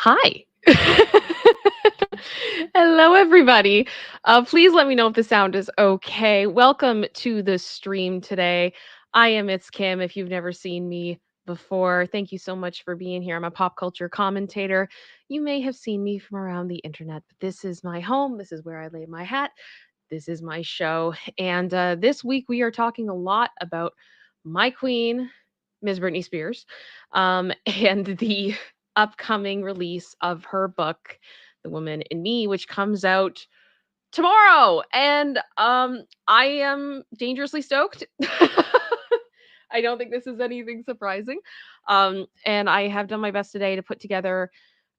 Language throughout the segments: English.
Hi. Hello, everybody. Please let me know if the sound is okay. Welcome to the stream today. I am ItsKim. If you've never seen me before, thank you so much for being here. I'm a pop culture commentator. You may have seen me from around the internet, but this is my home. This is where I lay my hat. This is my show. And this week we are talking a lot about my queen, Ms. Britney Spears, and the upcoming release of her book, The Woman in Me, which comes out tomorrow. And I am dangerously stoked. I don't think this is anything surprising. And I have done my best today to put together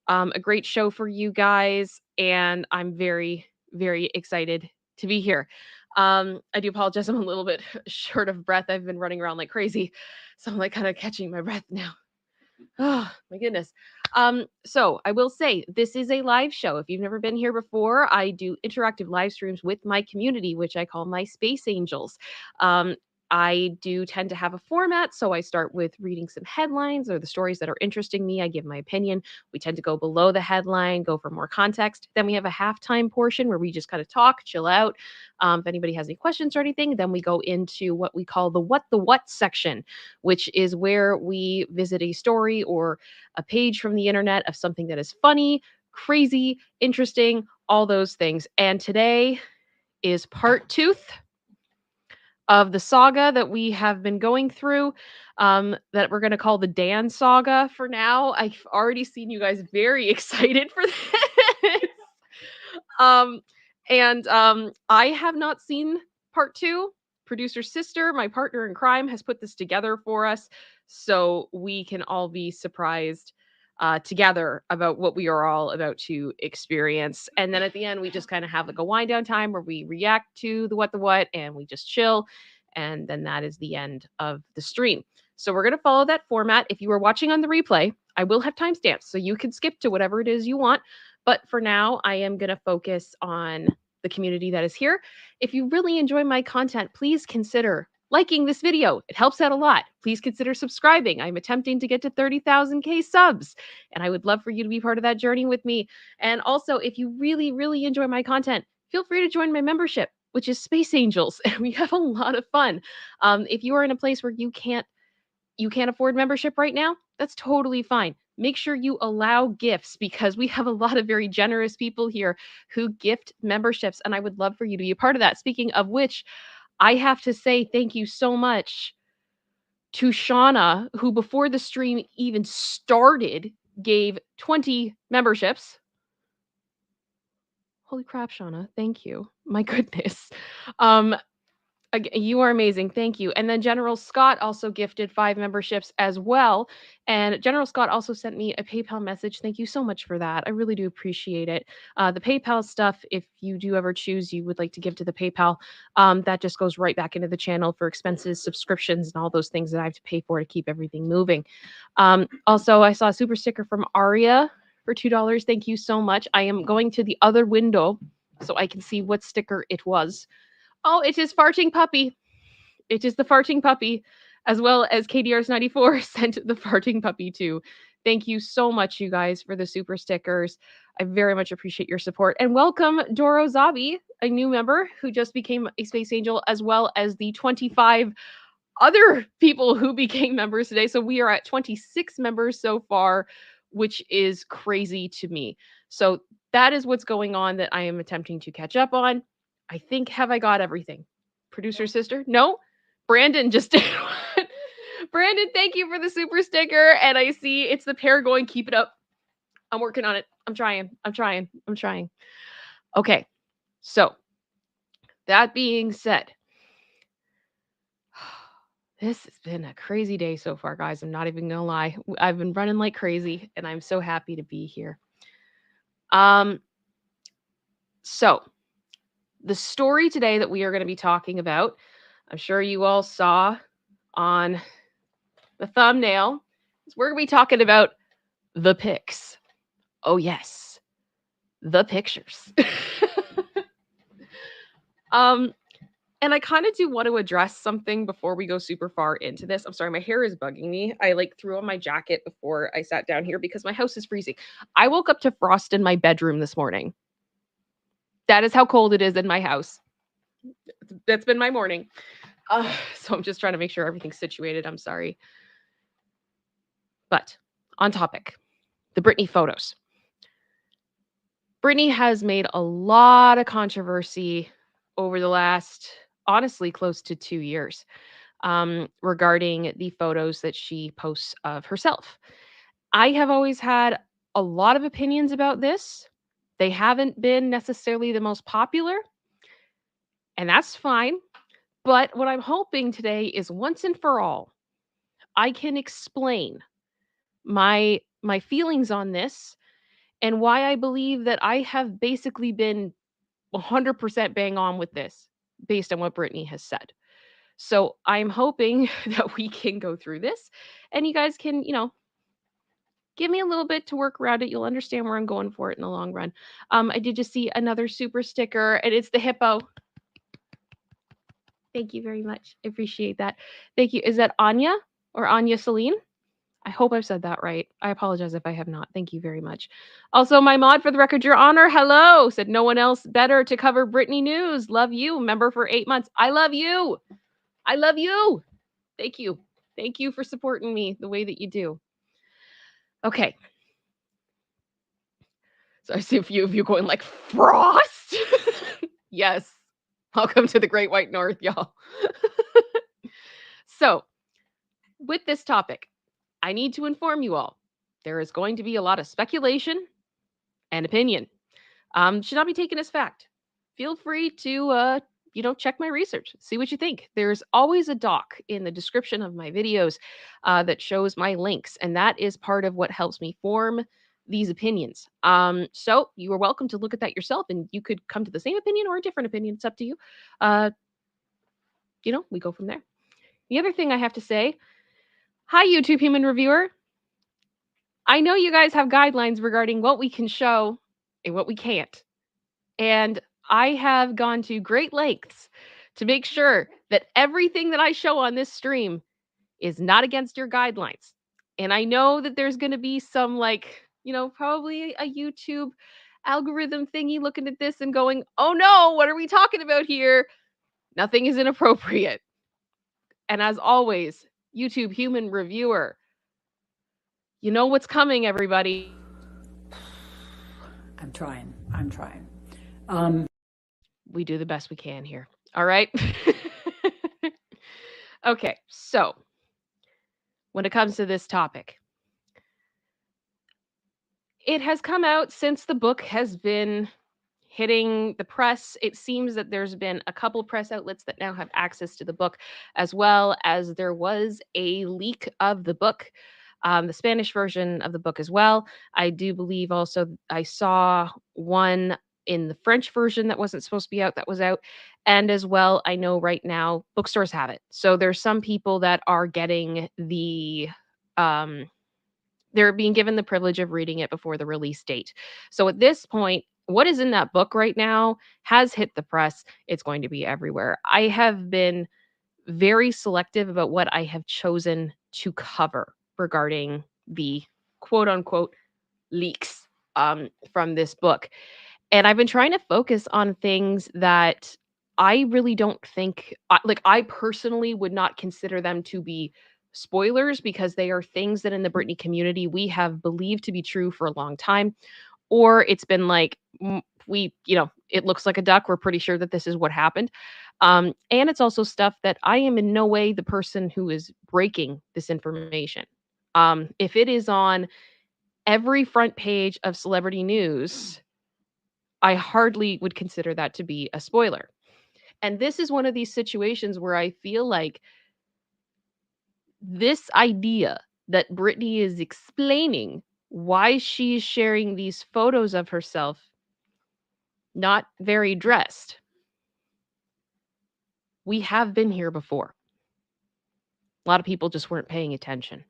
a great show for you guys. And I'm very, very excited to be here. I do apologize. I'm a little bit short of breath. I've been running around like crazy. So I'm like kind of catching my breath now. Oh, my goodness. So I will say this is a live show. If you've never been here before, I do interactive live streams with my community, which I call my Space Angels. Um, I do tend to have a format, so I start with reading some headlines or the stories that are interesting me. I give my opinion. We tend to go below the headline, go for more context. Then we have a halftime portion where we just kind of talk, chill out. If anybody has any questions or anything, then we go into what we call the What the What section, which is where we visit a story or a page from the internet of something that is funny, crazy, interesting, all those things. And today is part Twoth of the saga that we have been going through, that we're going to call the Dan saga for now. I've already seen you guys very excited for this. um, and I have not seen part two. Producer sister, my partner in crime, has put this together for us so we can all be surprised together about what we are all about to experience. And then at the end, we just kind of have like a wind down time where we react to the what, and we just chill. And then that is the end of the stream. So we're going to follow that format. If you are watching on the replay, I will have timestamps so you can skip to whatever it is you want. But for now, I am going to focus on the community that is here. If you really enjoy my content, please consider liking this video. It helps out a lot. Please consider subscribing. I'm attempting to get to 30,000K subs, and I would love for you to be part of that journey with me. And also, if you really, really enjoy my content, feel free to join my membership, which is Space Angels, and we have a lot of fun. If you are in a place where you can't afford membership right now, that's totally fine. Make sure you allow gifts because we have a lot of very generous people here who gift memberships, and I would love for you to be a part of that. Speaking of which, I have to say thank you so much to Shauna, who before the stream even started gave 20 memberships. Holy crap, Shauna. Thank you. My goodness. Um, you are amazing. Thank you. And then General Scott also gifted 5 memberships as well. And General Scott also sent me a PayPal message. Thank you so much for that. I really do appreciate it. The PayPal stuff, if you do ever choose you would like to give to the PayPal, that just goes right back into the channel for expenses, subscriptions, and all those things that I have to pay for to keep everything moving. Also, I saw a super sticker from Aria for $2. Thank you so much. I am going to the other window so I can see what sticker it was. Oh, it is Farting Puppy. It is the Farting Puppy, as well as KDRs94 sent the Farting Puppy too. Thank you so much, you guys, for the super stickers. I very much appreciate your support. And welcome, Doro Zabi, a new member who just became a Space Angel, as well as the 25 other people who became members today. So we are at 26 members so far, which is crazy to me. So that is what's going on that I am attempting to catch up on. I think, have I got everything? Producer sister? No? Brandon just did one. Brandon, thank you for the super sticker. And I see it's the pair going, keep it up. I'm working on it. I'm trying. Okay. So that being said, this has been a crazy day so far, guys. I'm not even gonna lie. I've been running like crazy, and I'm so happy to be here. So the story today that we are going to be talking about, I'm sure you all saw on the thumbnail, is we're going to be talking about the pics. Oh yes, the pictures. And I kind of do want to address something before we go super far into this. I'm sorry, my hair is bugging me. I like threw on my jacket before I sat down here because my house is freezing. I woke up to frost in my bedroom this morning. That is how cold it is in my house. That's been my morning. So I'm just trying to make sure everything's situated. I'm sorry. But on topic, the Britney photos. Britney has made a lot of controversy over the last, honestly, close to 2 years regarding the photos that she posts of herself. I have always had a lot of opinions about this. They haven't been necessarily the most popular, and that's fine. But what I'm hoping today is once and for all, I can explain my feelings on this and why I believe that I have basically been 100% bang on with this based on what Brittany has said. So I'm hoping that we can go through this and you guys can, give me a little bit to work around it. You'll understand where I'm going for it in the long run. I did just see another super sticker and it's the hippo. Thank you very much. I appreciate that. Thank you. Is that Anya or Anya Celine? I hope I've said that right. I apologize if I have not. Thank you very much. Also, my mod for the record, Your Honor, hello. Said no one else better to cover Britney news. Love you. Member for 8 months. I love you. I love you. Thank you. Thank you for supporting me the way that you do. Okay. So I see a few of you going like, Frost? Yes. Welcome to the Great White North, y'all. So, with this topic, I need to inform you all there is going to be a lot of speculation and opinion. Should not be taken as fact. Feel free to, check my research, see what you think. There's always a doc in the description of my videos that shows my links, and that is part of what helps me form these opinions. So you are welcome to look at that yourself, and you could come to the same opinion or a different opinion. It's up to you. We go from there. The other thing I have to say, hi, YouTube human reviewer. I know you guys have guidelines regarding what we can show and what we can't. And I have gone to great lengths to make sure that everything that I show on this stream is not against your guidelines. And I know that there's going to be some, probably a YouTube algorithm thingy looking at this and going, oh no, what are we talking about here? Nothing is inappropriate. And as always, YouTube human reviewer, you know what's coming, everybody. I'm trying. We do the best we can here. All right. Okay. So when it comes to this topic, it has come out since the book has been hitting the press. It seems that there's been a couple press outlets that now have access to the book, as well as there was a leak of the book, the Spanish version of the book as well. I do believe also I saw one in the French version that wasn't supposed to be out that was out. And as well, I know right now bookstores have it. So there's some people that are getting they're being given the privilege of reading it before the release date. So at this point, what is in that book right now has hit the press. It's going to be everywhere. I have been very selective about what I have chosen to cover regarding the quote unquote leaks from this book. And I've been trying to focus on things that I really don't think, I personally would not consider them to be spoilers because they are things that in the Britney community we have believed to be true for a long time. Or it's been like, it looks like a duck. We're pretty sure that this is what happened. And it's also stuff that I am in no way the person who is breaking this information. If it is on every front page of celebrity news, I hardly would consider that to be a spoiler. And this is one of these situations where I feel like this idea that Britney is explaining why she's sharing these photos of herself not very dressed. We have been here before. A lot of people just weren't paying attention.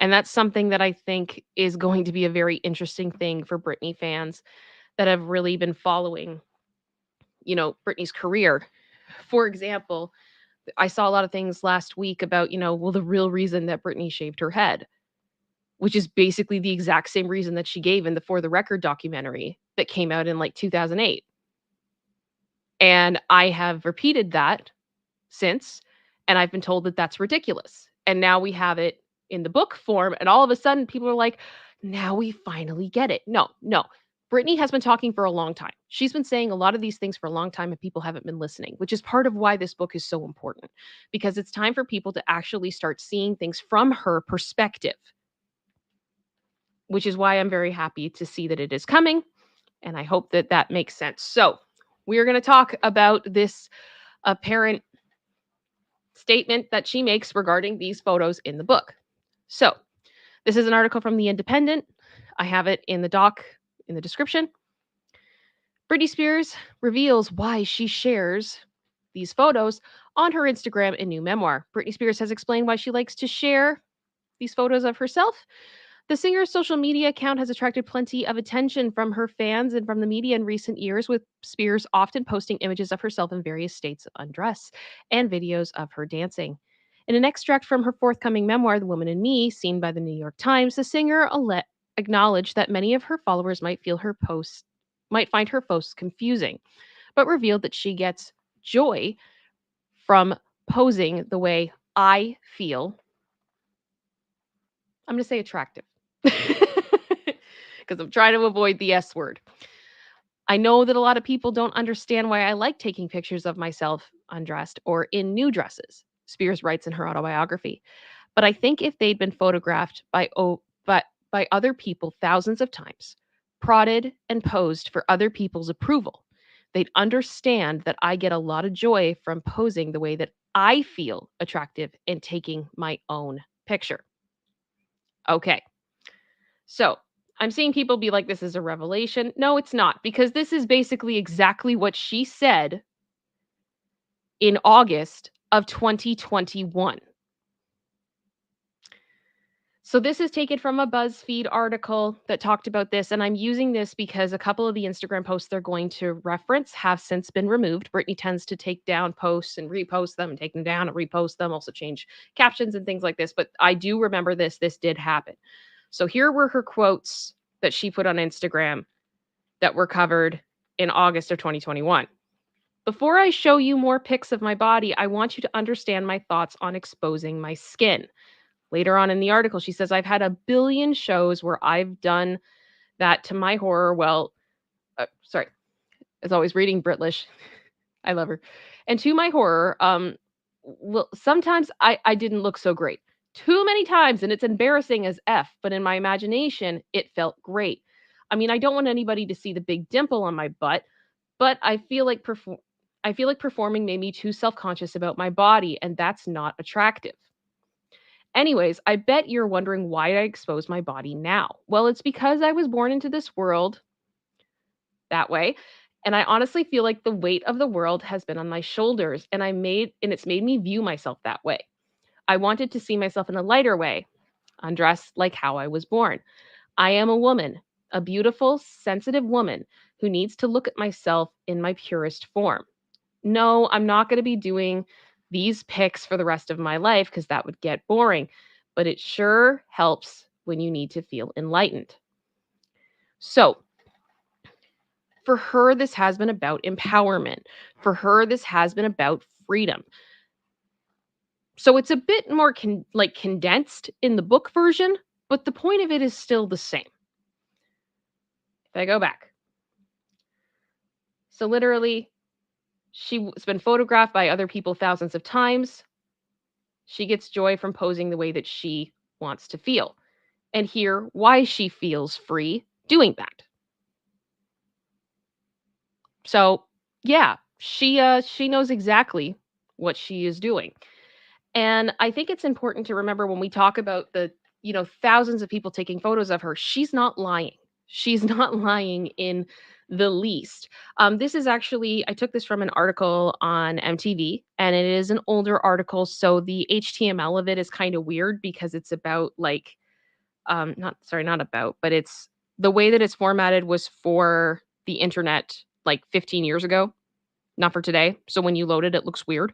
And that's something that I think is going to be a very interesting thing for Britney fans that have really been following, Britney's career For example, I saw a lot of things last week about, well, the real reason that Britney shaved her head, which is basically the exact same reason that she gave in the For the Record documentary that came out in like 2008. And I have repeated that since, and I've been told that that's ridiculous. And now we have it in the book form, and all of a sudden people are like, now we finally get it. No, no. Brittany has been talking for a long time. She's been saying a lot of these things for a long time, and people haven't been listening, which is part of why this book is so important, because it's time for people to actually start seeing things from her perspective, which is why I'm very happy to see that it is coming. And I hope that that makes sense. So, we are going to talk about this apparent statement that she makes regarding these photos in the book. So, this is an article from The Independent. I have it in the doc in the description. Britney Spears reveals why she shares these photos on her Instagram and new memoir. Britney Spears has explained why she likes to share these photos of herself. The singer's social media account has attracted plenty of attention from her fans and from the media in recent years, with Spears often posting images of herself in various states of undress and videos of her dancing. In an extract from her forthcoming memoir, The Woman in Me, seen by the New York Times, the singer acknowledged that many of her followers might find her posts confusing, but revealed that she gets joy from posing the way I feel. I'm going to say attractive. Because I'm trying to avoid the S word. I know that a lot of people don't understand why I like taking pictures of myself undressed or in new dresses, Spears writes in her autobiography. But I think if they'd been photographed by other people thousands of times, prodded and posed for other people's approval, they'd understand that I get a lot of joy from posing the way that I feel attractive and taking my own picture. Okay. So, I'm seeing people be like, this is a revelation. No, it's not, because this is basically exactly what she said in August of 2021. So this is taken from a BuzzFeed article that talked about this, and I'm using this because a couple of the Instagram posts they're going to reference have since been removed. Brittany tends to take down posts and repost them, and take them down and repost them, also change captions and things like this. But I do remember this. This did happen. So here were her quotes that she put on Instagram that were covered in August of 2021. Before I show you more pics of my body, I want you to understand my thoughts on exposing my skin. Later on in the article, she says, I've had a billion shows where I've done that to my horror. Well, sorry, as always, reading Britlish. I love her. And to my horror, well, sometimes I didn't look so great. Too many times, and it's embarrassing as F, but in my imagination, it felt great. I mean, I don't want anybody to see the big dimple on my butt, but I feel like performing made me too self-conscious about my body, and that's not attractive. Anyways, I bet you're wondering why I expose my body now. Well, it's because I was born into this world that way, and I honestly feel like the weight of the world has been on my shoulders, and it's made me view myself that way. I wanted to see myself in a lighter way, undressed like how I was born. I am a woman, a beautiful, sensitive woman who needs to look at myself in my purest form. No, I'm not going to be doing these pics for the rest of my life because that would get boring, but it sure helps when you need to feel enlightened. So, for her, this has been about empowerment. For her, this has been about freedom. So it's a bit more condensed in the book version, but the point of it is still the same. If I go back. So literally, she's been photographed by other people thousands of times. She gets joy from posing the way that she wants to feel, and hear why she feels free doing that. So, yeah, she knows exactly what she is doing. And I think it's important to remember when we talk about the, thousands of people taking photos of her, she's not lying. She's not lying in the least. This is actually, I took this from an article on MTV, and it is an older article. So the HTML of it is kind of weird because it's about but it's the way that it's formatted was for the internet like 15 years ago. not for today. So when you load it, it looks weird.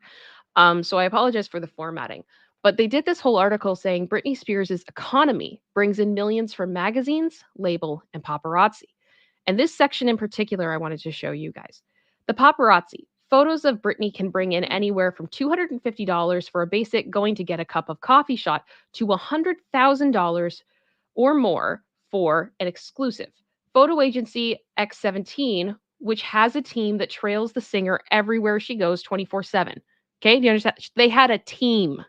So I apologize for the formatting. But they did this whole article saying Britney Spears' economy brings in millions from magazines, label, and paparazzi. And this section in particular, I wanted to show you guys. The paparazzi. Photos of Britney can bring in anywhere from $250 for a basic going to get a cup of coffee shot to $100,000 or more for an exclusive. Photo agency X17, which has a team that trails the singer everywhere she goes 24/7. Okay, do you understand? They had a team.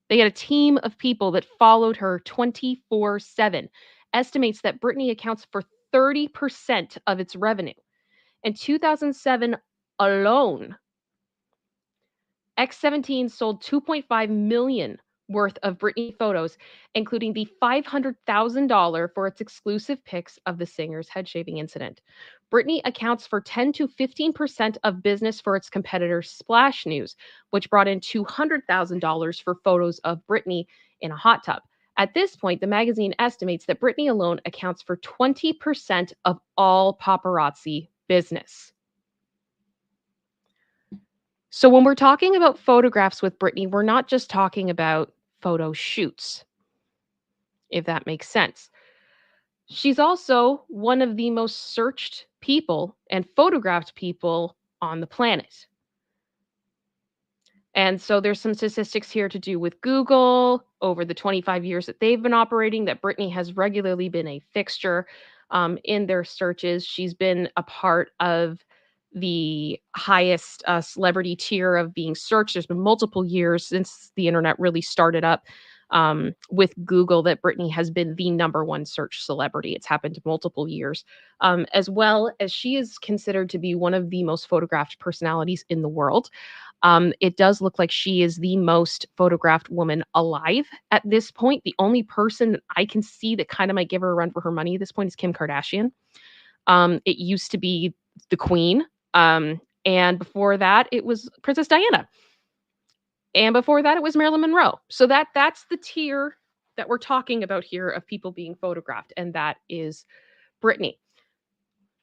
They had a team of people that followed her 24/7. Estimates that Britney accounts for 30% of its revenue. In 2007 alone, X17 sold 2.5 million worth of Britney photos, including the $500,000 for its exclusive pics of the singer's head shaving incident. Britney accounts for 10 to 15% of business for its competitor Splash News, which brought in $200,000 for photos of Britney in a hot tub. At this point, the magazine estimates that Britney alone accounts for 20% of all paparazzi business. So when we're talking about photographs with Britney, we're not just talking about photo shoots, if that makes sense. She's also one of the most searched people and photographed people on the planet. And so there's some statistics here to do with Google over the 25 years that they've been operating, that Britney has regularly been a fixture in their searches. She's been a part of the highest celebrity tier of being searched. There's been multiple years since the internet really started up with Google that Britney has been the number one search celebrity. It's happened multiple years, as well as she is considered to be one of the most photographed personalities in the world. It does look like she is the most photographed woman alive at this point. The only person that I can see that kind of might give her a run for her money at this point is Kim Kardashian. It used to be the Queen. And before that, it was Princess Diana. And before that, it was Marilyn Monroe. So that's the tier that we're talking about here of people being photographed, and that is Britney.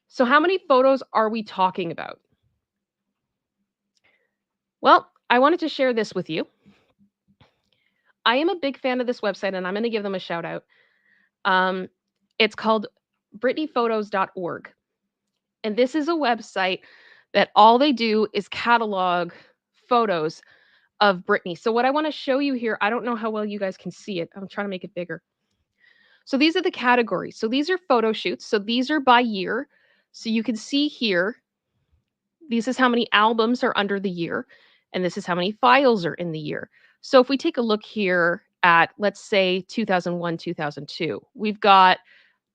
So how many photos are we talking about? Well, I wanted to share this with you. I am a big fan of this website, and I'm going to give them a shout out. It's called BritneyPhotos.org. And this is a website that all they do is catalog photos of Britney. So what I want to show you here, I don't know how well you guys can see it. I'm trying to make it bigger. So these are the categories. So these are photo shoots. So these are by year. So you can see here, this is how many albums are under the year, and this is how many files are in the year. So if we take a look here at, let's say 2001, 2002, we've got,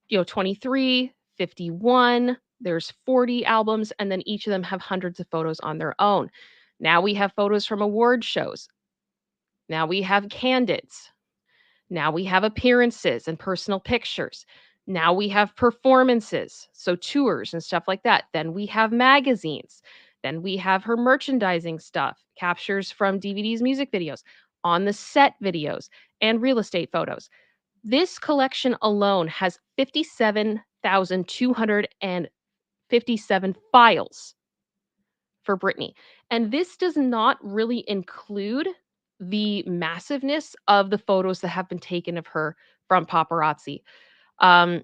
23, 51, there's 40 albums, and then each of them have hundreds of photos on their own. Now we have photos from award shows. Now we have candids. Now we have appearances and personal pictures. Now we have performances, so tours and stuff like that. Then we have magazines. Then we have her merchandising stuff, captures from DVDs, music videos, on the set videos, and real estate photos. This collection alone has 57,257 files for Britney. And this does not really include the massiveness of the photos that have been taken of her from paparazzi. Um,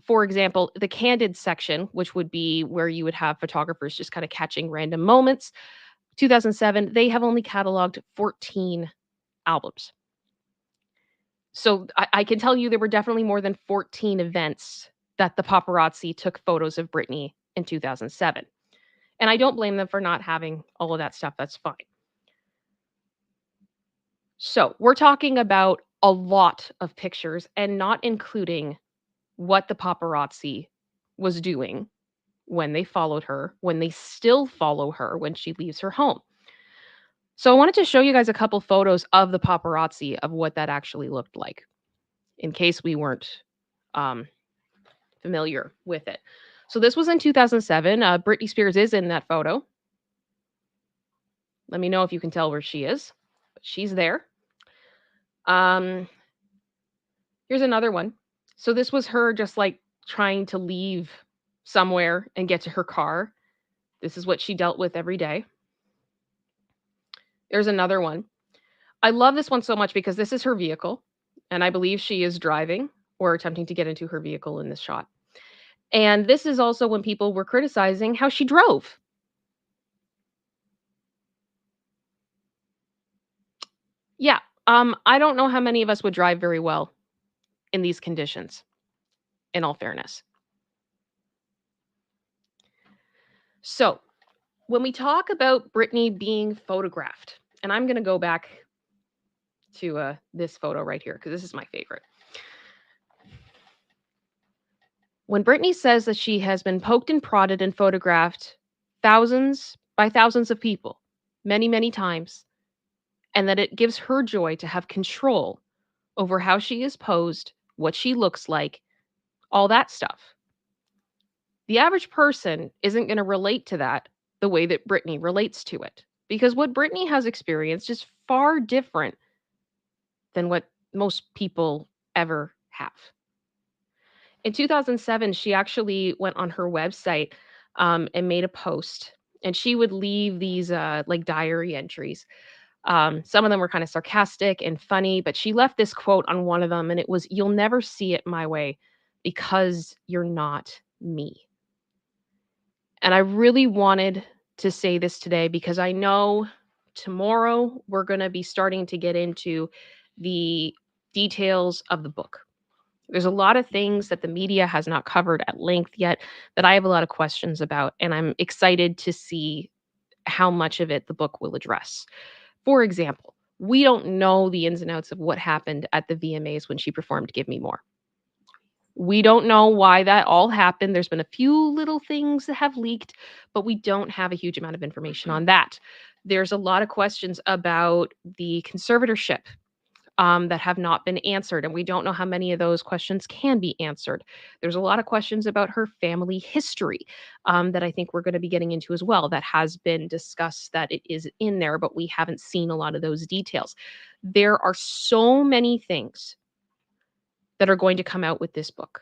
for example, the candid section, which would be where you would have photographers just kind of catching random moments, 2007, they have only cataloged 14 albums. So I can tell you there were definitely more than 14 events that the paparazzi took photos of Britney in 2007. And I don't blame them for not having all of that stuff. That's fine. So we're talking about a lot of pictures and not including what the paparazzi was doing when they followed her, when they still follow her when she leaves her home. So I wanted to show you guys a couple photos of the paparazzi of what that actually looked like, in case we weren't familiar with it. So this was in 2007. Britney Spears is in that photo. Let me know if you can tell where she is. But she's there. Here's another one. So this was her just like trying to leave somewhere and get to her car. This is what she dealt with every day. There's another one. I love this one so much because this is her vehicle, and I believe she is driving or attempting to get into her vehicle in this shot. And this is also when people were criticizing how she drove. Yeah, I don't know how many of us would drive very well in these conditions, in all fairness. So, when we talk about Britney being photographed, and I'm going to go back to this photo right here because this is my favorite. When Britney says that she has been poked and prodded and photographed thousands of people, many, many times, and that it gives her joy to have control over how she is posed, what she looks like, all that stuff. The average person isn't going to relate to that the way that Britney relates to it because what Britney has experienced is far different than what most people ever have. In 2007, she actually went on her website and made a post, and she would leave these like diary entries. Some of them were kind of sarcastic and funny, but she left this quote on one of them, and it was, "You'll never see it my way because you're not me." And I really wanted to say this today because I know tomorrow we're going to be starting to get into the details of the book. There's a lot of things that the media has not covered at length yet that I have a lot of questions about, and I'm excited to see how much of it the book will address. For example, we don't know the ins and outs of what happened at the VMAs when she performed Give Me More. We don't know why that all happened. There's been a few little things that have leaked, but we don't have a huge amount of information on that. There's a lot of questions about the conservatorship that have not been answered, and we don't know how many of those questions can be answered. There's a lot of questions about her family history that I think we're going to be getting into as well. That has been discussed that it is in there, but we haven't seen a lot of those details. There are so many things that are going to come out with this book.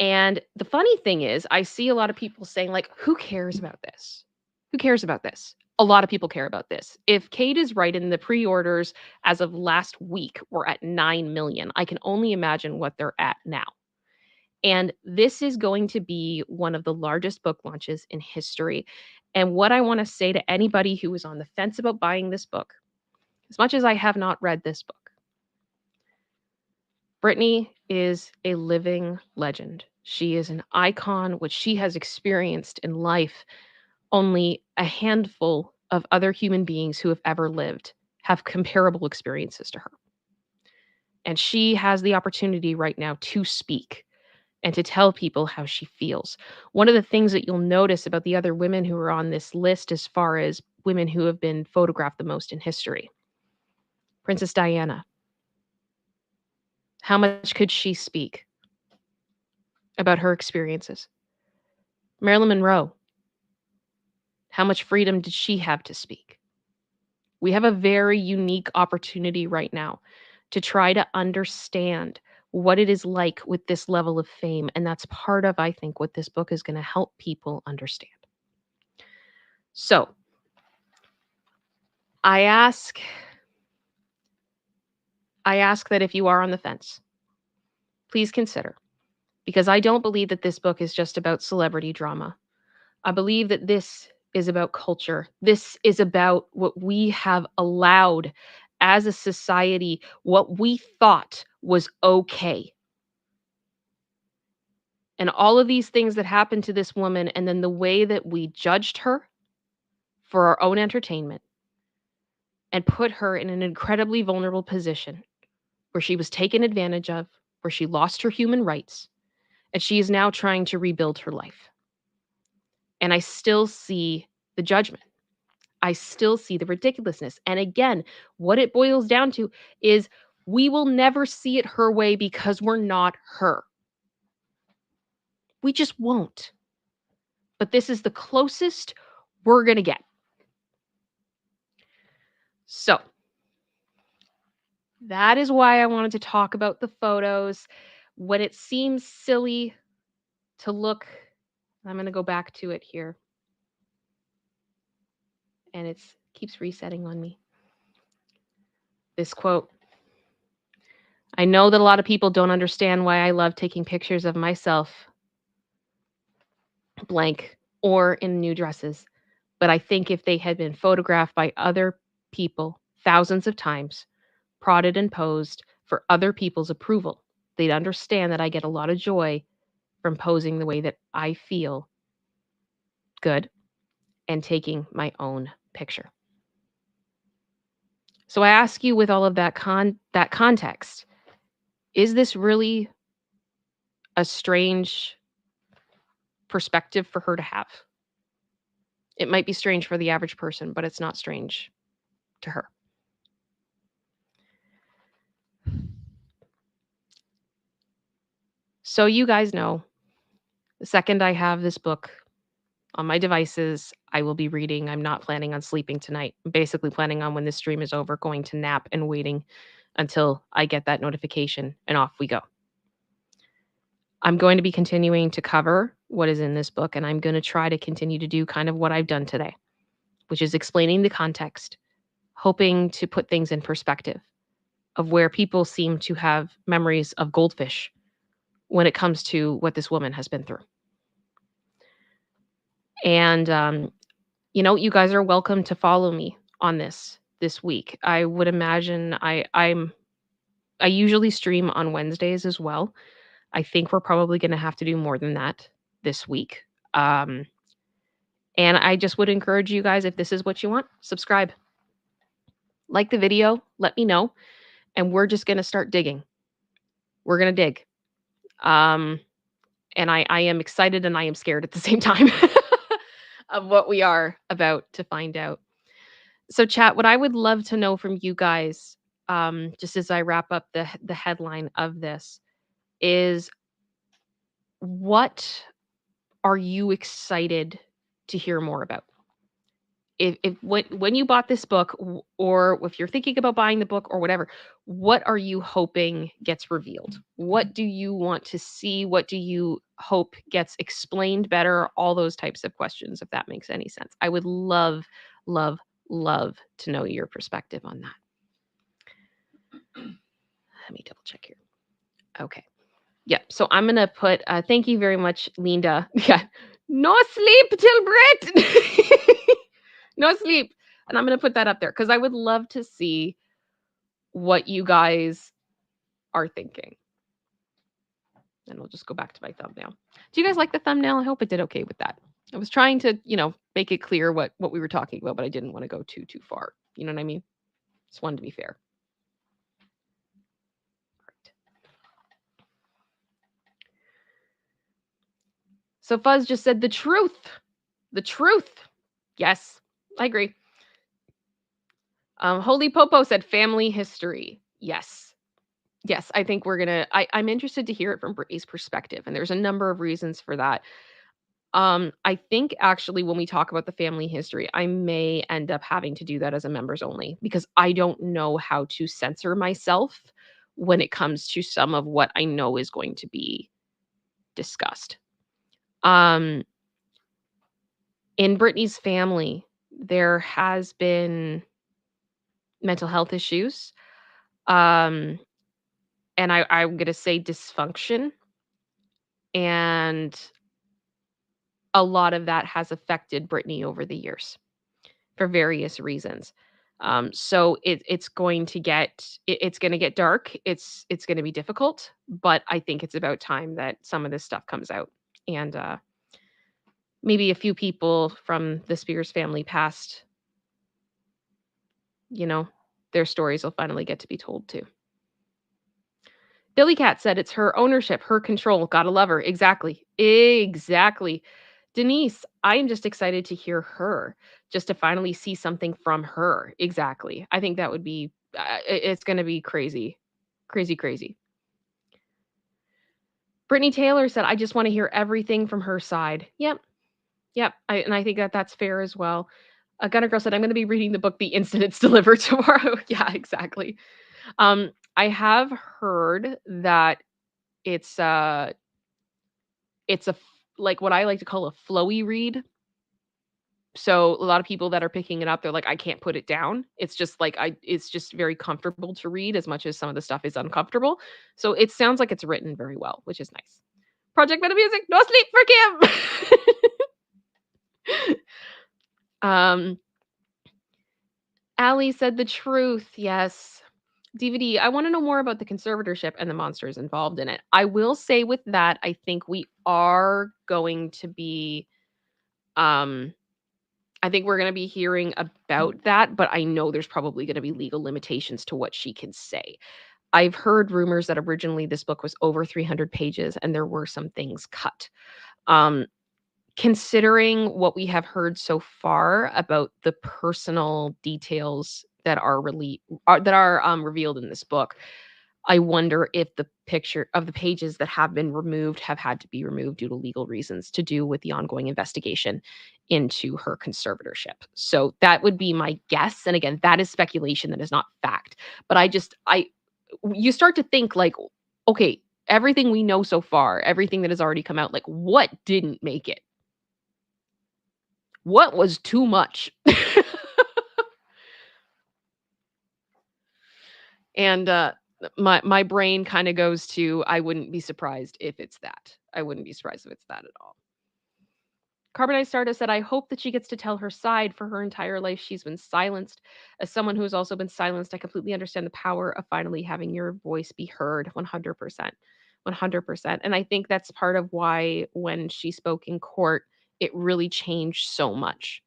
And the funny thing is, I see a lot of people saying, like, who cares about this? Who cares about this? A lot of people care about this. If Kate is right in the pre orders as of last week, we're at 9 million. I can only imagine what they're at now. And this is going to be one of the largest book launches in history. And what I want to say to anybody who is on the fence about buying this book, as much as I have not read this book, Britney is a living legend. She is an icon. What she has experienced in life, only a handful of other human beings who have ever lived have comparable experiences to her. And she has the opportunity right now to speak and to tell people how she feels. One of the things that you'll notice about the other women who are on this list, as far as women who have been photographed the most in history, Princess Diana, how much could she speak about her experiences? Marilyn Monroe, how much freedom did she have to speak? We have a very unique opportunity right now to try to understand what it is like with this level of fame. And that's part of, I think, what this book is going to help people understand. So I ask that if you are on the fence, please consider, because I don't believe that this book is just about celebrity drama. I believe that this is about culture. This is about what we have allowed as a society, what we thought was okay. And all of these things that happened to this woman, and then the way that we judged her for our own entertainment and put her in an incredibly vulnerable position where she was taken advantage of, where she lost her human rights, and she is now trying to rebuild her life. And I still see the judgment. I still see the ridiculousness. And again, what it boils down to is we will never see it her way because we're not her. We just won't. But this is the closest we're going to get. So, that is why I wanted to talk about the photos. When it seems silly to look I'm going to go back to it here. And it keeps resetting on me. This quote: I know that a lot of people don't understand why I love taking pictures of myself blank or in new dresses. But I think if they had been photographed by other people thousands of times, prodded and posed for other people's approval, they'd understand that I get a lot of joy from posing the way that I feel good and taking my own picture. So I ask you, with all of that context, is this really a strange perspective for her to have? It might be strange for the average person, but it's not strange to her. So you guys know, the second I have this book on my devices, I will be reading. I'm not planning on sleeping tonight. I'm basically planning on, when this stream is over, going to nap and waiting until I get that notification, and off we go. I'm going to be continuing to cover what is in this book, and I'm going to try to continue to do kind of what I've done today, which is explaining the context, hoping to put things in perspective of where people seem to have memories of goldfish when it comes to what this woman has been through. And, you guys are welcome to follow me on this week. I would imagine I usually stream on Wednesdays as well. I think we're probably going to have to do more than that this week. And I just would encourage you guys, if this is what you want, subscribe. Like the video, let me know, and we're just going to start digging. We're going to dig. And I am excited and I am scared at the same time of what we are about to find out. So, chat, what I would love to know from you guys, just as I wrap up the headline of this, is what are you excited to hear more about? If when you bought this book, or if you're thinking about buying the book or whatever, what are you hoping gets revealed? What do you want to see? What do you hope gets explained better? All those types of questions, if that makes any sense. I would love, love, love to know your perspective on that. Let me double check here. Okay. Yeah. So I'm gonna put. Thank you very much, Linda. Yeah. No sleep till Brit. No sleep. And I'm going to put that up there because I would love to see what you guys are thinking. And we'll just go back to my thumbnail. Do you guys like the thumbnail? I hope it did okay with that. I was trying to, make it clear what we were talking about, but I didn't want to go too far. You know what I mean? Just wanted to be fair. Right. So Fuzz just said the truth. The truth. Yes, I agree. Holy Popo said family history. Yes. Yes, I think I'm interested to hear it from Brittany's perspective, and there's a number of reasons for that. I think actually when we talk about the family history, I may end up having to do that as a members only, because I don't know how to censor myself when it comes to some of what I know is going to be discussed. In Brittany's family, there has been mental health issues. And I'm going to say dysfunction. And a lot of that has affected Brittany over the years for various reasons. So it's going to get dark. It's going to be difficult, but I think it's about time that some of this stuff comes out. And maybe a few people from the Spears family past, their stories will finally get to be told too. Billy Cat said it's her ownership, her control. Gotta love her. Exactly. Exactly. Denise, I am just excited to hear her, just to finally see something from her. Exactly. I think that would be, it's going to be crazy. Crazy, crazy. Brittany Taylor said, I just want to hear everything from her side. Yep. Yep. And I think that's fair as well. Gunner Girl said, I'm going to be reading the book the instant it's delivered tomorrow. Yeah, exactly. I have heard that it's a like what I like to call a flowy read. So a lot of people that are picking it up, they're like, I can't put it down. It's just like it's just very comfortable to read as much as some of the stuff is uncomfortable. So it sounds like it's written very well, which is nice. Project Meta Music, no sleep for Kim. Allie said the truth. Yes. DVD, I want to know more about the conservatorship and the monsters involved in it. I will say with that, I think we are going to be I think we're going to be hearing about that, but I know there's probably going to be legal limitations to what she can say. I've heard rumors that originally this book was over 300 pages and there were some things cut. Considering what we have heard so far about the personal details that are revealed in this book, I wonder if the picture of the pages that have been removed have had to be removed due to legal reasons to do with the ongoing investigation into her conservatorship. So that would be my guess. And again, that is speculation, that is not fact. But you start to think like, okay, everything we know so far, everything that has already come out, like what didn't make it? What was too much? And my brain kind of goes to, I wouldn't be surprised if it's that. I wouldn't be surprised if it's that at all. Carbonized Stardust said, I hope that she gets to tell her side. For her entire life, she's been silenced. As someone who has also been silenced, I completely understand the power of finally having your voice be heard. 100%. 100%. And I think that's part of why when she spoke in court, it really changed so much.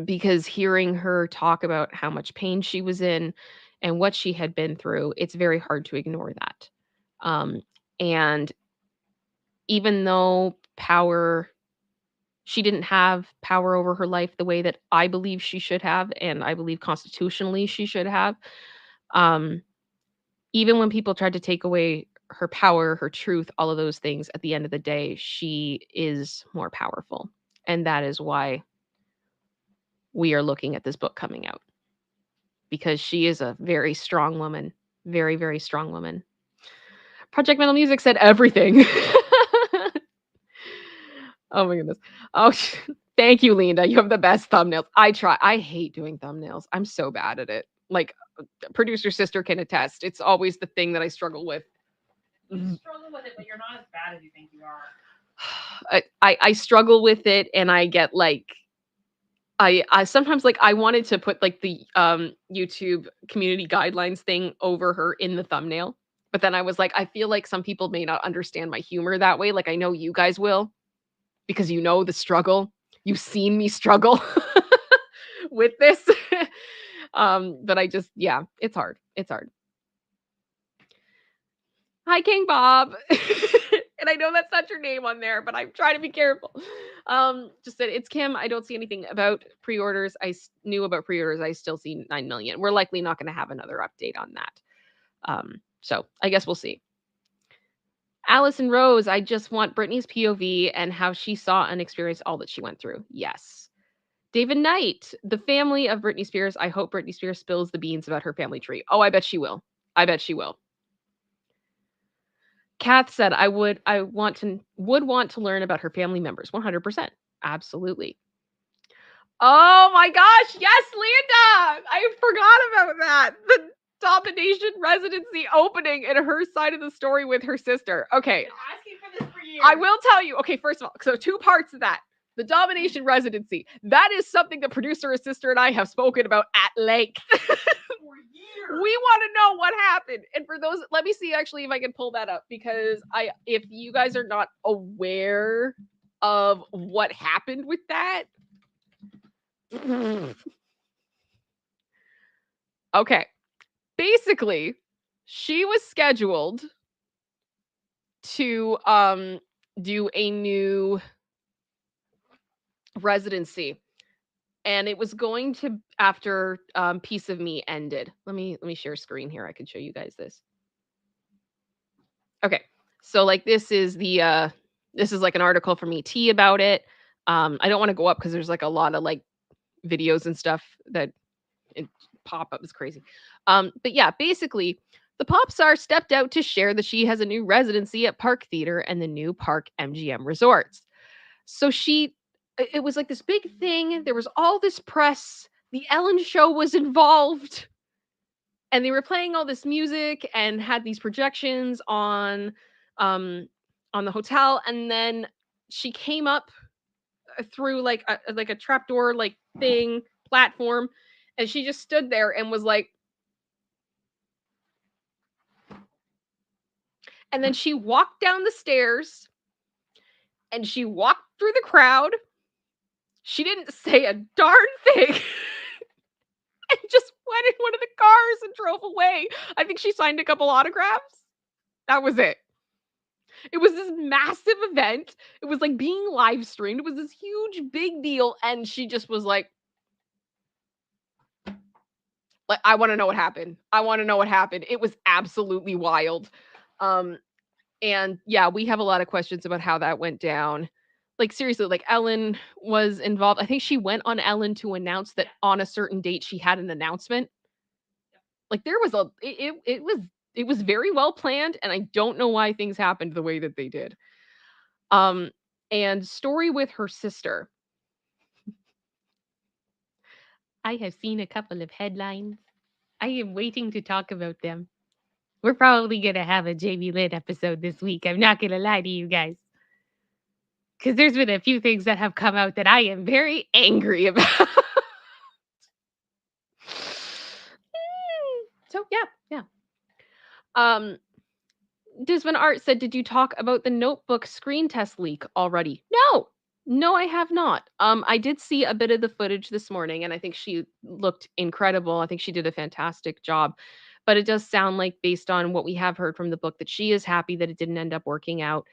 Because hearing her talk about how much pain she was in and what she had been through, it's very hard to ignore that. And even though she didn't have power over her life the way that I believe she should have, and I believe constitutionally she should have, even when people tried to take away her power, her truth, all of those things, at the end of the day, she is more powerful. And that is why we are looking at this book coming out. Because she is a very strong woman. Very, very strong woman. Project Metal Music said everything. Oh my goodness. Oh, thank you, Linda. You have the best thumbnails. I try. I hate doing thumbnails. I'm so bad at it. Like, producer sister can attest. It's always the thing that I struggle with. You struggle with it, but you're not as bad as you think you are. I struggle with it, and I get like, I sometimes like I wanted to put like the YouTube community guidelines thing over her in the thumbnail, but then I was like, I feel like some people may not understand my humor that way. Like I know you guys will, because you know the struggle. You've seen me struggle with this. But I just, yeah, it's hard. It's hard. Hi, King Bob. And I know that's not your name on there, but I'm trying to be careful. Just said, it's Kim. I don't see anything about pre-orders. Knew about pre-orders. I still see 9 million. We're likely not going to have another update on that. So I guess we'll see. Allison Rose, I just want Britney's POV and how she saw and experienced all that she went through. Yes. David Knight, the family of Britney Spears. I hope Britney Spears spills the beans about her family tree. Oh, I bet she will. I bet she will. Kath said, I would want to learn about her family members. 100%. Absolutely. Oh my gosh. Yes, Linda. I forgot about that. The Domination residency opening and her side of the story with her sister. Okay. I'm asking for this for years. I will tell you. Okay, first of all, so 2 parts of that. The Domination residency. That is something the producer, his sister, and I have spoken about at length. For years. We want to know what happened. And for those, let me see actually if I can pull that up, because if you guys are not aware of what happened with that. Okay. Basically, she was scheduled to do a new residency, and it was going to after Piece of Me ended. Let me share screen here. I can show you guys this. Okay, so like this is like an article from ET about it. I don't want to go up because there's like a lot of like videos and stuff that pop up. Is crazy. But yeah, basically The pop star stepped out to share that she has a new residency at Park Theater and the new Park MGM Resorts. So it was like this big thing. There was all this press. The Ellen show was involved. And they were playing all this music and had these projections um on the hotel, and then she came up through like a trapdoor like thing platform, and she just stood there and was like, and then she walked down the stairs and she walked through the crowd. She didn't say a darn thing. And just went in one of the cars and drove away. I think she signed a couple autographs. That was it. It was this massive event. It was like being live streamed. It was this huge big deal, and she just was like, I want to know what happened. I want to know what happened. It was absolutely wild. Um and yeah, we have a lot of questions about how that went down. Like seriously, like Ellen was involved. I think she went on Ellen to announce that on a certain date she had an announcement. Like there was a it was very well planned, and I don't know why things happened the way that they did. Um and story with her sister. I have seen a couple of headlines. I am waiting to talk about them. We're probably going to have a JV Lit episode this week. I'm not going to lie to you guys. Because there's been a few things that have come out that I am very angry about. So, yeah, yeah. Disman Art said, "Did you talk about the notebook screen test leak already?" No. No, I have not. I did see a bit of the footage this morning, and I think she looked incredible. I think she did a fantastic job. But it does sound like, based on what we have heard from the book, that she is happy that it didn't end up working out,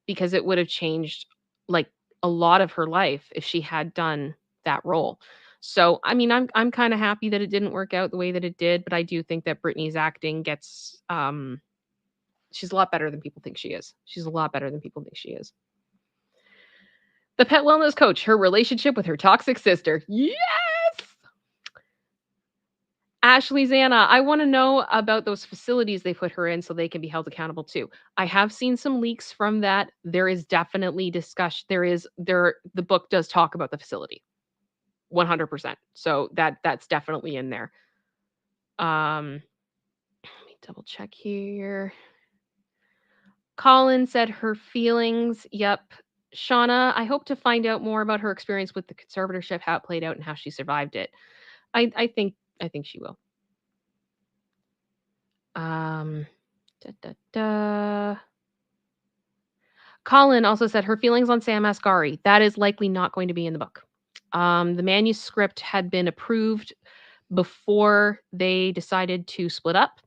because it would have changed like a lot of her life if she had done that role. So, I mean, I'm kind of happy that it didn't work out the way that it did, but I do think that Britney's acting gets she's a lot better than people think she is. She's a lot better than people think she is. The pet wellness coach, her relationship with her toxic sister. Yes! Ashley Zana, I want to know about those facilities they put her in so they can be held accountable too. I have seen some leaks from that. There is definitely discussion. The book does talk about the facility. 100%. So that's definitely in there. Let me double check here. Colin said her feelings. Yep. Shauna, I hope to find out more about her experience with the conservatorship, how it played out, and how she survived it. I think she will. Um, da, da, da. Colin also said her feelings on Sam Asghari. That is likely not going to be in the book. The manuscript had been approved before they decided to split up.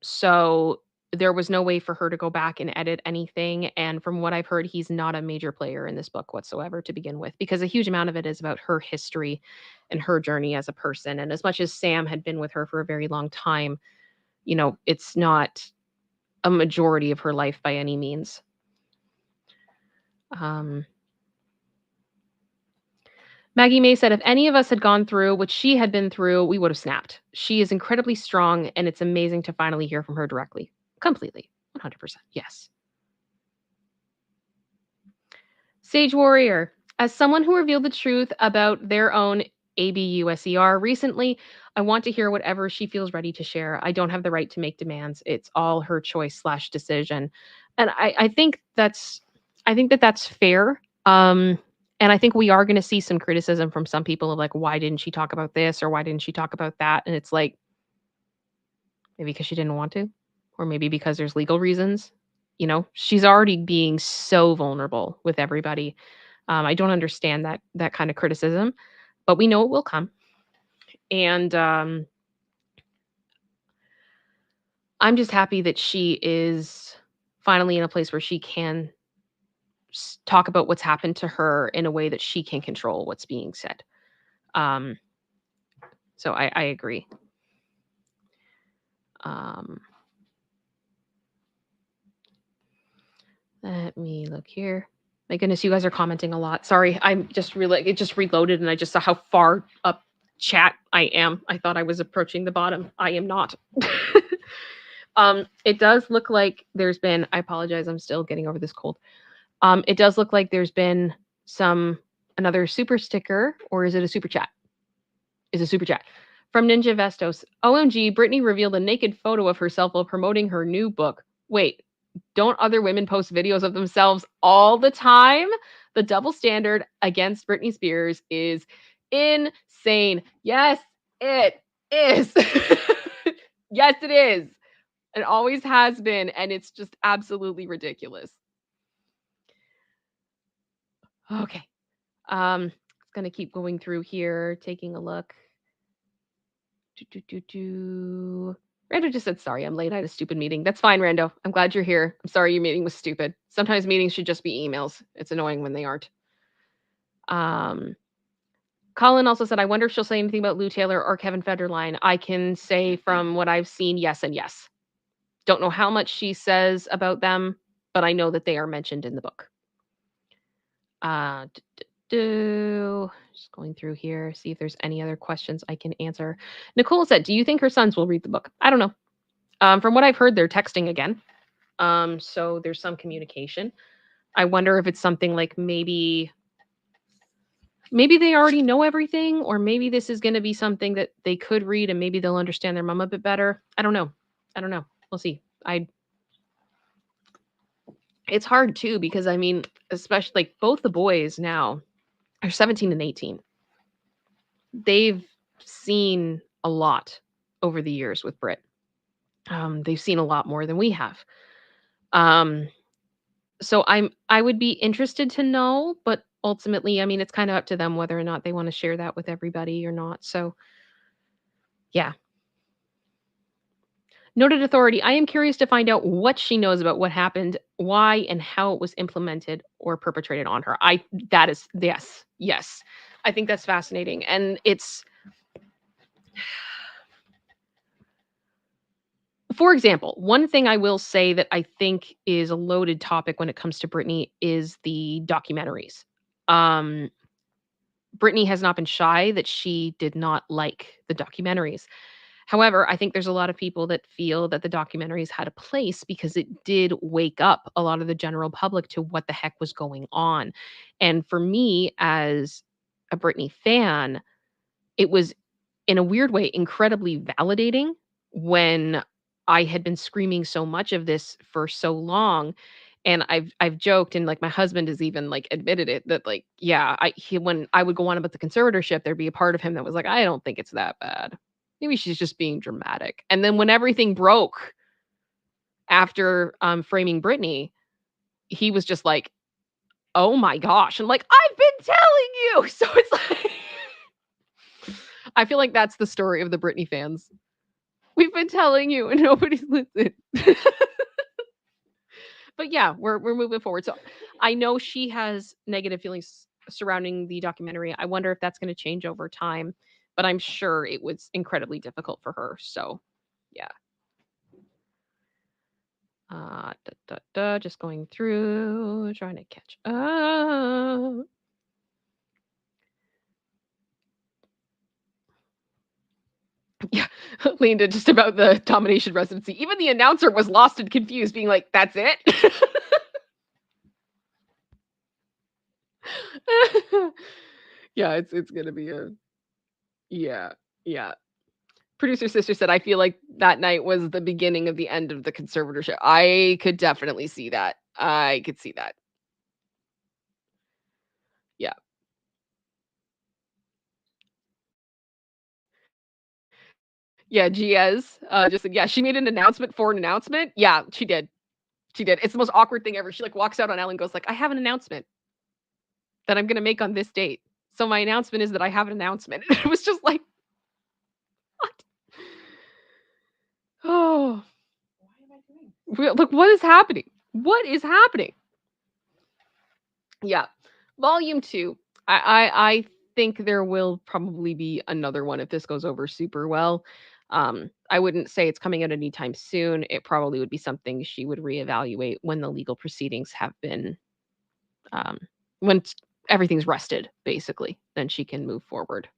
So there was no way for her to go back and edit anything. And from what I've heard, he's not a major player in this book whatsoever to begin with, because a huge amount of it is about her history and her journey as a person. And as much as Sam had been with her for a very long time, it's not a majority of her life by any means. Maggie May said, if any of us had gone through what she had been through, we would have snapped. She is incredibly strong, and it's amazing to finally hear from her directly. Completely. 100%. Yes. Sage Warrior, as someone who revealed the truth about their own ABUSER recently, I want to hear whatever she feels ready to share. I don't have the right to make demands. It's all her choice/decision. And I think that's fair. And I think we are going to see some criticism from some people of like, why didn't she talk about this, or why didn't she talk about that? And it's like, maybe because she didn't want to, or maybe because there's legal reasons. She's already being so vulnerable with everybody. I don't understand that kind of criticism, but we know it will come. And I'm just happy that she is finally in a place where she can talk about what's happened to her in a way that she can control what's being said. So I agree. Let me look here. My goodness, you guys are commenting a lot. Sorry, I'm just it just reloaded and I just saw how far up Chat, I am. I thought I was approaching the bottom. I am not. It does look like there's been, I apologize, I'm still getting over this cold. It does look like there's been another super sticker, or is it a super chat? Is a super chat from Ninja Vestos. OMG, Britney revealed a naked photo of herself while promoting her new book. Wait, don't other women post videos of themselves all the time? The double standard against Britney Spears is insane. Yes, it is. Yes, it is. It always has been, and it's just absolutely ridiculous. Okay. It's gonna keep going through here, taking a look. Rando just said, sorry, I'm late. I had a stupid meeting. That's fine, Rando. I'm glad you're here. I'm sorry your meeting was stupid. Sometimes meetings should just be emails. It's annoying when they aren't. Um, Colin also said, I wonder if she'll say anything about Lou Taylor or Kevin Federline. I can say from what I've seen, yes and yes. Don't know how much she says about them, but I know that they are mentioned in the book. Just going through here, see if there's any other questions I can answer. Nicole said, do you think her sons will read the book? I don't know. From what I've heard, they're texting again. So there's some communication. I wonder if it's something like maybe they already know everything, or maybe this is going to be something that they could read and maybe they'll understand their mom a bit better. I don't know. We'll see. It's hard too, because I mean, especially like both the boys now are 17 and 18. They've seen a lot over the years with Brit. They've seen a lot more than we have. So I would be interested to know, but ultimately, I mean, it's kind of up to them whether or not they want to share that with everybody or not. So, yeah. Noted authority. I am curious to find out what she knows about what happened, why, and how it was implemented or perpetrated on her. That is, yes. I think that's fascinating, and it's. For example, one thing I will say that I think is a loaded topic when it comes to Britney is the documentaries. Um, Britney has not been shy that she did not like the documentaries. However, I think there's a lot of people that feel that the documentaries had a place because it did wake up a lot of the general public to what the heck was going on. And for me, as a Britney fan, it was in a weird way incredibly validating when I had been screaming so much of this for so long. And I've joked, and like my husband has even like admitted it, that like, yeah, when I would go on about the conservatorship, there'd be a part of him that was like, I don't think it's that bad. Maybe she's just being dramatic. And then when everything broke after framing Britney, he was just like, oh my gosh. And like, I've been telling you. So it's like I feel like that's the story of the Britney fans. We've been telling you and nobody's listened. But yeah, we're moving forward. So I know she has negative feelings surrounding the documentary. I wonder if that's going to change over time, but I'm sure it was incredibly difficult for her. So yeah. Just going through, trying to catch up. Yeah, Linda, just about the domination residency. Even the announcer was lost and confused, being like, "That's it." Yeah, it's gonna be a yeah. Producer sister said, "I feel like that night was the beginning of the end of the conservatorship." I could definitely see that. I could see that. Yeah. Yeah, Giaz, just said, "Yeah, she made an announcement for an announcement." Yeah, she did. She did. It's the most awkward thing ever. She, like, walks out on Ellen and goes like, "I have an announcement that I'm gonna make on this date. So my announcement is that I have an announcement." It was just like, "What?" Oh. What am I doing? Look, what is happening? What is happening? Yeah. Volume 2. I think there will probably be another one if this goes over super well. I wouldn't say it's coming out anytime soon. It probably would be something she would reevaluate when the legal proceedings have been when everything's rested, basically, then she can move forward.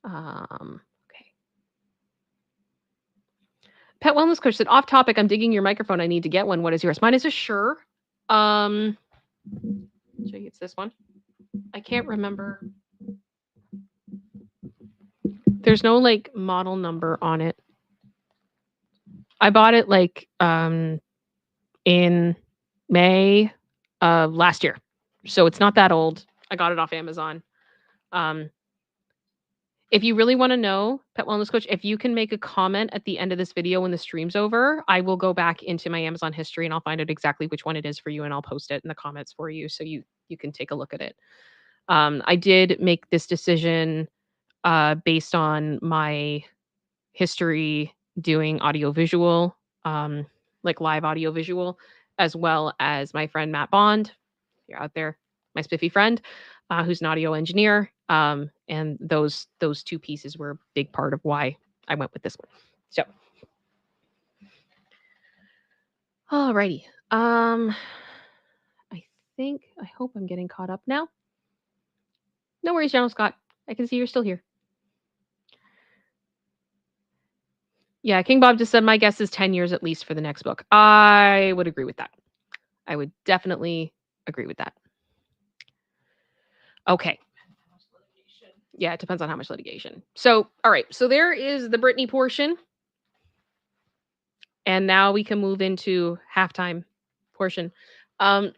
Okay. Pet wellness coach said, off topic, I'm digging your microphone. I need to get one. What is yours? Mine is a Shure. Should it's this one. I can't remember. There's no like model number on it. I bought it like in May of last year. So it's not that old. I got it off Amazon. If you really want to know, Pet Wellness Coach, if you can make a comment at the end of this video when the stream's over, I will go back into my Amazon history and I'll find out exactly which one it is for you and I'll post it in the comments for you so you can take a look at it. I did make this decision based on my history doing audiovisual, like live audiovisual, as well as my friend Matt Bond. You're out there, my spiffy friend, who's an audio engineer. And those two pieces were a big part of why I went with this one. So, alrighty. I hope I'm getting caught up now. No worries, General Scott. I can see you're still here. Yeah, King Bob just said my guess is 10 years at least for the next book. I would agree with that. I would definitely agree with that. Okay. Yeah, it depends on how much litigation. So, all right. So there is the Britney portion. And now we can move into halftime portion.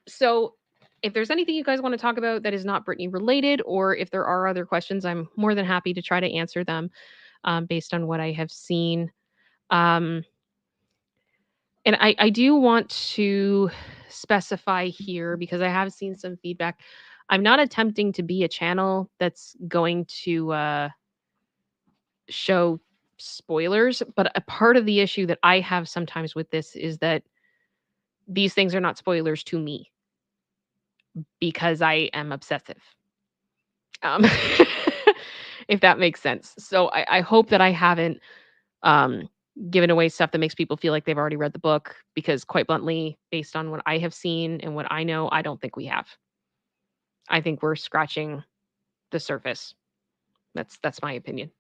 So if there's anything you guys want to talk about that is not Britney related, or if there are other questions, I'm more than happy to try to answer them based on what I have seen. And I do want to specify here because I have seen some feedback. I'm not attempting to be a channel that's going to show spoilers, but a part of the issue that I have sometimes with this is that these things are not spoilers to me because I am obsessive. Um, if that makes sense. So I hope that I haven't given away stuff that makes people feel like they've already read the book because quite bluntly, based on what I have seen and what I know, I don't think we have. I think we're scratching the surface. That's my opinion.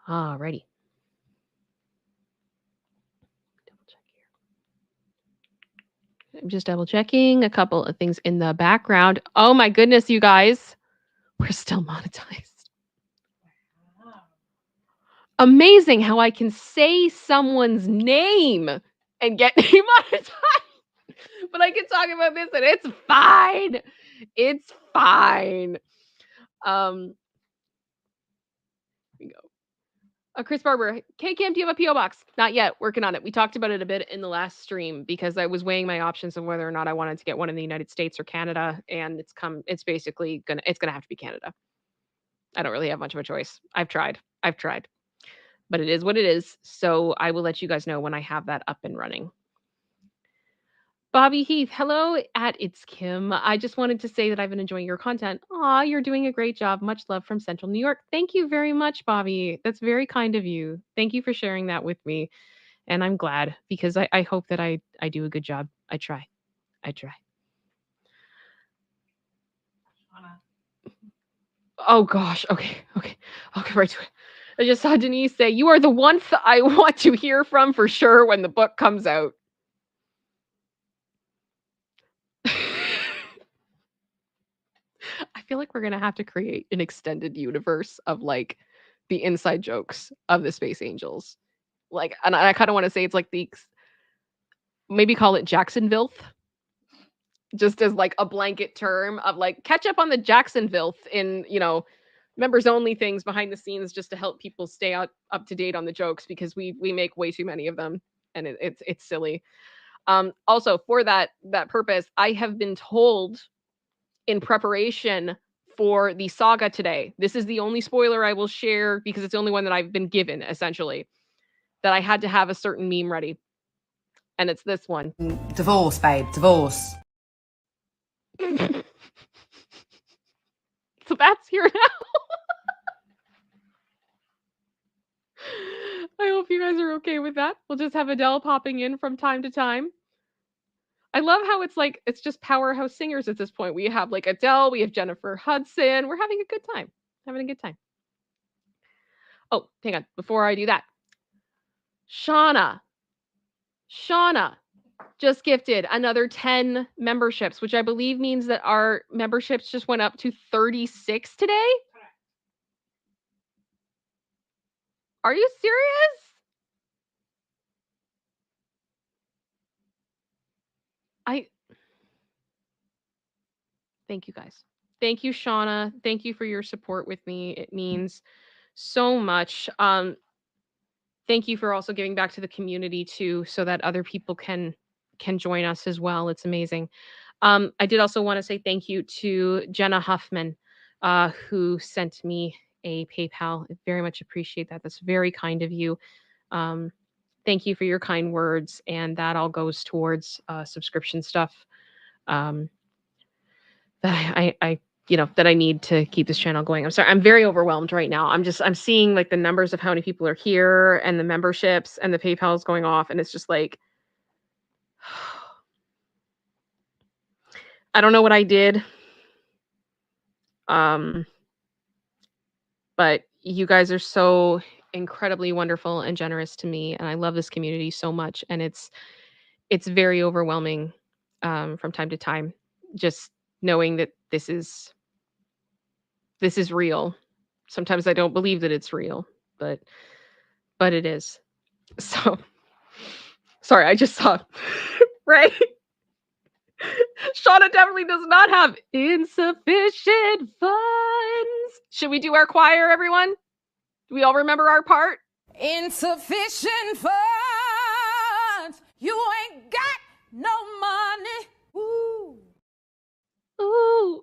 Alrighty. Double check here. I'm just double checking a couple of things in the background. Oh my goodness, you guys. We're still monetized. Amazing how I can say someone's name and get demonetized. But I can talk about this and it's fine. It's fine. Here we go. Chris Barber, K-Cam, do you have a PO box? Not yet. Working on it. We talked about it a bit in the last stream because I was weighing my options of whether or not I wanted to get one in the United States or Canada, and it's basically gonna have to be Canada. I don't really have much of a choice. I've tried, but it is what it is. So I will let you guys know when I have that up and running. Bobby Heath, hello at ItsKim. I just wanted to say that I've been enjoying your content. Aw, you're doing a great job. Much love from Central New York. Thank you very much, Bobby. That's very kind of you. Thank you for sharing that with me. And I'm glad because I hope that I do a good job. I try. Oh gosh. Okay. I'll get right to it. I just saw Denise say, you are the one I want to hear from for sure when the book comes out. I feel like we're gonna have to create an extended universe of like the inside jokes of the Space Angels. Like, and I kind of want to say it's like maybe call it Jacksonville, just as like a blanket term of like catch up on the Jacksonville in members only things behind the scenes just to help people stay up to date on the jokes because we make way too many of them and it's silly. Also for that purpose, I have been told in preparation for the saga today. This is the only spoiler I will share because it's the only one that I've been given, essentially, that I had to have a certain meme ready. And it's this one. Divorce, babe, divorce. So that's here now. I hope you guys are okay with that. We'll just have Adele popping in from time to time. I love how it's like it's just powerhouse singers at this point. We have like Adele, we have Jennifer Hudson. We're having a good time. Having a good time. Oh, hang on. Before I do that, Shauna. Shauna just gifted another 10 memberships, which I believe means that our memberships just went up to 36 today. Are you serious? Thank you guys. Thank you, Shauna. Thank you for your support with me. It means so much. Thank you for also giving back to the community too, so that other people can join us as well. It's amazing. I did also want to say thank you to Jenna Huffman, who sent me a PayPal. I very much appreciate that. That's very kind of you. Thank you for your kind words, and that all goes towards subscription stuff. That I that I need to keep this channel going. I'm sorry. I'm very overwhelmed right now. I'm seeing like the numbers of how many people are here and the memberships and the PayPal's going off, and it's just like I don't know what I did. But you guys are so incredibly wonderful and generous to me, and I love this community so much, and it's very overwhelming from time to time, just knowing that this is real. Sometimes I don't believe that it's real, but it is. So sorry, I just saw right. Shauna definitely does not have insufficient funds. Should we do our choir, everyone? Do we all remember our part? Insufficient funds. You ain't got no money. Ooh. Ooh.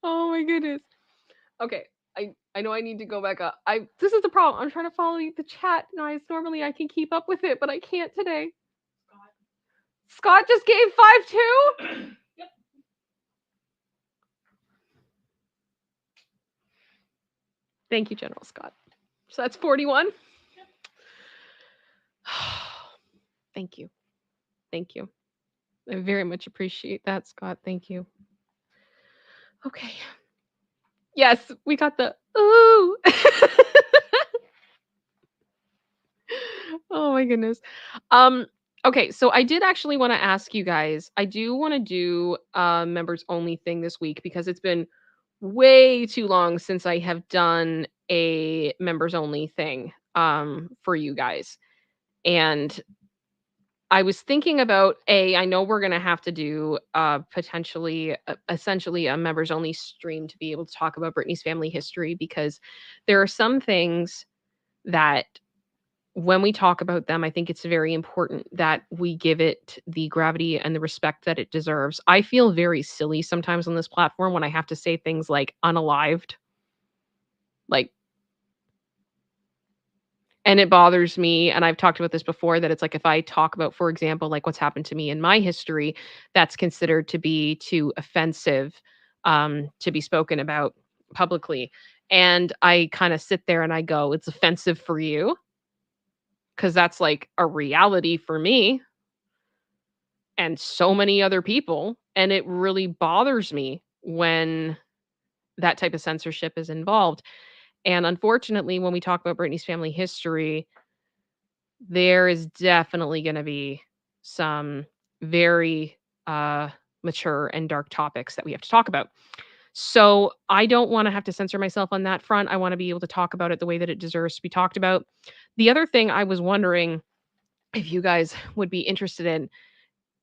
Oh my goodness. Okay. I know I need to go back up. This is the problem. I'm trying to follow the chat. Normally I can keep up with it, but I can't today. Scott just gave 5 too? Yep. Thank you, General Scott. So that's 41. Yep. Thank you. Thank you. I very much appreciate that, Scott. Thank you. Okay. Yes, we got the ooh. Oh my goodness. Okay, so I did actually want to ask you guys. I do want to do a members only thing this week because it's been way too long since I have done a members only thing for you guys. And I was thinking about I know we're going to have to do potentially essentially a members only stream to be able to talk about Britney's family history because there are some things that when we talk about them, I think it's very important that we give it the gravity and the respect that it deserves. I feel very silly sometimes on this platform when I have to say things like unalived. Like, and it bothers me. And I've talked about this before that it's like if I talk about, for example, like what's happened to me in my history, that's considered to be too offensive to be spoken about publicly. And I kind of sit there and I go, it's offensive for you because that's like a reality for me and so many other people. And it really bothers me when that type of censorship is involved. And unfortunately, when we talk about Britney's family history, there is definitely going to be some very mature and dark topics that we have to talk about. So I don't want to have to censor myself on that front. I want to be able to talk about it the way that it deserves to be talked about. The other thing I was wondering if you guys would be interested in,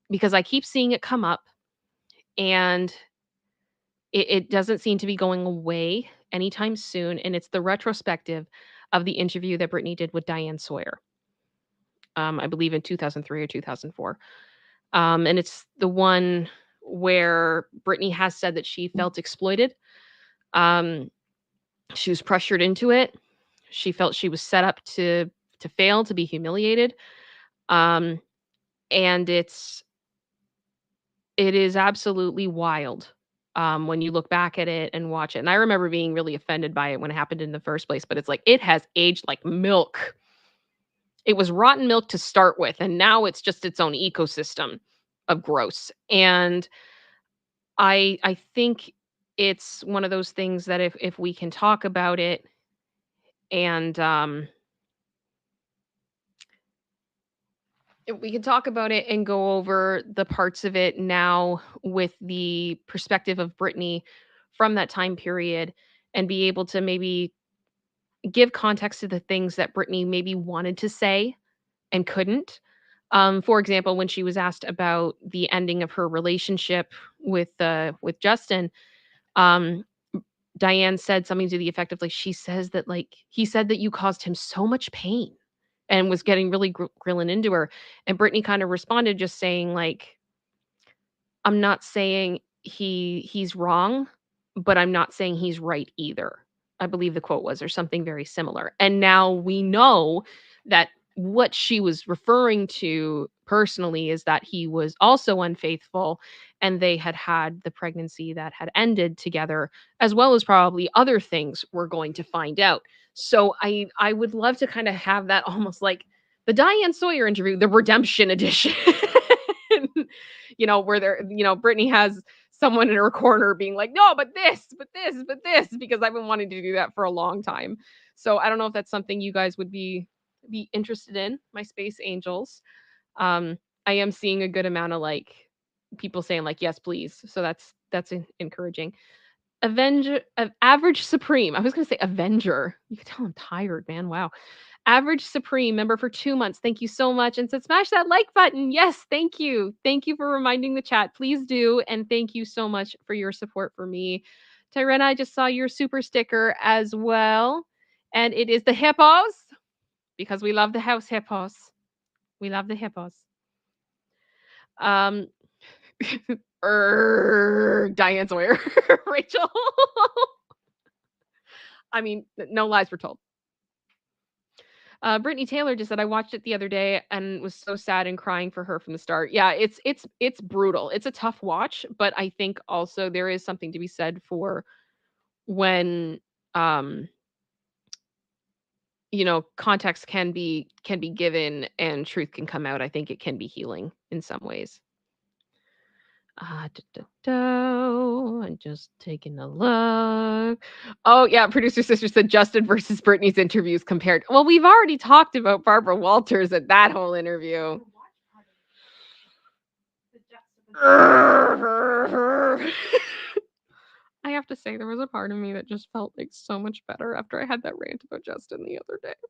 because I keep seeing it come up and it doesn't seem to be going away anytime soon. And it's the retrospective of the interview that Britney did with Diane Sawyer. I believe in 2003 or 2004. And it's the one where Britney has said that she felt exploited. She was pressured into it. She felt she was set up to fail, to be humiliated. And it is absolutely wild when you look back at it and watch it. And I remember being really offended by it when it happened in the first place, but it's like it has aged like milk. It was rotten milk to start with, and now it's just its own ecosystem of gross. And I think it's one of those things that if we can talk about it and if we can talk about it and go over the parts of it now with the perspective of Britney from that time period and be able to maybe give context to the things that Britney maybe wanted to say and couldn't. For example, when she was asked about the ending of her relationship with Justin, um, Diane said something to the effect of like she says that like he said that you caused him so much pain and was getting really grilling into her. And Brittany kind of responded just saying like, I'm not saying he's wrong, but I'm not saying he's right either. I believe the quote was or something very similar. And now we know that what she was referring to personally is that he was also unfaithful and they had the pregnancy that had ended together as well as probably other things we're going to find out. So I would love to kind of have that almost like the Diane Sawyer interview, the redemption edition. Where Brittany has someone in her corner being like, no, but this, but this, but this, because I've been wanting to do that for a long time. So I don't know if that's something you guys would be interested in, my space angels. I am seeing a good amount of like people saying like, yes, please. So that's encouraging. Average Supreme. I was gonna say Avenger. You can tell I'm tired, man. Wow. Average Supreme, member for 2 months. Thank you so much. And said, smash that like button. Yes, thank you. Thank you for reminding the chat. Please do. And thank you so much for your support for me. Tyrena, I just saw your super sticker as well. And it is the hippos because we love the house hippos. We love the hippos. Um, Diane Sawyer, Rachel. I mean, no lies were told. Brittany Taylor just said, I watched it the other day and was so sad and crying for her from the start. Yeah, it's brutal. It's a tough watch, but I think also there is something to be said for when context can be given and truth can come out. I think it can be healing in some ways. I'm just taking a look. Oh, yeah, producer sister said Justin versus Britney's interviews compared. Well, we've already talked about Barbara Walters at that whole interview. I have to say, there was a part of me that just felt like so much better after I had that rant about Justin the other day. It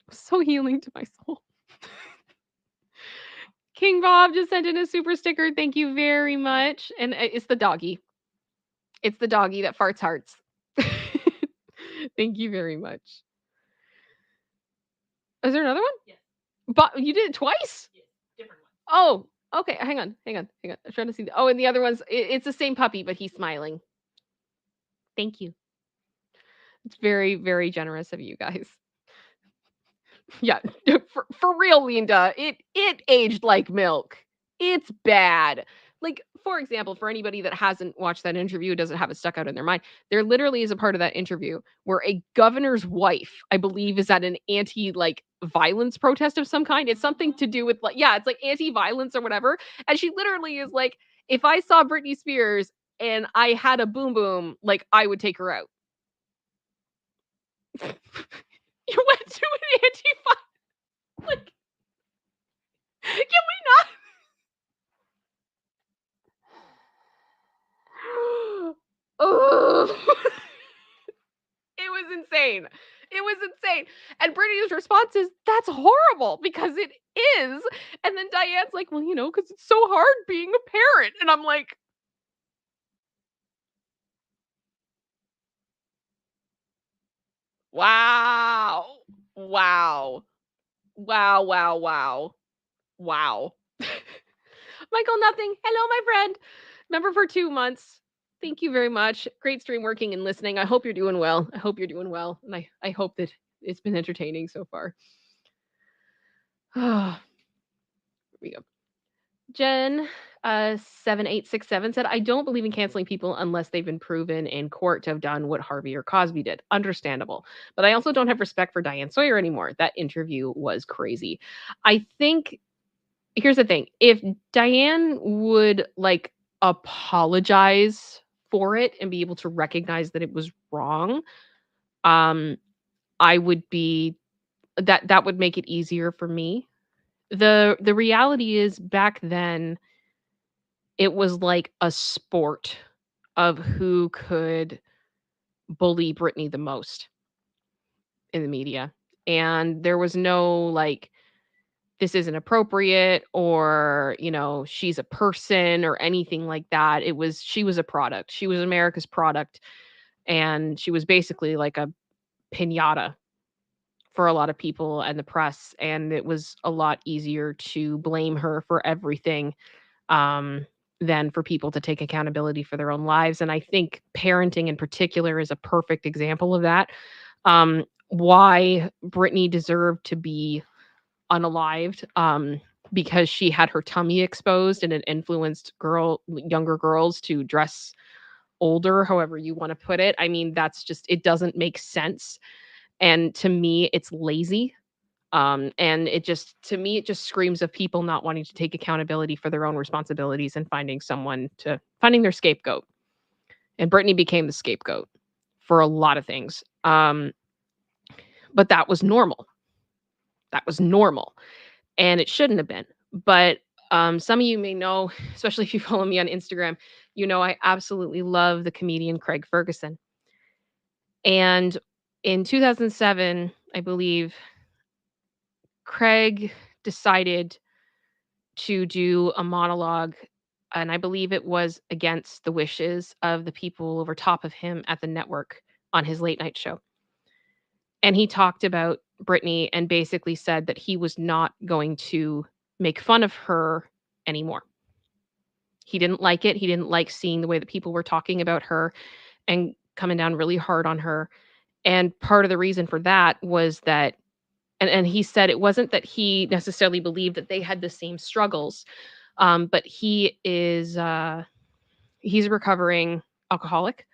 was so healing to my soul. King Bob just sent in a super sticker. Thank you very much. And it's the doggy. It's the doggy that farts hearts. Thank you very much. Is there another one? Yes. But you did it twice? Yes. Different one. Oh, okay. Hang on. I'm trying to see. Oh, and the other one's it's the same puppy, but he's smiling. Thank you. It's very, very generous of you guys. Yeah, for real, Linda. It aged like milk. It's bad. Like, for example, for anybody that hasn't watched that interview, doesn't have it stuck out in their mind, there literally is a part of that interview where a governor's wife, I believe, is at an violence protest of some kind. It's something to do with it's like anti-violence or whatever. And she literally is like, if I saw Britney Spears and I had a boom boom, like I would take her out. You went to an anti-violence. Like, can we not? Oh, it was insane. It was insane. And Brittany's response is, that's horrible because it is. And then Diane's like, well, because it's so hard being a parent. And I'm like, wow. Wow. Wow, wow, wow. Wow. Michael Nothing. Hello, my friend. Member for 2 months. Thank you very much. Great stream working and listening. I hope you're doing well. And I hope that it's been entertaining so far. Here we go. Jen 7867 said, I don't believe in canceling people unless they've been proven in court to have done what Harvey or Cosby did. Understandable. But I also don't have respect for Diane Sawyer anymore. That interview was crazy. I think here's the thing. If Diane would like apologize for it and be able to recognize that it was wrong, um, I would be that would make it easier for me. The reality is back then it was like a sport of who could bully Britney the most in the media. And there was no like, this isn't appropriate or, she's a person or anything like that. She was a product. She was America's product. And she was basically like a pinata for a lot of people and the press. And it was a lot easier to blame her for everything um, than for people to take accountability for their own lives. And I think parenting in particular is a perfect example of that. Why Britney deserved to be unalived, because she had her tummy exposed and it influenced younger girls to dress older, however you want to put it. I mean, that's just, it doesn't make sense. And to me, it's lazy. And it just, to me, it just screams of people not wanting to take accountability for their own responsibilities and finding their scapegoat. And Brittany became the scapegoat for a lot of things. But that was normal. That was normal. And it shouldn't have been. But some of you may know, especially if you follow me on Instagram, I absolutely love the comedian Craig Ferguson. And in 2007, I believe, Craig decided to do a monologue, and I believe it was against the wishes of the people over top of him at the network on his late night show. And he talked about Britney and basically said that he was not going to make fun of her anymore. He didn't like it. He didn't like seeing the way that people were talking about her and coming down really hard on her. And part of the reason for that was that and he said it wasn't that he necessarily believed that they had the same struggles, but he's a recovering alcoholic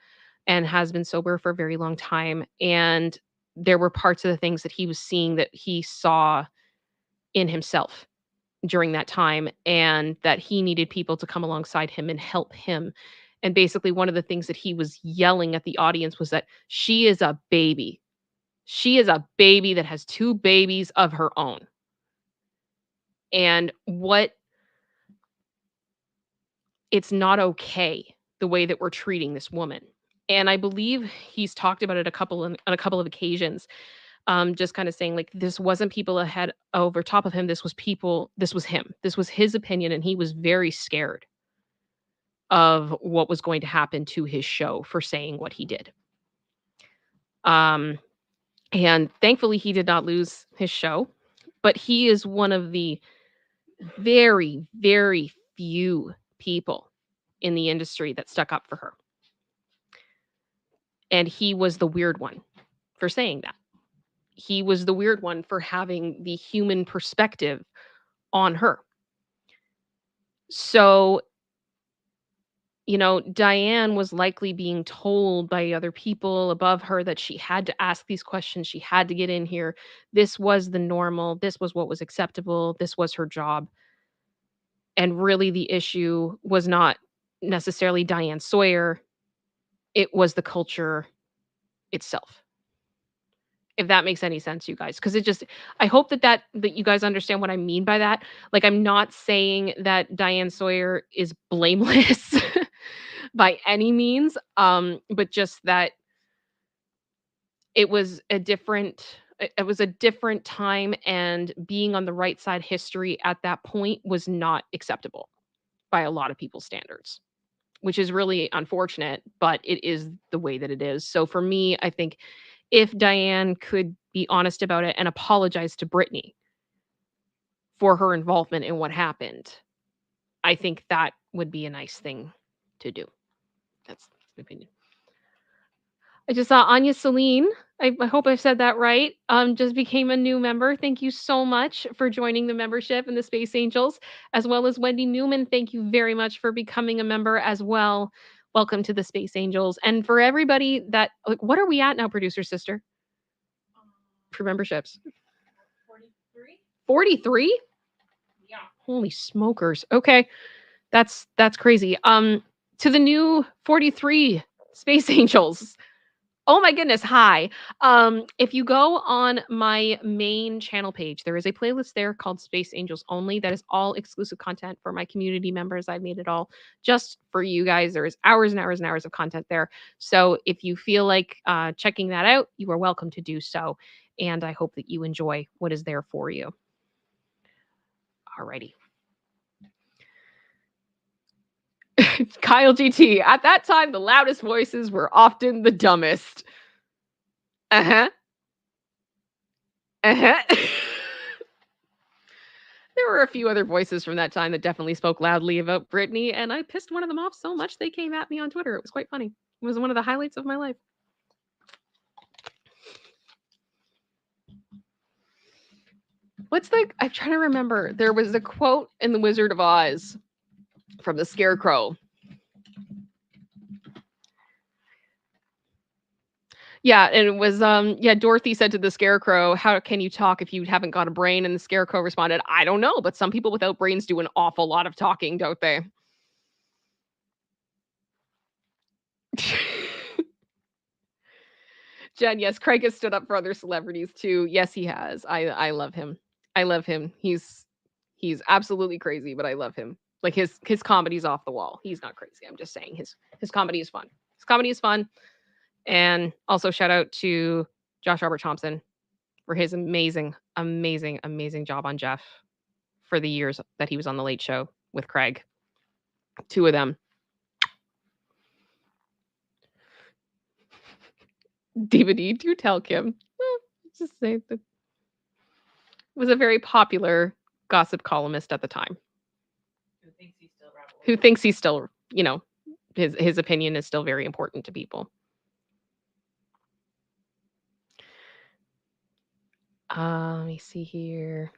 and has been sober for a very long time. And there were parts of the things that he was seeing that he saw in himself during that time, and that he needed people to come alongside him and help him. And basically, one of the things that he was yelling at the audience was that she is a baby. She is a baby that has 2 babies of her own. And it's not okay the way that we're treating this woman. And I believe he's talked about it on a couple of occasions, just kind of saying like this wasn't people ahead over top of him. This was him. This was his opinion, and he was very scared of what was going to happen to his show for saying what he did. And thankfully he did not lose his show, but he is one of the very, very few people in the industry that stuck up for her. And he was the weird one for saying that. He was the weird one for having the human perspective on her. So, Diane was likely being told by other people above her that she had to ask these questions. She had to get in here. This was the normal. This was what was acceptable. This was her job. And really, the issue was not necessarily Diane Sawyer. It was the culture itself. If that makes any sense, you guys, because I hope that you guys understand what I mean by that. Like, I'm not saying that Diane Sawyer is blameless by any means, but just that it was a different time, and being on the right side history at that point was not acceptable by a lot of people's standards, which is really unfortunate, but it is the way that it is. So for me, I think if Diane could be honest about it and apologize to Britney for her involvement in what happened, I think that would be a nice thing to do. That's my opinion. I just saw Anya Celine. I hope I've said that right. Just became a new member. Thank you so much for joining the membership in the Space Angels, as well as Wendy Newman. Thank you very much for becoming a member as well. Welcome to the Space Angels. And for everybody that, like, what are we at now, producer sister? For memberships? 43? 43? Yeah. Holy smokers. Okay. That's crazy. To the new 43 Space Angels. Oh my goodness, hi. If you go on my main channel page, there is a playlist there called Space Angels Only that is all exclusive content for my community members. I've made it all just for you guys. There is hours and hours and hours of content there. So if you feel like checking that out, you are welcome to do so. And I hope that you enjoy what is there for you. Alrighty. Kyle GT. At that time, the loudest voices were often the dumbest. Uh-huh. Uh-huh. There were a few other voices from that time that definitely spoke loudly about Britney, and I pissed one of them off so much they came at me on Twitter. It was quite funny. It was one of the highlights of my life. I'm trying to remember. There was a quote in The Wizard of Oz from the Scarecrow. Yeah, and it was Dorothy said to the Scarecrow, "How can you talk if you haven't got a brain?" And the Scarecrow responded, "I don't know, but some people without brains do an awful lot of talking, don't they?" Jen, yes, Craig has stood up for other celebrities too. Yes, he has. I love him. I love him. He's absolutely crazy, but I love him. Like his comedy's off the wall. He's not crazy. I'm just saying his comedy is fun. His comedy is fun. And also shout out to Josh Robert Thompson for his amazing, amazing, amazing job on Jeff for the years that he was on the Late Show with Craig. Two of them. DVD, do tell Kim. Just say that was a very popular gossip columnist at the time. Who thinks he's still rebel? Who thinks he's still, his opinion is still very important to people. Let me see here.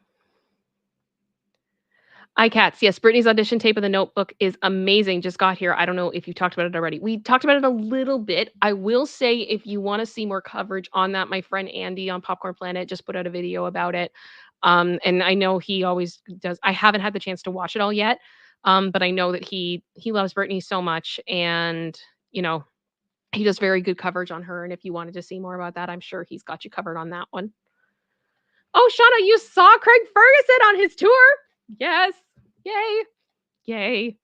iCats, yes, Britney's audition tape of The Notebook is amazing. Just got here. I don't know if you talked about it already. We talked about it a little bit. I will say, if you want to see more coverage on that, my friend Andy on Popcorn Planet just put out a video about it. And I know he always does. I haven't had the chance to watch it all yet, but I know that he loves Britney so much, and he does very good coverage on her. And if you wanted to see more about that, I'm sure he's got you covered on that one. Oh, Shauna, you saw Craig Ferguson on his tour? Yes. Yay. Yay.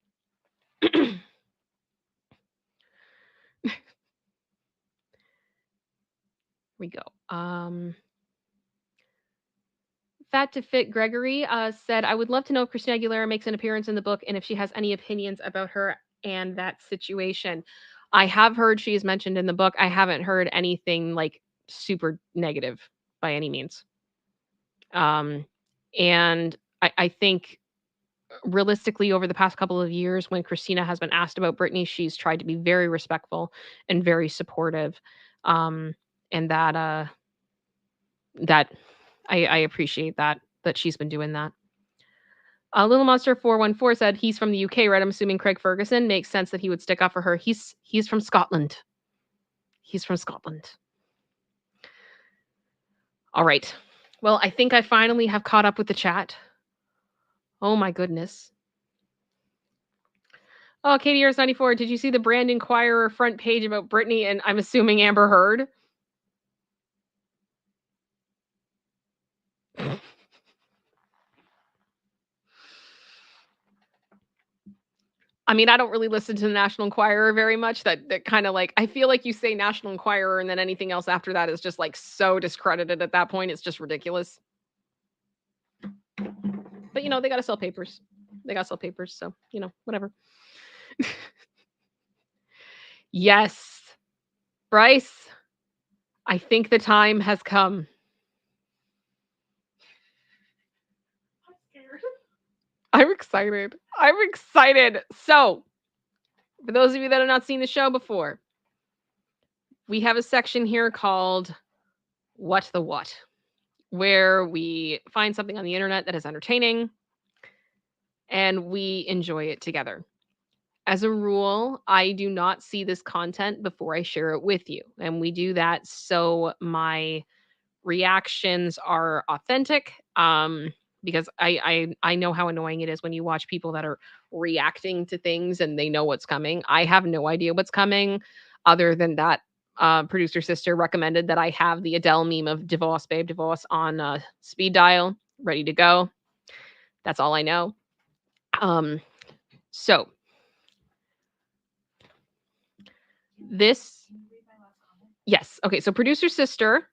We go. Fat to Fit Gregory said, I would love to know if Christina Aguilera makes an appearance in the book and if she has any opinions about her and that situation. I have heard she is mentioned in the book. I haven't heard anything like super negative by any means. And I think realistically, over the past couple of years, when Christina has been asked about Britney, she's tried to be very respectful and very supportive. And that I appreciate that she's been doing that. Little Monster 414 said he's from the UK, right? I'm assuming Craig Ferguson. Makes sense that he would stick up for her. He's from Scotland. He's from Scotland. All right. Well, I think I finally have caught up with the chat. Oh my goodness. Oh, KDRS94, did you see the Brand Inquirer front page about Britney and I'm assuming Amber Heard? I mean, I don't really listen to the National Enquirer very much. That kind of like, I feel like you say National Enquirer and then anything else after that is just like so discredited at that point. It's just ridiculous. But, they got to sell papers. So, whatever. Yes. Bryce, I think the time has come. I'm scared. I'm excited. So, for those of you that have not seen the show before, we have a section here called What the What, where we find something on the internet that is entertaining and we enjoy it together. As a rule, I do not see this content before I share it with you. And we do that so my reactions are authentic. Because I know how annoying it is when you watch people that are reacting to things and they know what's coming. I have no idea what's coming, other than that producer sister recommended that I have the Adele meme of divorce, babe, divorce on speed dial, ready to go. That's all I know. So this, yes, okay. So producer sister,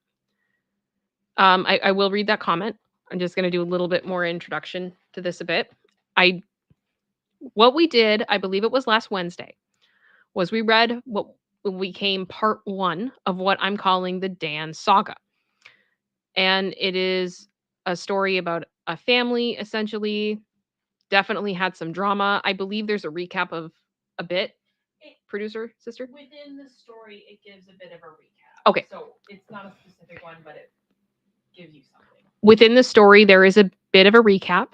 I will read that comment. I'm just going to do a little bit more introduction to this a bit. What we did, I believe it was last Wednesday, was we read what became part 1 of what I'm calling the Dan Saga. And it is a story about a family, essentially. Definitely had some drama. I believe there's a recap of a bit. Producer, sister? Within the story, it gives a bit of a recap. Okay. So it's not a specific one, but it gives you something. Within the story, there is a bit of a recap.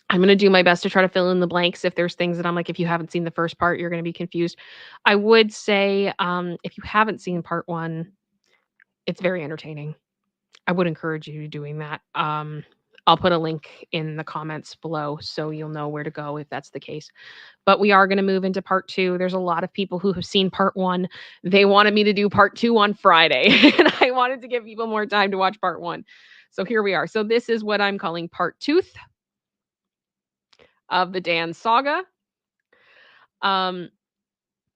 I'm going to do my best to try to fill in the blanks if there's things that I'm like, if you haven't seen the first part, you're going to be confused. I would say if you haven't seen part 1, it's very entertaining. I would encourage you doing that. I'll put a link in the comments below so you'll know where to go if that's the case. But we are going to move into part 2. There's a lot of people who have seen part 1. They wanted me to do part 2 on Friday, and I wanted to give people more time to watch part 1. So here we are. So this is what I'm calling part 2 of the Dan Saga.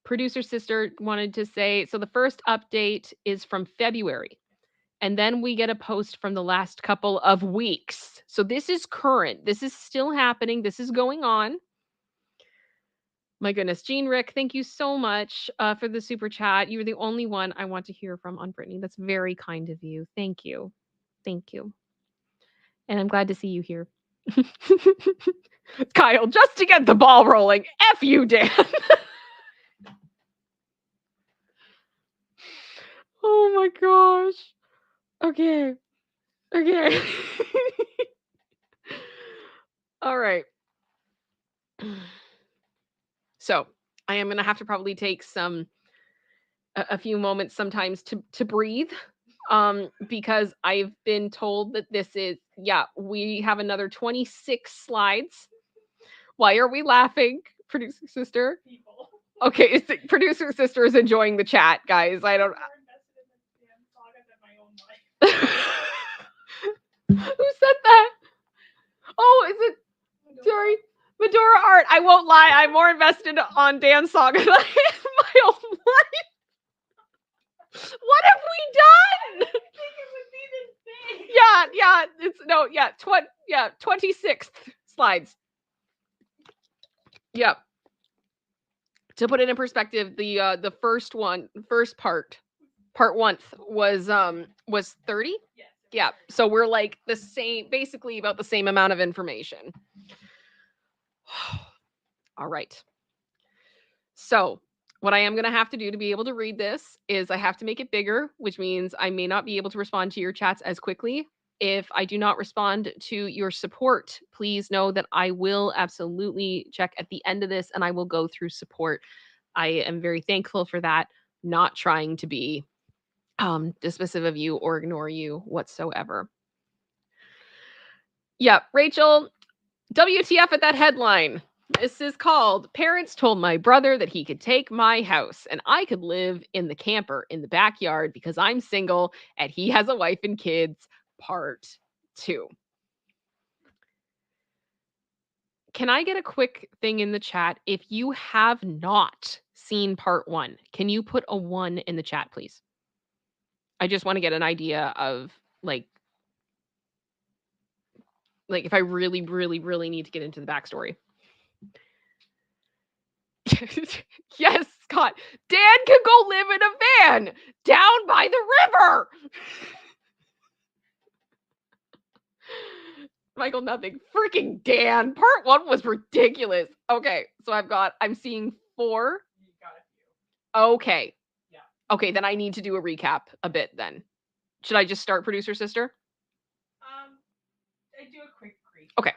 Producer sister wanted to say, so the first update is from February. And then we get a post from the last couple of weeks. So this is current. This is still happening. This is going on. My goodness. Jean Rick, thank you so much for the super chat. You're the only one I want to hear from on Britney. That's very kind of you. Thank you. Thank you. And I'm glad to see you here. Kyle, just to get the ball rolling. F you, Dan. Oh my gosh. Okay. Okay. All right. So I am going to have to probably take a few moments sometimes to breathe, because I've been told that this is, we have another 26 slides. Why are we laughing, producer sister? People. Okay, producer sister is enjoying the chat, guys. I don't. I'm more invested in the damn saga than my own life. Who said that? Oh, is it? Sorry. Medora Art. I won't lie. I'm more invested on Dan Saga than I am my own life. What have we done? I didn't think it would be this big. 26th slides. Yep. To put it in perspective, the first part 1 was 30. Yes. Yeah. So we're like the same, basically about the same amount of information. All right. So what I am going to have to do to be able to read this is I have to make it bigger, which means I may not be able to respond to your chats as quickly. If I do not respond to your support, please know that I will absolutely check at the end of this and I will go through support. I am very thankful for that, not trying to be dismissive of you or ignore you whatsoever. Yeah, Rachel, WTF at that headline. This is called Parents Told My Brother That He Could Take My House and I Could Live in the Camper in the Backyard because I'm single and he has a wife and kids, part 2. Can I get a quick thing in the chat? If you have not seen part 1, can you put a 1 in the chat, please? I just want to get an idea of like if I really, really, really need to get into the backstory. Yes, Scott. Dan can go live in a van down by the river. Michael, nothing. Freaking Dan. Part 1 was ridiculous. Okay, so I'm seeing 4. You got a few. Okay. Yeah. Okay, then I need to do a recap a bit then. Should I just start, producer sister? I do a quick recap. Okay.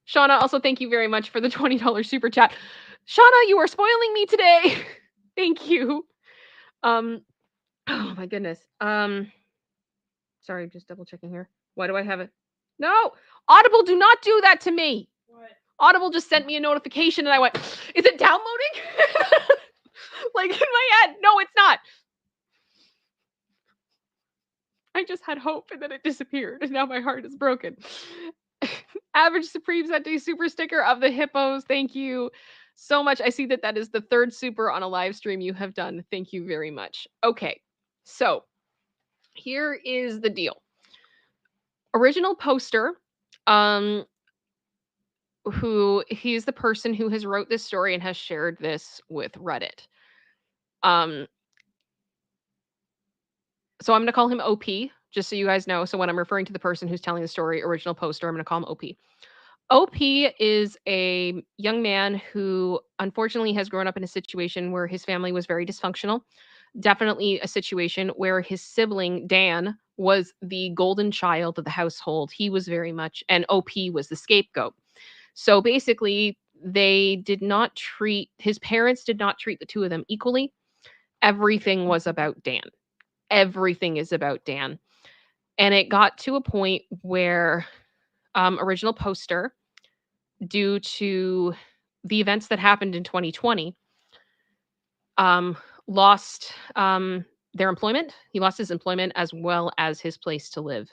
Shauna, also thank you very much for the $20 super chat. Shauna, you are spoiling me today. Thank you. Oh my goodness. Sorry, just double checking here. Why do I have it? No, Audible, do not do that to me. What? Audible just sent me a notification and I went, is it downloading? Like in my head. No, it's not. I just had hope and then it disappeared and now my heart is broken. Average Supreme sent a super sticker of the hippos. Thank you so much. I see that that is the third super on a live stream you have done. Thank you very much. Okay, so here is the deal. Original poster, who he's the person who has wrote this story and has shared this with Reddit. So I'm going to call him OP, just so you guys know. So when I'm referring to the person who's telling the story, original poster, I'm going to call him OP. OP is a young man who unfortunately has grown up in a situation where his family was very dysfunctional. Definitely a situation where his sibling, Dan, was the golden child of the household. He was very much, and OP was the scapegoat. So basically, his parents did not treat the two of them equally. Everything was about Dan. Everything is about Dan. And it got to a point where original poster, due to the events that happened in 2020, lost their employment. He lost his employment as well as his place to live.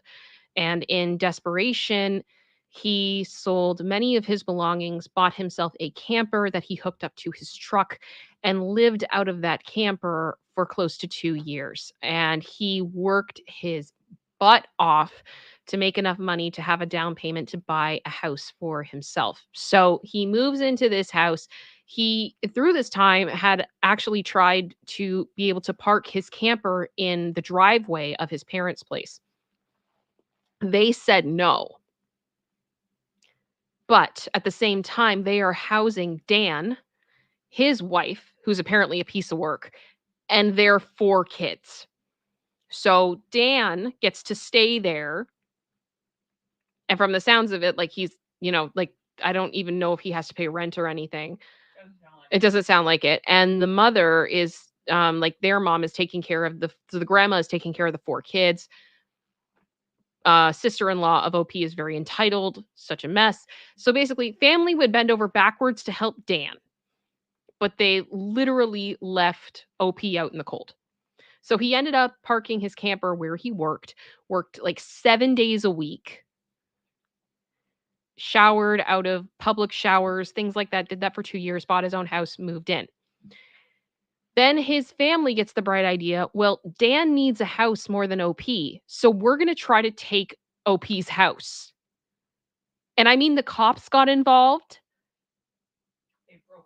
And in desperation, he sold many of his belongings, bought himself a camper that he hooked up to his truck, and lived out of that camper for close to 2 years. And he worked his butt off to make enough money to have a down payment to buy a house for himself. So he moves into this house. He, through this time, had actually tried to be able to park his camper in the driveway of his parents' place. They said no. But at the same time, they are housing Dan, his wife, who's apparently a piece of work, and their 4 kids. So Dan gets to stay there. And from the sounds of it, like he's, like I don't even know if he has to pay rent or anything. It doesn't sound like it. And the mother is like their mom is taking care of the grandma is taking care of the 4 kids. Sister-in-law of OP is very entitled, such a mess. So basically, family would bend over backwards to help Dan, but they literally left OP out in the cold. So he ended up parking his camper where he worked like 7 days a week, showered out of public showers, things like that, did that for 2 years, bought his own house, moved in. Then his family gets the bright idea, well, Dan needs a house more than OP, so we're going to try to take OP's house. And I mean, the cops got involved.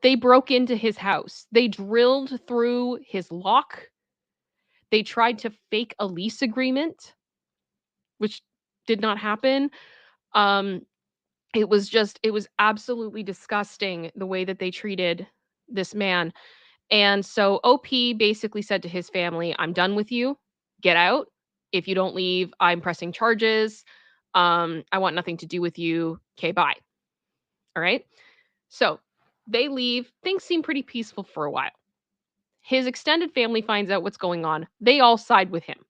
They broke into his house. They drilled through his lock. They tried to fake a lease agreement, which did not happen. It was absolutely disgusting the way that they treated this man. And so OP basically said to his family, I'm done with you. Get out. If you don't leave, I'm pressing charges. I want nothing to do with you. Okay, bye. All right. So they leave. Things seem pretty peaceful for a while. His extended family finds out what's going on. They all side with him.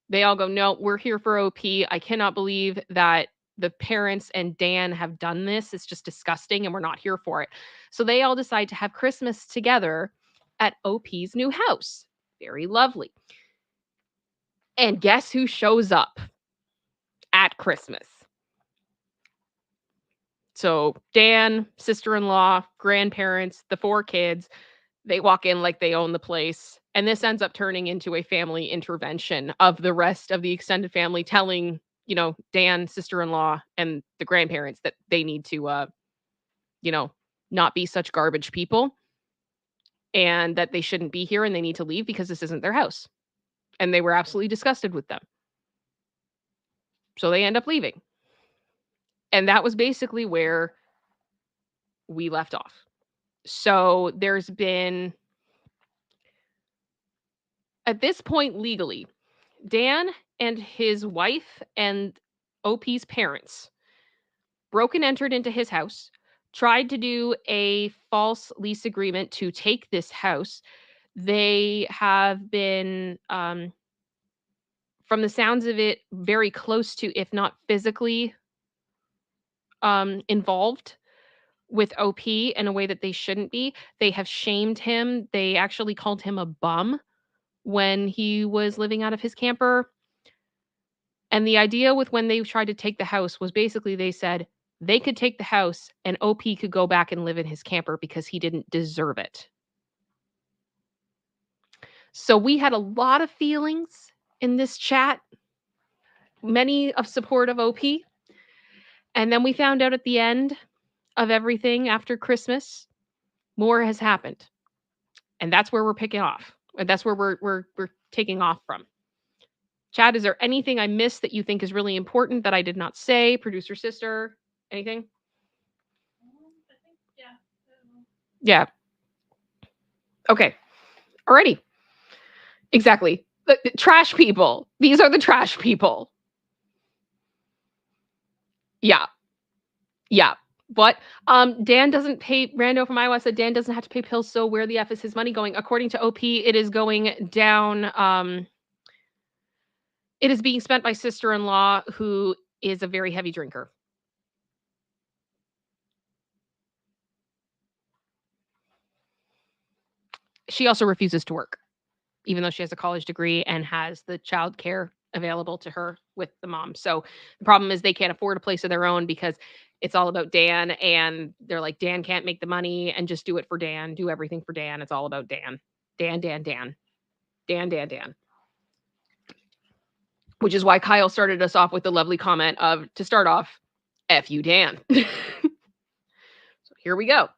They all go, no, we're here for OP. I cannot believe that the parents and Dan have done this. It's just disgusting and we're not here for it. So they all decide to have Christmas together at OP's new house. Very lovely. And guess who shows up at Christmas? So Dan, sister-in-law, grandparents, the 4 kids, they walk in like they own the place. And this ends up turning into a family intervention of the rest of the extended family telling, Dan, sister-in-law, and the grandparents that they need to, not be such garbage people and that they shouldn't be here and they need to leave because this isn't their house. And they were absolutely disgusted with them. So they end up leaving. And that was basically where we left off. So there's been At this point, legally, Dan and his wife and OP's parents broke and entered into his house, tried to do a false lease agreement to take this house. They have been, from the sounds of it, very close to, if not physically, involved with OP in a way that they shouldn't be. They have shamed him. They actually called him a bum when he was living out of his camper. And the idea with when they tried to take the house was basically they said they could take the house and OP could go back and live in his camper because he didn't deserve it. So we had a lot of feelings in this chat, many of support of OP. And then we found out at the end of everything after Christmas, more has happened. And that's where we're picking off. That's where we're taking off from. Chad, is there anything I missed that you think is really important that I did not say? Producer sister, anything? I think, yeah. Yeah. Okay. Alrighty. Exactly. The trash people. These are the trash people. Yeah. Yeah. What? Dan doesn't pay. Rando from Iowa said Dan doesn't have to pay pills. So where the F is his money going? According to OP, it is going down. It is being spent by sister-in-law who is a very heavy drinker. She also refuses to work, even though she has a college degree and has the child care available to her with the mom. So the problem is they can't afford a place of their own because it's all about Dan. And they're like, Dan can't make the money and just do it for Dan. Do everything for Dan. It's all about Dan. Dan, Dan, Dan. Dan, Dan, Dan. Which is why Kyle started us off with the lovely comment of, to start off, F you, Dan. So here we go.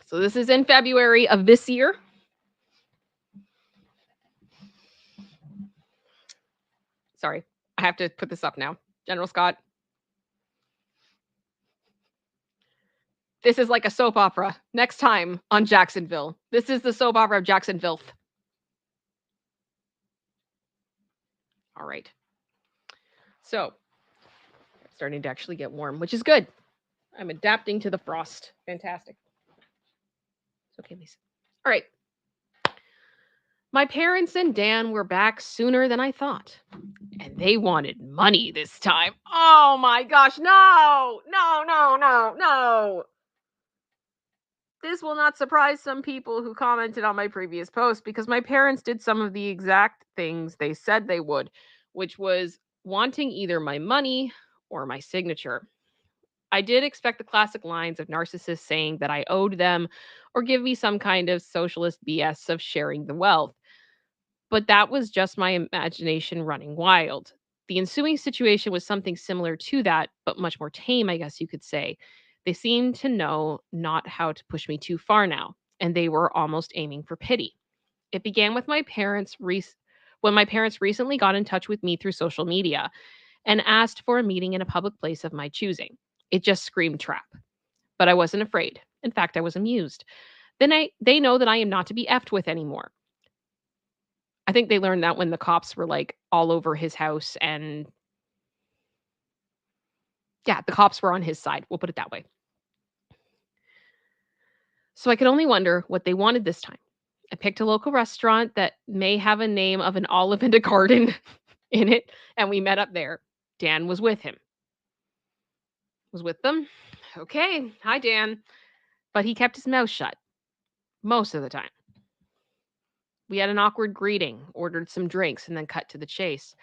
So this is in February of this year. Sorry, I have to put this up now. General Scott. This is like a soap opera. Next time on Jacksonville. This is the soap opera of Jacksonville. All right. So, starting to actually get warm, which is good. I'm adapting to the frost. Fantastic. It's okay, Lisa. All right. My parents and Dan were back sooner than I thought. And they wanted money this time. Oh my gosh, no! No, no, no, no! This will not surprise some people who commented on my previous post because my parents did some of the exact things they said they would, which was wanting either my money or my signature. I did expect the classic lines of narcissists saying that I owed them or give me some kind of socialist BS of sharing the wealth. But that was just my imagination running wild. The ensuing situation was something similar to that, but much more tame, I guess you could say. They seemed to know not how to push me too far now, and they were almost aiming for pity. It began with when my parents recently got in touch with me through social media and asked for a meeting in a public place of my choosing. It just screamed trap. But I wasn't afraid. In fact, I was amused. They know that I am not to be effed with anymore. I think they learned that when the cops were like all over his house and yeah, the cops were on his side. We'll put it that way. So I could only wonder what they wanted this time. I picked a local restaurant that may have a name of an olive and a garden in it, and we met up there. Dan was with him. Was with them? Okay. Hi, Dan. But he kept his mouth shut most of the time. We had an awkward greeting, ordered some drinks, and then cut to the chase.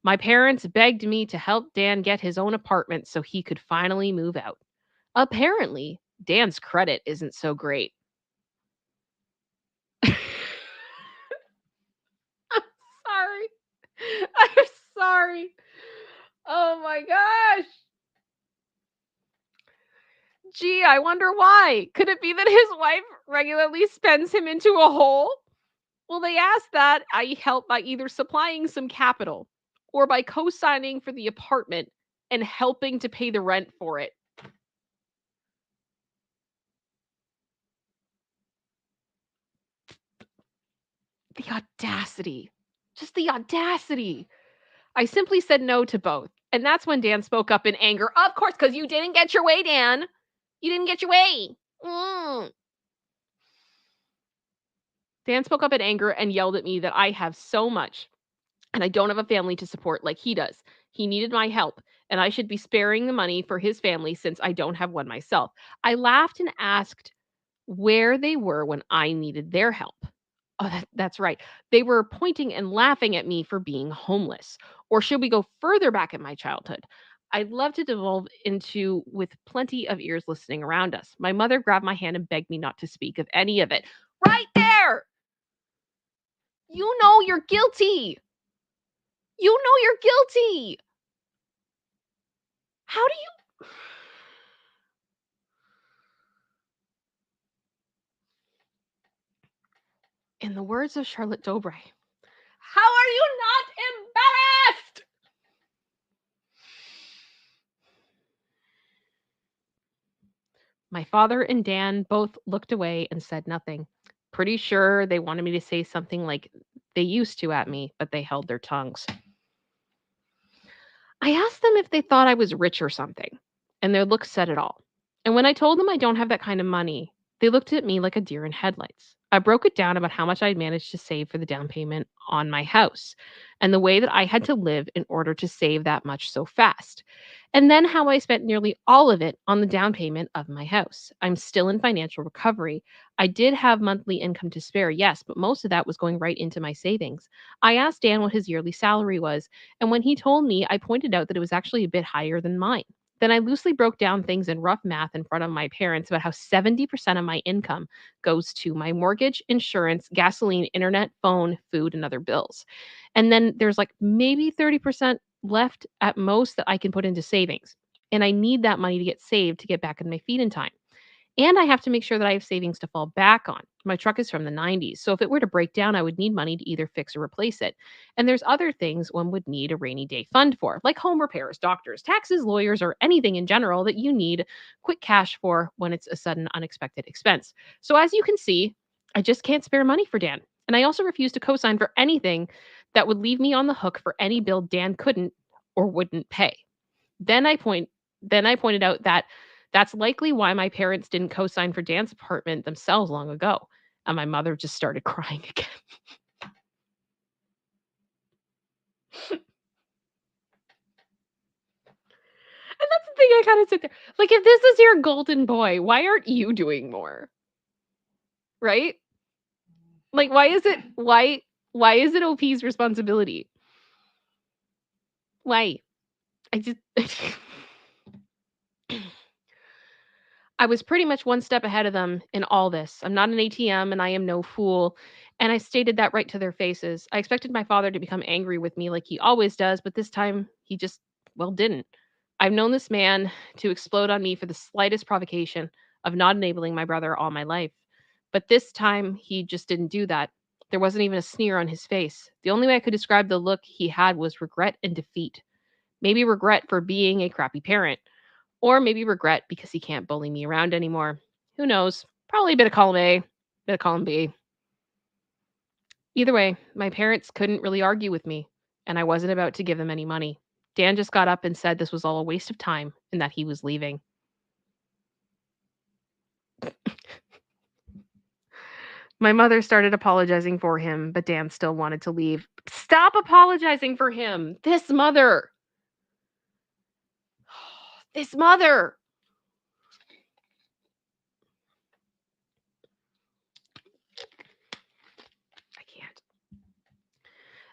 My parents begged me to help Dan get his own apartment so he could finally move out. Apparently, Dan's credit isn't so great. I'm sorry. I'm sorry. Oh my gosh. Gee, I wonder why. Could it be that his wife regularly spends him into a hole? Well, they asked that I help by either supplying some capital or by co-signing for the apartment and helping to pay the rent for it. The audacity. Just the audacity. I simply said no to both. And that's when Dan spoke up in anger. Of course, because you didn't get your way, Dan. You didn't get your way. Dan spoke up in anger and yelled at me that I have so much and I don't have a family to support like he does. He needed my help, and I should be sparing the money for his family since I don't have one myself. I laughed and asked where they were when I needed their help. Oh, that's right. They were pointing and laughing at me for being homeless. Or should we go further back in my childhood? I'd love to devolve into with plenty of ears listening around us. My mother grabbed my hand and begged me not to speak of any of it. Right there! You know you're guilty. You know you're guilty. How do you? In the words of Charlotte Dobre, how are you not embarrassed? My father and Dan both looked away and said nothing. Pretty sure they wanted me to say something like they used to at me, but they held their tongues. I asked them if they thought I was rich or something, and their looks said it all. And when I told them I don't have that kind of money, they looked at me like a deer in headlights. I broke it down about how much I'd managed to save for the down payment on my house and the way that I had to live in order to save that much so fast. And then how I spent nearly all of it on the down payment of my house. I'm still in financial recovery. I did have monthly income to spare, yes, but most of that was going right into my savings. I asked Dan what his yearly salary was, and when he told me, I pointed out that it was actually a bit higher than mine. Then I loosely broke down things in rough math in front of my parents about how 70% of my income goes to my mortgage, insurance, gasoline, internet, phone, food, and other bills. And then there's like maybe 30% left at most that I can put into savings. And I need that money to get saved to get back on my feet in time. And I have to make sure that I have savings to fall back on. My truck is from the 90s, so if it were to break down, I would need money to either fix or replace it. And there's other things one would need a rainy day fund for, like home repairs, doctors, taxes, lawyers, or anything in general that you need quick cash for when it's a sudden unexpected expense. So as you can see, I just can't spare money for Dan. And I also refuse to co-sign for anything that would leave me on the hook for any bill Dan couldn't or wouldn't pay. Then I pointed out that that's likely why my parents didn't co-sign for Dan's apartment themselves long ago. And my mother just started crying again. And that's the thing I kind of sit there. Like, if this is your golden boy, why aren't you doing more? Right? Like, why is it OP's responsibility? Why? I just I was pretty much one step ahead of them in all this. I'm not an ATM and I am no fool. And I stated that right to their faces. I expected my father to become angry with me like he always does, but this time he just, well, didn't. I've known this man to explode on me for the slightest provocation of not enabling my brother all my life. But this time he just didn't do that. There wasn't even a sneer on his face. The only way I could describe the look he had was regret and defeat. Maybe regret for being a crappy parent. Or maybe regret because he can't bully me around anymore. Who knows? Probably a bit of column A, bit of column B. Either way, my parents couldn't really argue with me, and I wasn't about to give them any money. Dan just got up and said this was all a waste of time and that he was leaving. My mother started apologizing for him, but Dan still wanted to leave. Stop apologizing for him. This mother. This mother. I can't.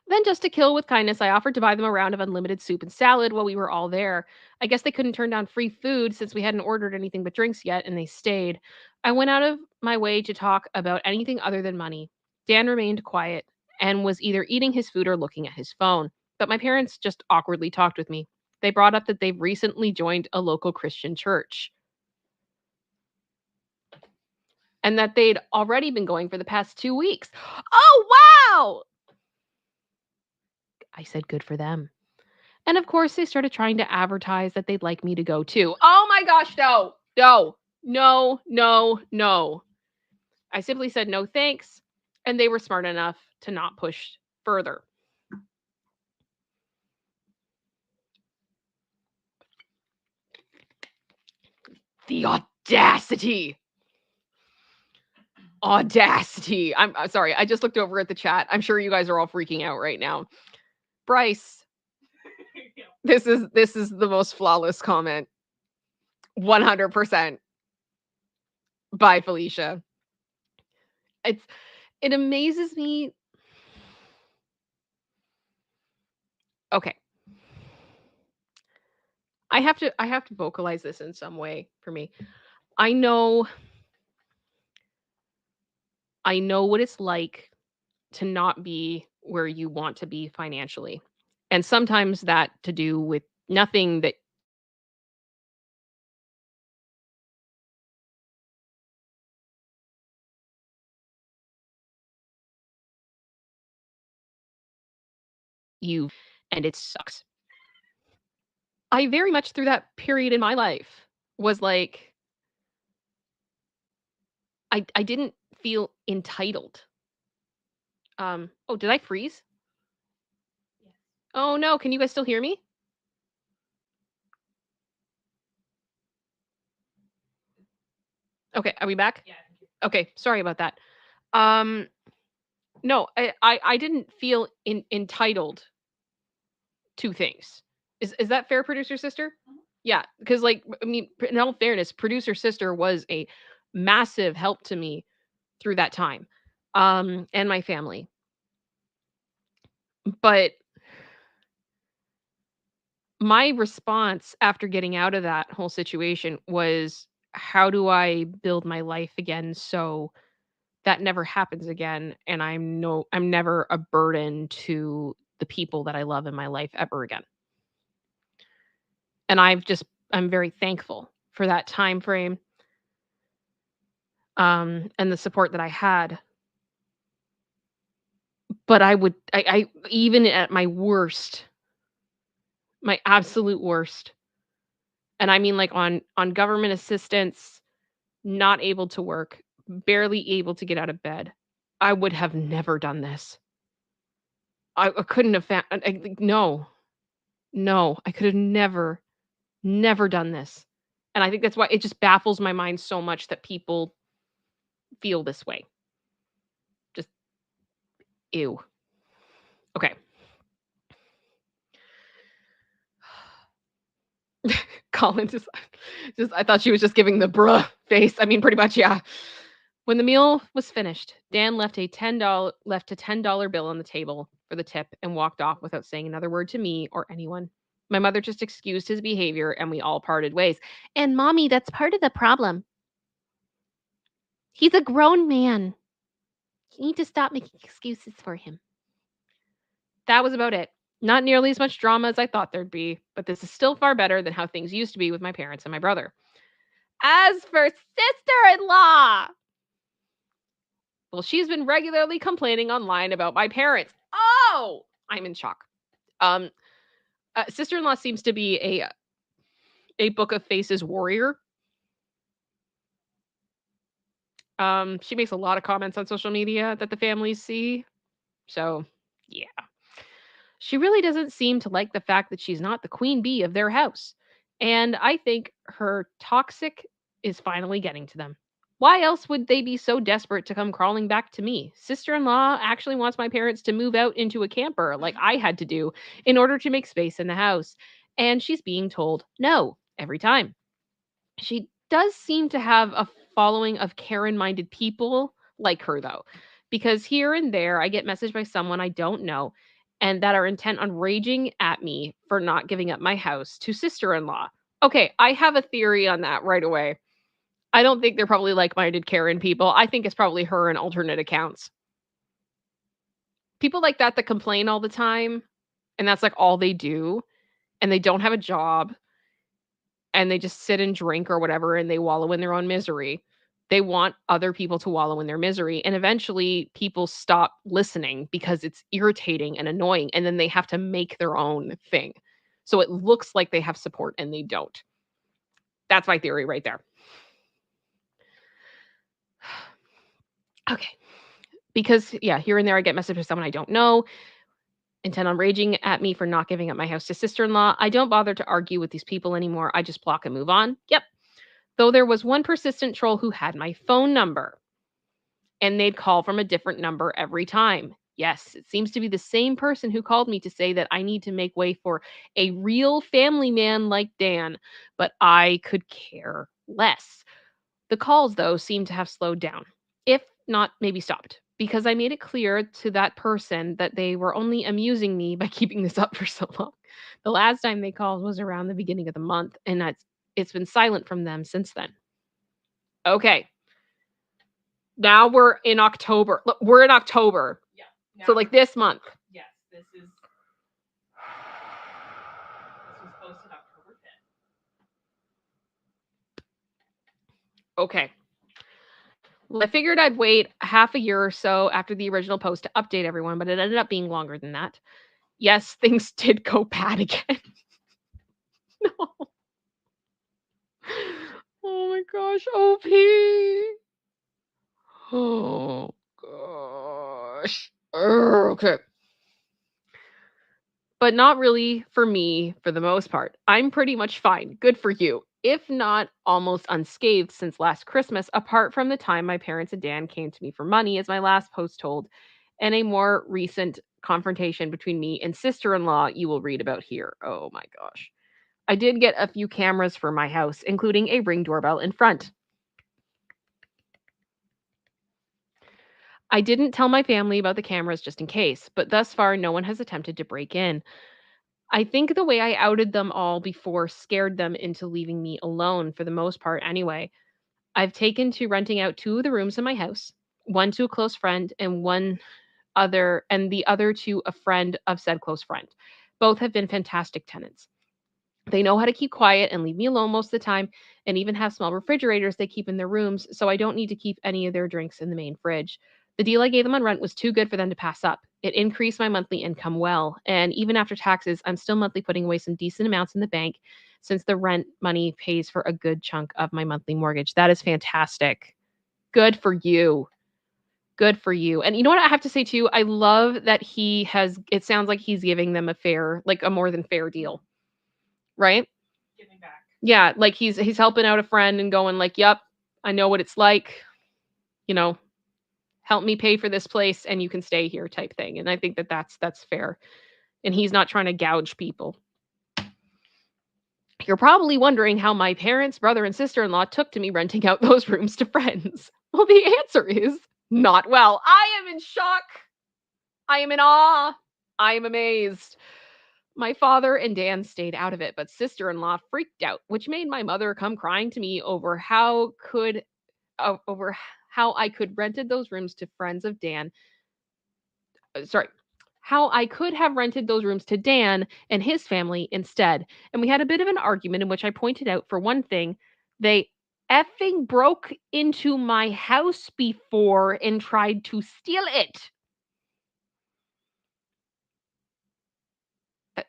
Then, just to kill with kindness, I offered to buy them a round of unlimited soup and salad while we were all there. I guess they couldn't turn down free food since we hadn't ordered anything but drinks yet, and they stayed. I went out of my way to talk about anything other than money. Dan remained quiet and was either eating his food or looking at his phone. But my parents just awkwardly talked with me. They brought up that they've recently joined a local Christian church and that they'd already been going for the past 2 weeks. Oh, wow! I said, good for them. And of course, they started trying to advertise that they'd like me to go too. Oh my gosh, no, no, no, no, no. I simply said no thanks, and they were smart enough to not push further. The audacity. Audacity. I'm sorry. I just looked over at the chat. I'm sure you guys are all freaking out right now. Bryce, Yeah. this is the most flawless comment. 100% by Felicia. It amazes me. Okay. I have to vocalize this in some way for me. I know what it's like to not be where you want to be financially. And sometimes that to do with nothing that you and it sucks. I very much through that period in my life was like I didn't feel entitled. Oh, did I freeze? Yes. Oh no, can you guys still hear me? Okay, are we back? Yeah. Okay, sorry about that. No, I didn't feel entitled to things. Is that fair, producer sister? Mhm. Yeah, because like I mean, in all fairness, producer sister was a massive help to me through that time, and my family. But my response after getting out of that whole situation was, how do I build my life again so that never happens again, and I'm never a burden to the people that I love in my life ever again. And I'm very thankful for that time frame, and the support that I had. But I even at my worst, my absolute worst, and I mean like on government assistance, not able to work, barely able to get out of bed, I would have never done this. I couldn't have found no. No, I could have never done this. And I think that's why it just baffles my mind so much that people feel this way. Just ew. Okay. Colin just I thought she was just giving the bruh face. I mean, pretty much, yeah. When the meal was finished, Dan left a $10 bill on the table for the tip and walked off without saying another word to me or anyone. My mother just excused his behavior and we all parted ways. And mommy, that's part of the problem. He's a grown man. You need to stop making excuses for him. That was about it. Not nearly as much drama as I thought there'd be, but this is still far better than how things used to be with my parents and my brother. As for sister in law, well, she's been regularly complaining online about my parents. Oh, I'm in shock. Um, sister in law seems to be a book of faces warrior. She makes a lot of comments on social media that the families see. So, yeah. She really doesn't seem to like the fact that she's not the queen bee of their house. And I think her toxic is finally getting to them. Why else would they be so desperate to come crawling back to me? Sister in law actually wants my parents to move out into a camper like I had to do in order to make space in the house. And she's being told no every time. She does seem to have a following of Karen minded people like her, though, because here and there I get messaged by someone I don't know and that are intent on raging at me for not giving up my house to sister in law. Okay, I have a theory on that right away. I don't think they're probably like minded Karen people. I think it's probably her and alternate accounts. People like that complain all the time, and that's like all they do, and they don't have a job and they just sit and drink or whatever and they wallow in their own misery. They want other people to wallow in their misery. And eventually people stop listening because it's irritating and annoying. And then they have to make their own thing. So it looks like they have support and they don't. That's my theory right there. Okay. Because, yeah, here and there I get messages from someone I don't know, intent on raging at me for not giving up my house to sister-in-law. I don't bother to argue with these people anymore. I just block and move on. Yep. Though there was one persistent troll who had my phone number, and they'd call from a different number every time. Yes, it seems to be the same person who called me to say that I need to make way for a real family man like Dan, but I could care less. The calls, though, seem to have slowed down, if not maybe stopped, because I made it clear to that person that they were only amusing me by keeping this up for so long. The last time they called was around the beginning of the month, and it's been silent from them since then. Okay. Now we're in October. Look, we're in October. Yeah. So like this month. Yes, this was posted October 5th. Okay. Well, I figured I'd wait half a year or so after the original post to update everyone, but it ended up being longer than that. Yes, things did go bad again. No. Oh my gosh, OP. Oh gosh. Okay. But not really for me for the most part. I'm pretty much fine. Good for you. If not almost unscathed since last Christmas, apart from the time my parents and Dan came to me for money, as my last post told, and a more recent confrontation between me and sister-in-law you will read about here. Oh my gosh. I did get a few cameras for my house, including a Ring doorbell in front. I didn't tell my family about the cameras just in case, but thus far no one has attempted to break in. I think the way I outed them all before scared them into leaving me alone for the most part anyway. I've taken to renting out 2 of the rooms in my house, one to a close friend and the other to a friend of said close friend. Both have been fantastic tenants. They know how to keep quiet and leave me alone most of the time, and even have small refrigerators they keep in their rooms, so I don't need to keep any of their drinks in the main fridge. The deal I gave them on rent was too good for them to pass up. It increased my monthly income well, and even after taxes, I'm still monthly putting away some decent amounts in the bank since the rent money pays for a good chunk of my monthly mortgage. That is fantastic. Good for you. Good for you. And you know what I have to say too? I love that it sounds like he's giving them a more than fair deal. Right? Giving back. Yeah, like he's helping out a friend and going like, "Yep, I know what it's like. You know, help me pay for this place and you can stay here," type thing. And I think that that's fair. And he's not trying to gouge people. You're probably wondering how my parents, brother, and sister-in-law took to me renting out those rooms to friends. Well, the answer is not well. I am in shock. I am in awe. I am amazed. My father and Dan stayed out of it, but sister-in-law freaked out, which made my mother come crying to me over over how I could rented those rooms to friends of Dan. How I could have rented those rooms to Dan and his family instead. And we had a bit of an argument in which I pointed out, for one thing, they effing broke into my house before and tried to steal it.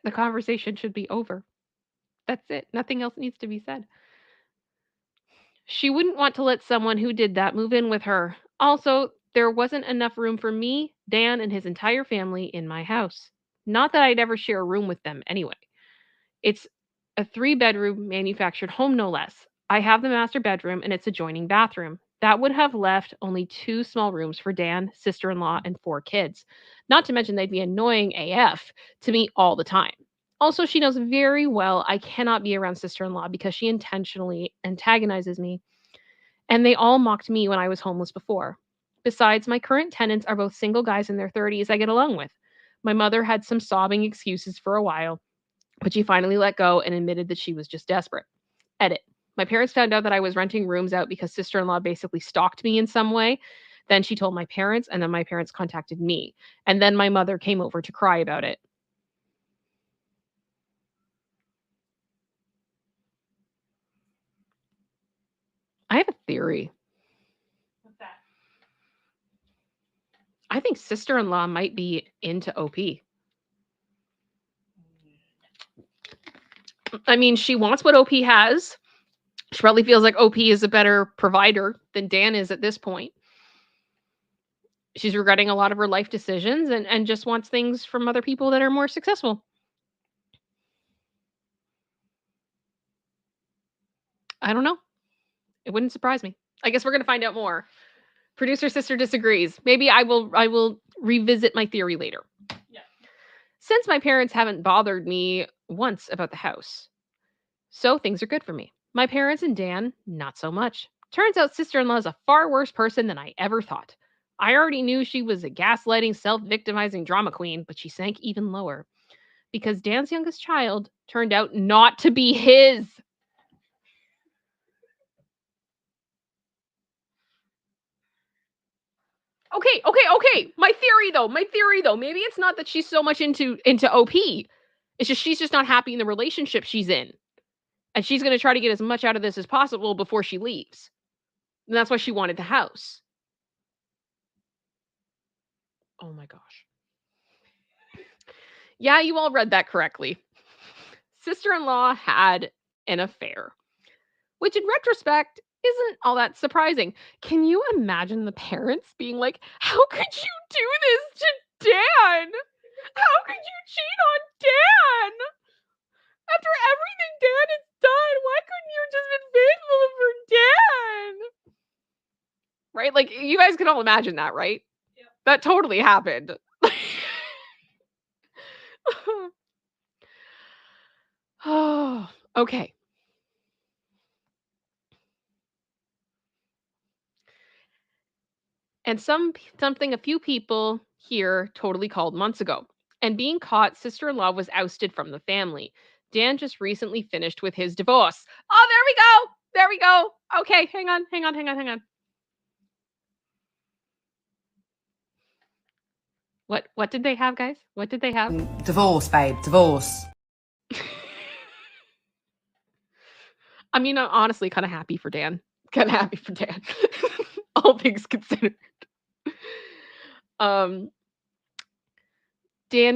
The conversation should be over. That's it. Nothing else needs to be said. She wouldn't want to let someone who did that move in with her. Also, there wasn't enough room for me, Dan, and his entire family in my house. Not that I'd ever share a room with them anyway. It's a 3-bedroom manufactured home, no less. I have the master bedroom and its adjoining bathroom. That would have left only 2 small rooms for Dan, sister-in-law, and 4 kids. Not to mention they'd be annoying AF to me all the time. Also, she knows very well I cannot be around sister-in-law because she intentionally antagonizes me, and they all mocked me when I was homeless before. Besides, my current tenants are both single guys in their 30s I get along with. My mother had some sobbing excuses for a while, but she finally let go and admitted that she was just desperate. Edit. My parents found out that I was renting rooms out because sister-in-law basically stalked me in some way. Then she told my parents, and then my parents contacted me. And then my mother came over to cry about it. I have a theory. What's that? I think sister-in-law might be into OP. I mean, she wants what OP has. She probably feels like OP is a better provider than Dan is at this point. She's regretting a lot of her life decisions and just wants things from other people that are more successful. I don't know. It wouldn't surprise me. I guess we're going to find out more. Producer sister disagrees. Maybe I will revisit my theory later. Yeah. Since my parents haven't bothered me once about the house, so things are good for me. My parents and Dan, not so much. Turns out sister-in-law is a far worse person than I ever thought. I already knew she was a gaslighting, self-victimizing drama queen, but she sank even lower because Dan's youngest child turned out not to be his. Okay. My theory though, maybe it's not that she's so much into OP. It's just she's just not happy in the relationship she's in. And she's going to try to get as much out of this as possible before she leaves. And that's why she wanted the house. Oh my gosh. Yeah, you all read that correctly. Sister-in-law had an affair, which in retrospect isn't all that surprising. Can you imagine the parents being like, "How could you do this to Dan? How could you cheat on Dan? After everything Dan has done, why couldn't you have just been faithful for Dan?" Right? Like, you guys can all imagine that, right? Yep. That totally happened. Oh, okay. And something a few people here totally called months ago. And being caught, sister-in-law was ousted from the family. Dan just recently finished with his divorce. Oh, there we go. There we go. Okay, hang on. What did they have, guys? What did they have? Divorce, babe, divorce. I mean, I'm honestly kind of happy for Dan. All things considered. Dan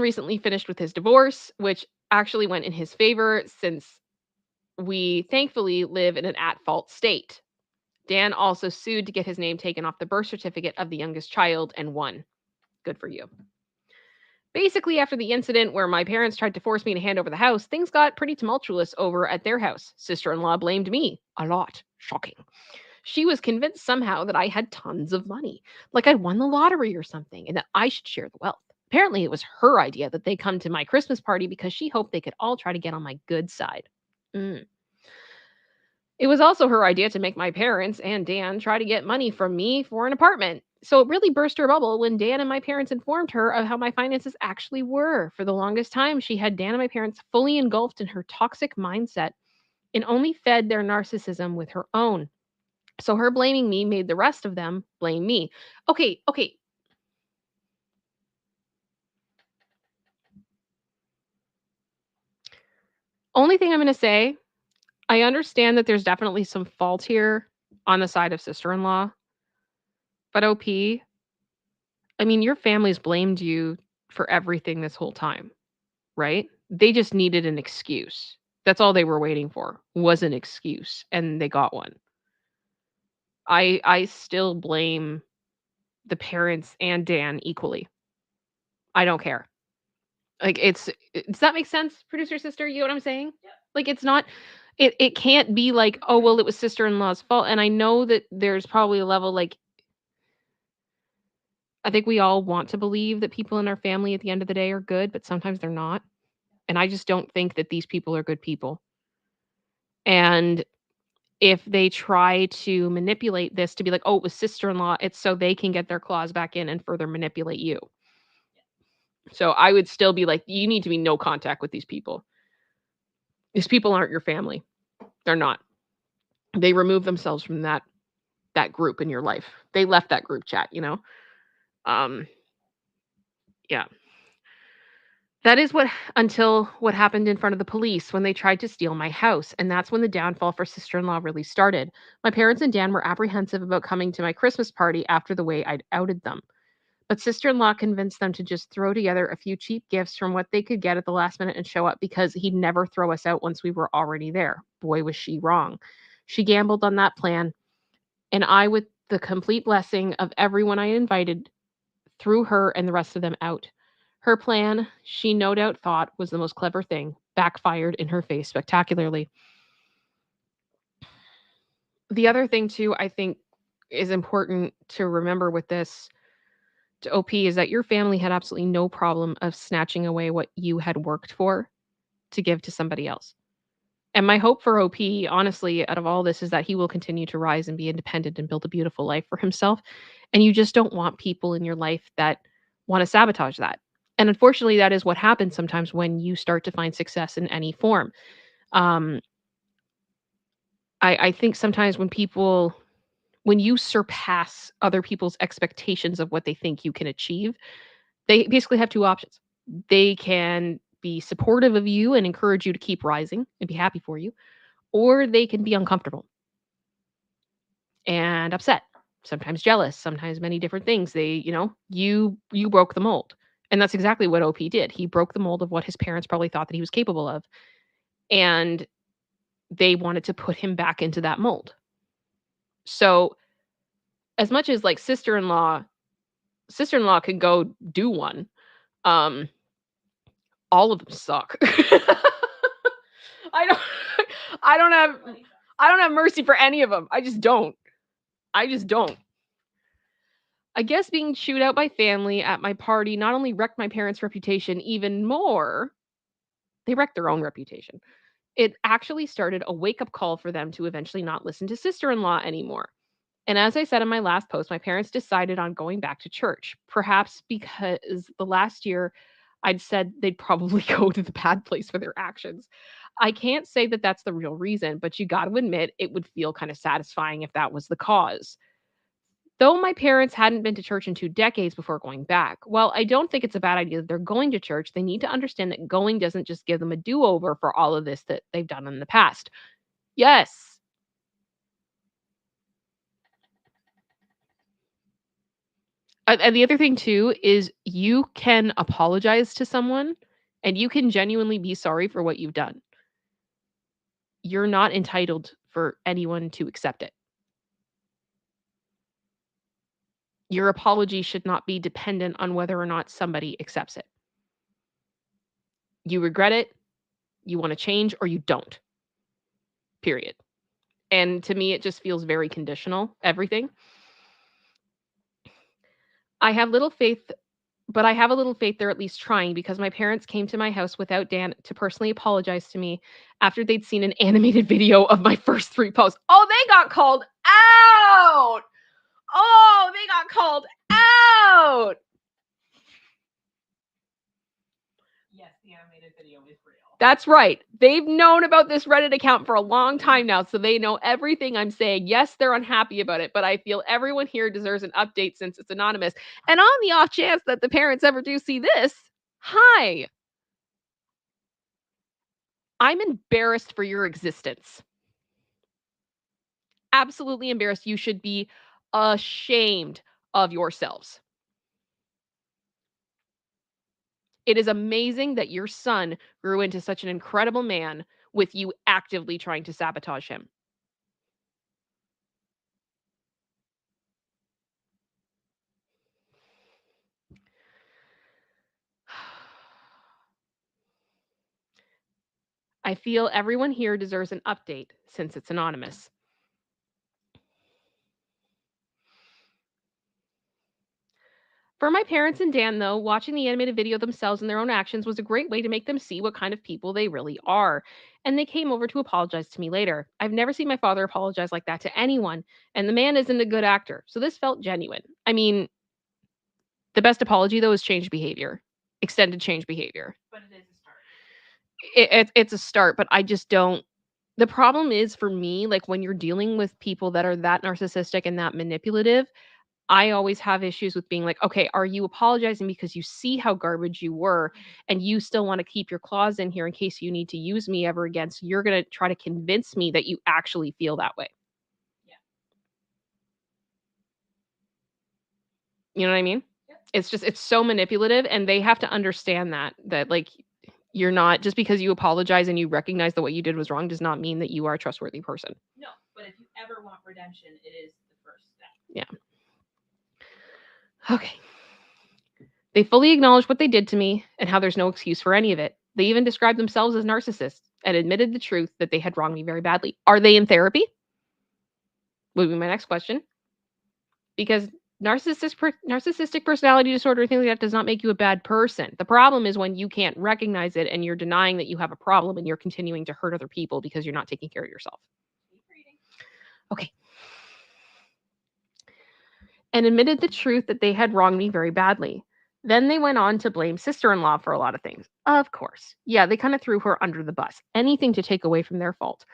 recently finished with his divorce, which actually went in his favor since we thankfully live in an at-fault state. Dan also sued to get his name taken off the birth certificate of the youngest child and won. Good for you. Basically, after the incident where my parents tried to force me to hand over the house, things got pretty tumultuous over at their house. Sister-in-law blamed me a lot. Shocking. She was convinced somehow that I had tons of money, like I'd won the lottery or something, and that I should share the wealth. Apparently, it was her idea that they come to my Christmas party because she hoped they could all try to get on my good side. It was also her idea to make my parents and Dan try to get money from me for an apartment. So it really burst her bubble when Dan and my parents informed her of how my finances actually were. For the longest time, she had Dan and my parents fully engulfed in her toxic mindset and only fed their narcissism with her own. So her blaming me made the rest of them blame me. Okay. Only thing I'm going to say, I understand that there's definitely some fault here on the side of sister-in-law. But OP, I mean, your family's blamed you for everything this whole time, right? They just needed an excuse. That's all they were waiting for, was an excuse, and they got one. I still blame the parents and Dan equally. I don't care. Like, does that make sense, producer sister? You know what I'm saying? Yeah. Like, it's not it can't be like, "Oh, well, it was sister-in-law's fault." And I know that there's probably a level like I think we all want to believe that people in our family at the end of the day are good, but sometimes they're not. And I just don't think that these people are good people. And if they try to manipulate this to be like, "Oh, it was sister-in-law," it's so they can get their claws back in and further manipulate you. So I would still be like, you need to be no contact with these people. These people aren't your family. They're not. They remove themselves from that group in your life. They left that group chat, you know? Yeah. That is until what happened in front of the police when they tried to steal my house, and that's when the downfall for sister-in-law really started. My parents and Dan were apprehensive about coming to my Christmas party after the way I'd outed them. But sister-in-law convinced them to just throw together a few cheap gifts from what they could get at the last minute and show up because he'd never throw us out once we were already there. Boy, was she wrong. She gambled on that plan, and I, with the complete blessing of everyone I invited, threw her and the rest of them out. Her plan, she no doubt thought was the most clever thing, backfired in her face spectacularly. The other thing, too, I think is important to remember with this to OP is that your family had absolutely no problem of snatching away what you had worked for to give to somebody else. And my hope for OP, honestly, out of all this, is that he will continue to rise and be independent and build a beautiful life for himself. And you just don't want people in your life that want to sabotage that. And unfortunately, that is what happens sometimes when you start to find success in any form. Um, I think sometimes when you surpass other people's expectations of what they think you can achieve, they basically have two options. They can be supportive of you and encourage you to keep rising and be happy for you, or they can be uncomfortable and upset, sometimes jealous, sometimes many different things. You broke the mold. And that's exactly what OP did. He broke the mold of what his parents probably thought that he was capable of. And they wanted to put him back into that mold. So, as much as like sister-in-law can go do one, um all of them suck. I don't I don't have I don't have mercy for any of them. I just don't. I guess being chewed out by family at my party not only wrecked my parents' reputation even more, they wrecked their own reputation. It actually started a wake up call for them to eventually not listen to sister in law anymore. And as I said in my last post, my parents decided on going back to church, perhaps because the last year I'd said they'd probably go to the bad place for their actions. I can't say that that's the real reason, but you got to admit it would feel kind of satisfying if that was the cause. Though my parents hadn't been to church in 2 decades before going back, well, I don't think it's a bad idea that they're going to church. They need to understand that going doesn't just give them a do over for all of this that they've done in the past. Yes. And the other thing, too, is you can apologize to someone and you can genuinely be sorry for what you've done. You're not entitled for anyone to accept it. Your apology should not be dependent on whether or not somebody accepts it. You regret it, you want to change, or you don't. Period. And to me, it just feels very conditional, everything. I have little faith, but I have a little faith they're at least trying because my parents came to my house without Dan to personally apologize to me after they'd seen an animated video of my first 3 posts. Oh, they got called out! Oh, they got called out! Yes, the animated video is real. That's right. They've known about this Reddit account for a long time now, so they know everything I'm saying. Yes, they're unhappy about it, but I feel everyone here deserves an update since it's anonymous. And on the off chance that the parents ever do see this, hi. I'm embarrassed for your existence. Absolutely embarrassed. You should be ashamed of yourselves. It is amazing that your son grew into such an incredible man with you actively trying to sabotage him. I feel everyone here deserves an update since it's anonymous. For my parents and Dan, though, watching the animated video themselves and their own actions was a great way to make them see what kind of people they really are. And they came over to apologize to me later. I've never seen my father apologize like that to anyone, and the man isn't a good actor, so this felt genuine. I mean, the best apology, though, is change behavior, extended change behavior. But it is a start. It's a start, but I just don't. The problem is for me, like when you're dealing with people that are that narcissistic and that manipulative, I always have issues with being like, okay, are you apologizing because you see how garbage you were and you still want to keep your claws in here in case you need to use me ever again? So you're going to try to convince me that you actually feel that way. Yeah. You know what I mean? Yep. It's so manipulative, and they have to understand that like you're not, just because you apologize and you recognize that what you did was wrong does not mean that you are a trustworthy person. No, but if you ever want redemption, it is the first step. Yeah. Okay. They fully acknowledged what they did to me and how there's no excuse for any of it. They even described themselves as narcissists and admitted the truth that they had wronged me very badly. Are they in therapy? Would be my next question. Because narcissistic personality disorder, things like that, does not make you a bad person. The problem is when you can't recognize it and you're denying that you have a problem and you're continuing to hurt other people because you're not taking care of yourself. Okay. And admitted the truth that they had wronged me very badly. Then they went on to blame sister-in-law for a lot of things. Of course. Yeah, they kind of threw her under the bus. Anything to take away from their fault.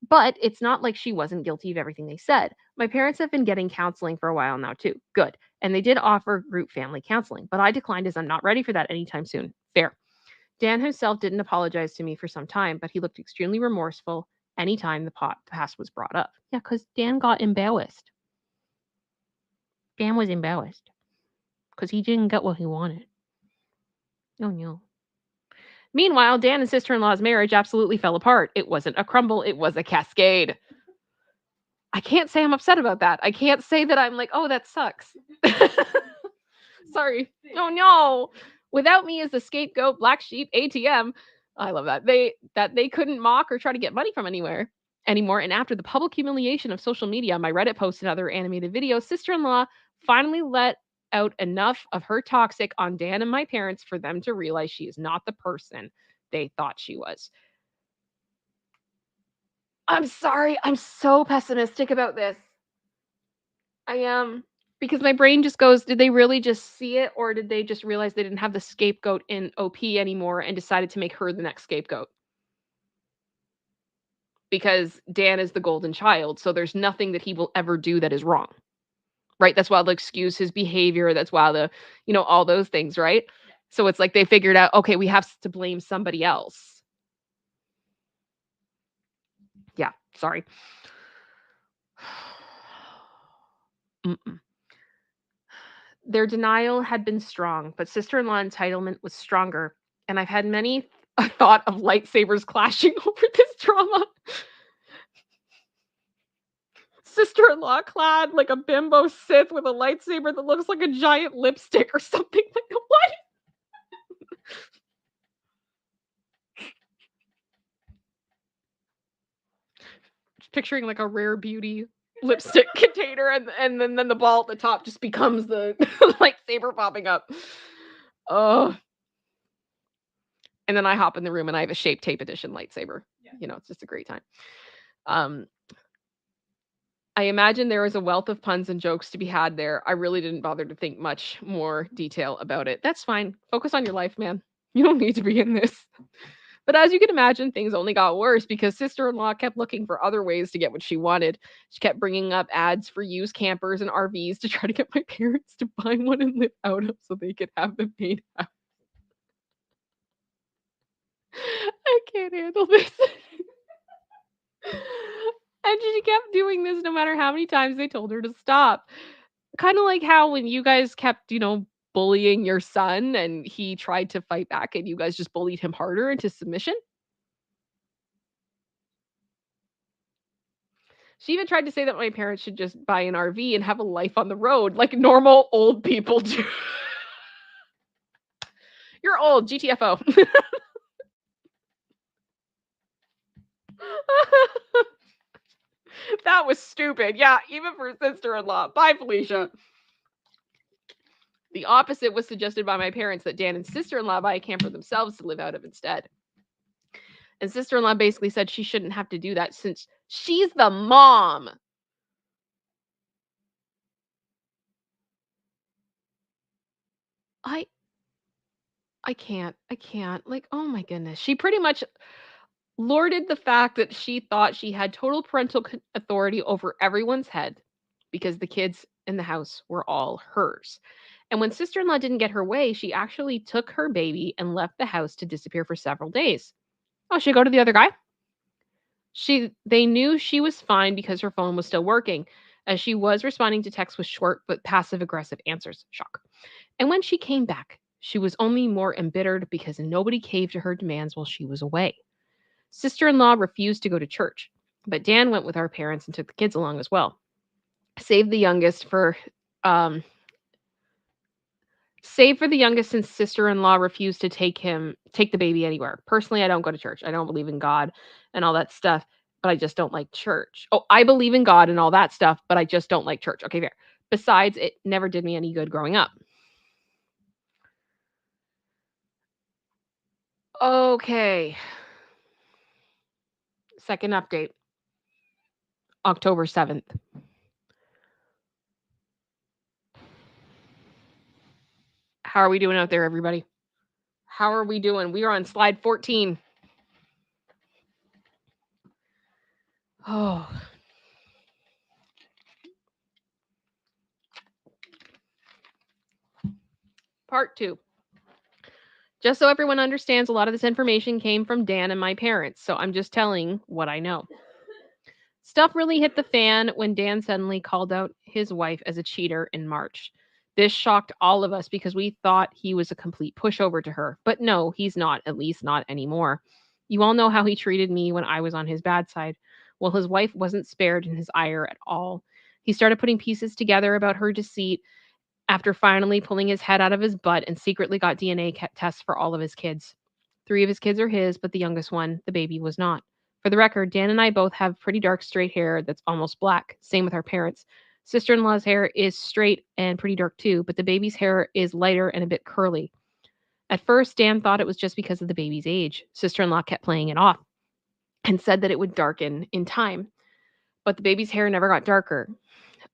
But it's not like she wasn't guilty of everything they said. My parents have been getting counseling for a while now, too. Good. And they did offer group family counseling, but I declined as I'm not ready for that anytime soon. Fair. Dan himself didn't apologize to me for some time, but he looked extremely remorseful anytime the past was brought up. Yeah, because Dan got embarrassed. Dan was embarrassed because he didn't get what he wanted. Oh, no. Meanwhile, Dan and sister-in-law's marriage absolutely fell apart. It wasn't a crumble, it was a cascade. I can't say I'm upset about that. I can't say that I'm like, oh, that sucks. Sorry. Oh no. Without me as the scapegoat, black sheep, ATM. I love that. They couldn't mock or try to get money from anywhere anymore. And after the public humiliation of social media, my Reddit posts and other animated videos, sister-in-law finally let out enough of her toxic on Dan and my parents for them to realize she is not the person they thought she was. I'm sorry. I'm so pessimistic about this. I am. Because my brain just goes, did they really just see it? Or did they just realize they didn't have the scapegoat in OP anymore and decided to make her the next scapegoat? Because Dan is the golden child, so there's nothing that he will ever do that is wrong. Right? That's why they'll excuse his behavior. That's why all those things, right? So it's like they figured out, okay, we have to blame somebody else. Yeah, sorry. Mm-mm. Their denial had been strong, but sister-in-law entitlement was stronger, and I've had many a thought of lightsabers clashing over this drama. Sister-in-law clad like a bimbo Sith with a lightsaber that looks like a giant lipstick or something like what? Just picturing like a rare beauty lipstick container and then the ball at the top just becomes the lightsaber popping up. Oh. And then I hop in the room and I have a Shape Tape edition lightsaber. Yeah. It's just a great time. I imagine there was a wealth of puns and jokes to be had there. I really didn't bother to think much more detail about it. That's fine. Focus on your life, man. You don't need to be in this. But as you can imagine, things only got worse because sister-in-law kept looking for other ways to get what she wanted. She kept bringing up ads for used campers and RVs to try to get my parents to buy one and live out of so they could have them paid out. I can't handle this. And she kept doing this no matter how many times they told her to stop. Kind of like how when you guys kept, bullying your son and he tried to fight back and you guys just bullied him harder into submission. She even tried to say that my parents should just buy an RV and have a life on the road like normal old people do. You're old, GTFO. That was stupid. Yeah, even for sister-in-law. Bye, Felicia. The opposite was suggested by my parents that Dan and sister-in-law buy a camper themselves to live out of instead. And sister-in-law basically said she shouldn't have to do that since she's the mom. I can't. Like, oh my goodness. She pretty much lorded the fact that she thought she had total parental authority over everyone's head because the kids in the house were all hers. And when sister-in-law didn't get her way, she actually took her baby and left the house to disappear for several days. Oh, should I go to the other guy? They knew she was fine because her phone was still working, as she was responding to texts with short but passive-aggressive answers. Shock. And when she came back, she was only more embittered because nobody caved to her demands while she was away. Sister-in-law refused to go to church, but Dan went with our parents and took the kids along as well. Saved the youngest for Save for the youngest, since sister-in-law refused to take the baby anywhere. Personally, I don't go to church. I don't believe in God and all that stuff, but I just don't like church. Oh, I believe in God and all that stuff, but I just don't like church. Okay, fair. Besides, it never did me any good growing up. Okay. Second update. October 7th. How are we doing out there, everybody? How are we doing? We are on slide 14. Oh. Part 2. Just so everyone understands, a lot of this information came from Dan and my parents, so I'm just telling what I know. Stuff really hit the fan when Dan suddenly called out his wife as a cheater in March. This shocked all of us because we thought he was a complete pushover to her. But no, he's not, at least not anymore. You all know how he treated me when I was on his bad side. Well, his wife wasn't spared in his ire at all. He started putting pieces together about her deceit after finally pulling his head out of his butt and secretly got DNA tests for all of his kids. 3 of his kids are his, but the youngest one, the baby, was not. For the record, Dan and I both have pretty dark straight hair that's almost black. Same with our parents. Sister-in-law's hair is straight and pretty dark too, but the baby's hair is lighter and a bit curly. At first, Dan thought it was just because of the baby's age. Sister-in-law kept playing it off and said that it would darken in time. But the baby's hair never got darker.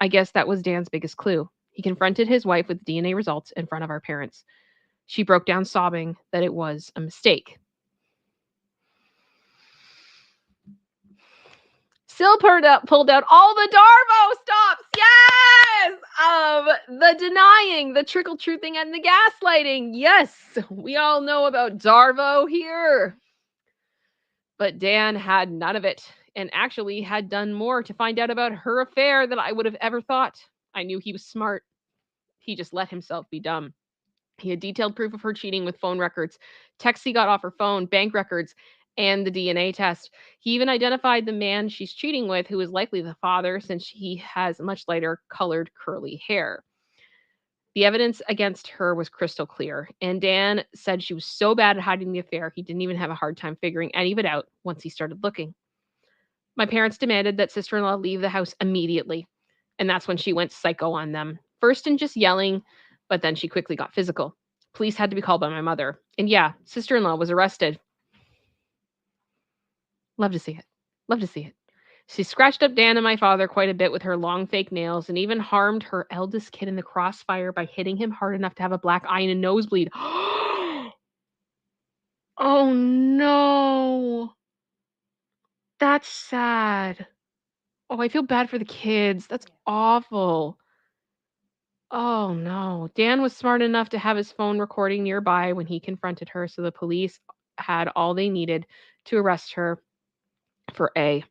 I guess that was Dan's biggest clue. He confronted his wife with DNA results in front of our parents. She broke down sobbing that it was a mistake. Sil pulled out all the Darvo stops. Yes! The denying, the trickle truthing, and the gaslighting. Yes, we all know about Darvo here. But Dan had none of it, and actually had done more to find out about her affair than I would have ever thought. I knew he was smart. He just let himself be dumb. He had detailed proof of her cheating with phone records, texts he got off her phone, bank records, and the DNA test. He even identified the man she's cheating with, who is likely the father, since he has much lighter colored curly hair. The evidence against her was crystal clear, and Dan said she was so bad at hiding the affair, he didn't even have a hard time figuring any of it out once he started looking. My parents demanded that sister-in-law leave the house immediately, and that's when she went psycho on them. First in just yelling, but then she quickly got physical. Police had to be called by my mother. And yeah, sister-in-law was arrested. Love to see it. Love to see it. She scratched up Dan and my father quite a bit with her long fake nails, and even harmed her eldest kid in the crossfire by hitting him hard enough to have a black eye and a nosebleed. Oh no. That's sad. Oh, I feel bad for the kids. That's awful. Oh no. Dan was smart enough to have his phone recording nearby when he confronted her, so the police had all they needed to arrest her for A.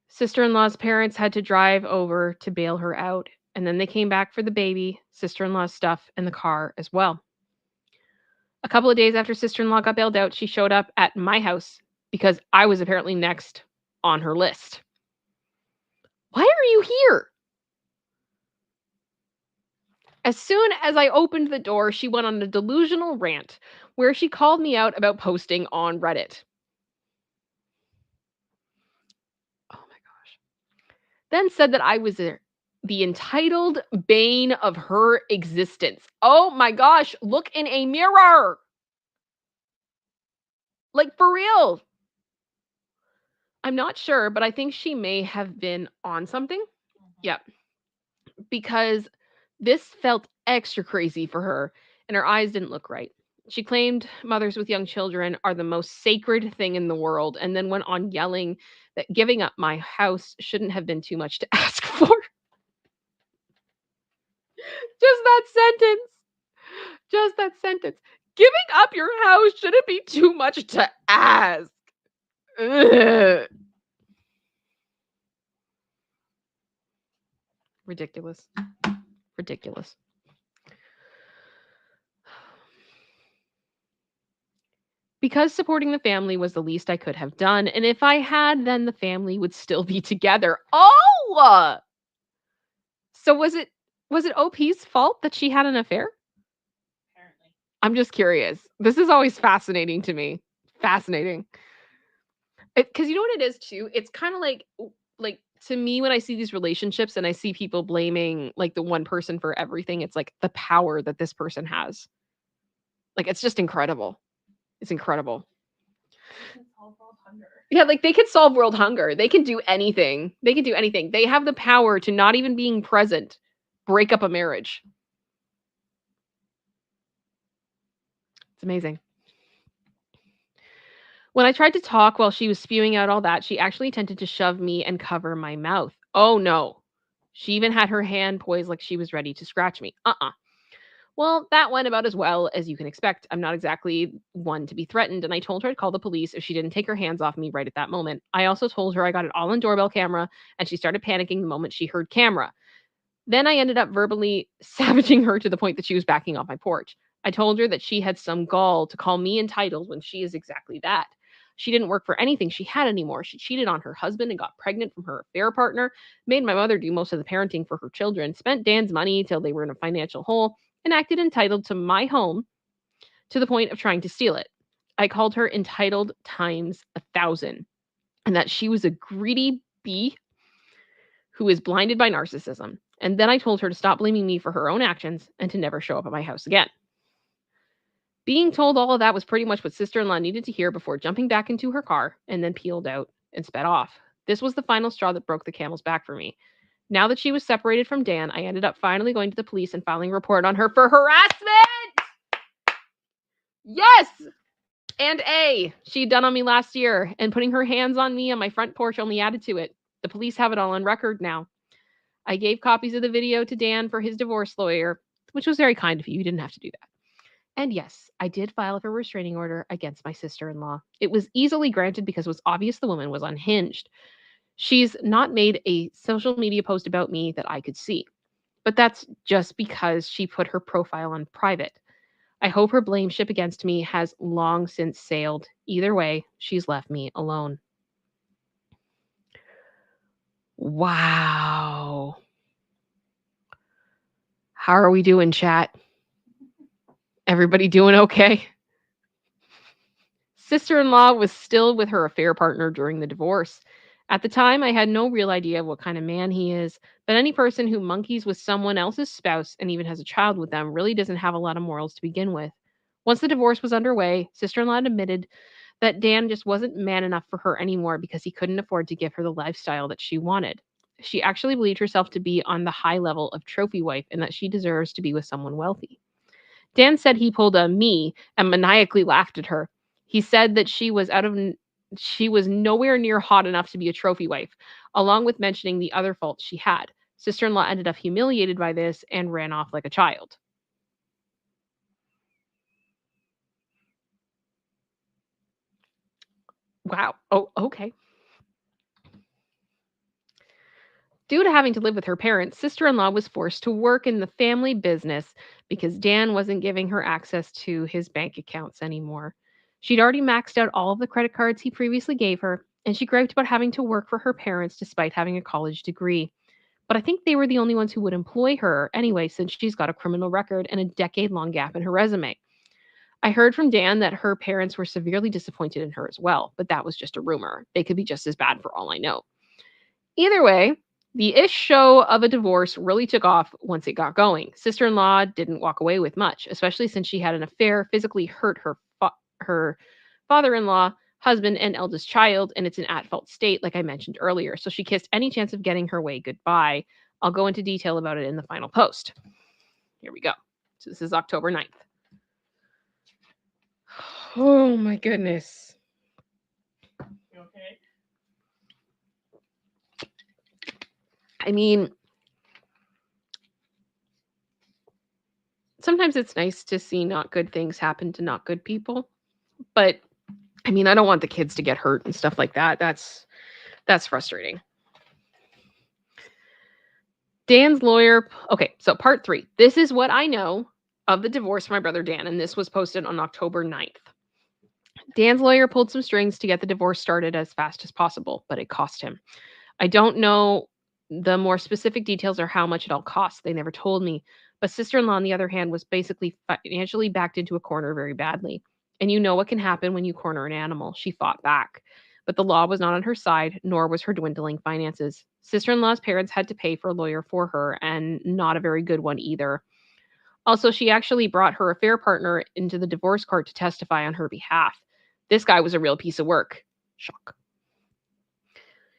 Sister-in-law's parents had to drive over to bail her out, and then they came back for the baby, sister-in-law's stuff, and the car as well. A couple of days after sister-in-law got bailed out, she showed up at my house because I was apparently next on her list. Why are you here? As soon as I opened the door, she went on a delusional rant where she called me out about posting on Reddit. Oh my gosh. Then said that I was the entitled bane of her existence. Oh my gosh, look in a mirror. Like, for real. I'm not sure, but I think she may have been on something. Yep. Because this felt extra crazy for her, and her eyes didn't look right. She claimed mothers with young children are the most sacred thing in the world, and then went on yelling that giving up my house shouldn't have been too much to ask for. Just that sentence. Just that sentence. Giving up your house shouldn't be too much to ask. Ugh. Ridiculous. Ridiculous. Because supporting the family was the least I could have done, and if I had, then the family would still be together. Oh! So was it OP's fault that she had an affair? I'm just curious. This is always fascinating to me. Fascinating. Because you know what it is too? It's kind of like to me when I see these relationships and I see people blaming like the one person for everything, it's like the power that this person has. Like it's just incredible. It's incredible. They can solve world hunger. Yeah, like they could solve world hunger. They can do anything. They can do anything. They have the power to not even being present break up a marriage. It's amazing. When I tried to talk while she was spewing out all that, she actually attempted to shove me and cover my mouth. Oh no. She even had her hand poised like she was ready to scratch me. Well, that went about as well as you can expect. I'm not exactly one to be threatened, and I told her I'd call the police if she didn't take her hands off me right at that moment. I also told her I got it all on doorbell camera, and she started panicking the moment she heard camera. Then I ended up verbally savaging her to the point that she was backing off my porch. I told her that she had some gall to call me entitled when she is exactly that. She didn't work for anything she had anymore. She cheated on her husband and got pregnant from her affair partner, made my mother do most of the parenting for her children, spent Dan's money till they were in a financial hole, and acted entitled to my home to the point of trying to steal it. I called her entitled times 1,000, and that she was a greedy bee who is blinded by narcissism. And then I told her to stop blaming me for her own actions and to never show up at my house again. Being told all of that was pretty much what sister-in-law needed to hear before jumping back into her car and then peeled out and sped off. This was the final straw that broke the camel's back for me. Now that she was separated from Dan, I ended up finally going to the police and filing a report on her for harassment. Yes! And she'd done on me last year, and putting her hands on me on my front porch only added to it. The police have it all on record now. I gave copies of the video to Dan for his divorce lawyer, which was very kind of you. You didn't have to do that. And yes, I did file for a restraining order against my sister-in-law. It was easily granted because it was obvious the woman was unhinged. She's not made a social media post about me that I could see. But that's just because she put her profile on private. I hope her blame ship against me has long since sailed. Either way, she's left me alone. Wow. How are we doing, chat? Everybody doing okay? Sister-in-law was still with her affair partner during the divorce. At the time, I had no real idea of what kind of man he is, but any person who monkeys with someone else's spouse and even has a child with them really doesn't have a lot of morals to begin with. Once the divorce was underway, sister-in-law admitted that Dan just wasn't man enough for her anymore because he couldn't afford to give her the lifestyle that she wanted. She actually believed herself to be on the high level of trophy wife and that she deserves to be with someone wealthy. Dan said he pulled a me and maniacally laughed at her. He said that she was nowhere near hot enough to be a trophy wife, along with mentioning the other faults she had. Sister-in-law ended up humiliated by this and ran off like a child. Wow. Oh, okay. Due to having to live with her parents, sister-in-law was forced to work in the family business because Dan wasn't giving her access to his bank accounts anymore. She'd already maxed out all of the credit cards he previously gave her, and she griped about having to work for her parents despite having a college degree. But I think they were the only ones who would employ her anyway, since she's got a criminal record and a decade-long gap in her resume. I heard from Dan that her parents were severely disappointed in her as well, but that was just a rumor. They could be just as bad for all I know. Either way, the ish show of a divorce really took off once it got going. Sister-in-law didn't walk away with much, especially since she had an affair, physically hurt her father-in-law, husband, and eldest child, and it's an at-fault state, like I mentioned earlier. So she kissed any chance of getting her way goodbye. I'll go into detail about it in the final post. Here we go. So this is October 9th. Oh my goodness. You okay? I mean, sometimes it's nice to see not good things happen to not good people. But I mean, I don't want the kids to get hurt and stuff like that. That's frustrating. Dan's lawyer. Okay, so part 3. This is what I know of the divorce from my brother Dan, and this was posted on October 9th. Dan's lawyer pulled some strings to get the divorce started as fast as possible, but it cost him. I don't know the more specific details or how much it all cost. They never told me, But sister-in-law, on the other hand, was basically financially backed into a corner very badly. And you know what can happen when you corner an animal. She fought back. But the law was not on her side, nor was her dwindling finances. Sister-in-law's parents had to pay for a lawyer for her, and not a very good one either. Also, she actually brought her affair partner into the divorce court to testify on her behalf. This guy was a real piece of work. Shock.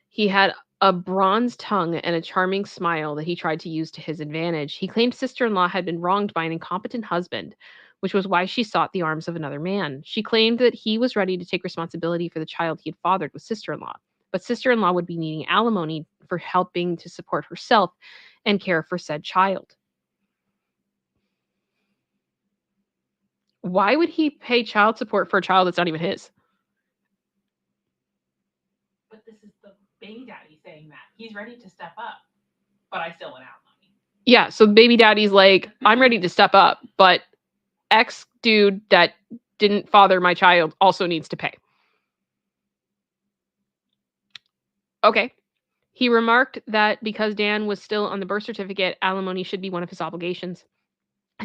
He had a bronze tongue and a charming smile that he tried to use to his advantage. He claimed sister in law had been wronged by an incompetent husband, which was why she sought the arms of another man. She claimed that he was ready to take responsibility for the child he had fathered with sister in law, but sister in law would be needing alimony for helping to support herself and care for said child. Why would he pay child support for a child that's not even his? But this is the baby daddy saying that. He's ready to step up, but I still want alimony. Yeah, so baby daddy's like, I'm ready to step up, but ex dude that didn't father my child also needs to pay. Okay. He remarked that because Dan was still on the birth certificate, alimony should be one of his obligations.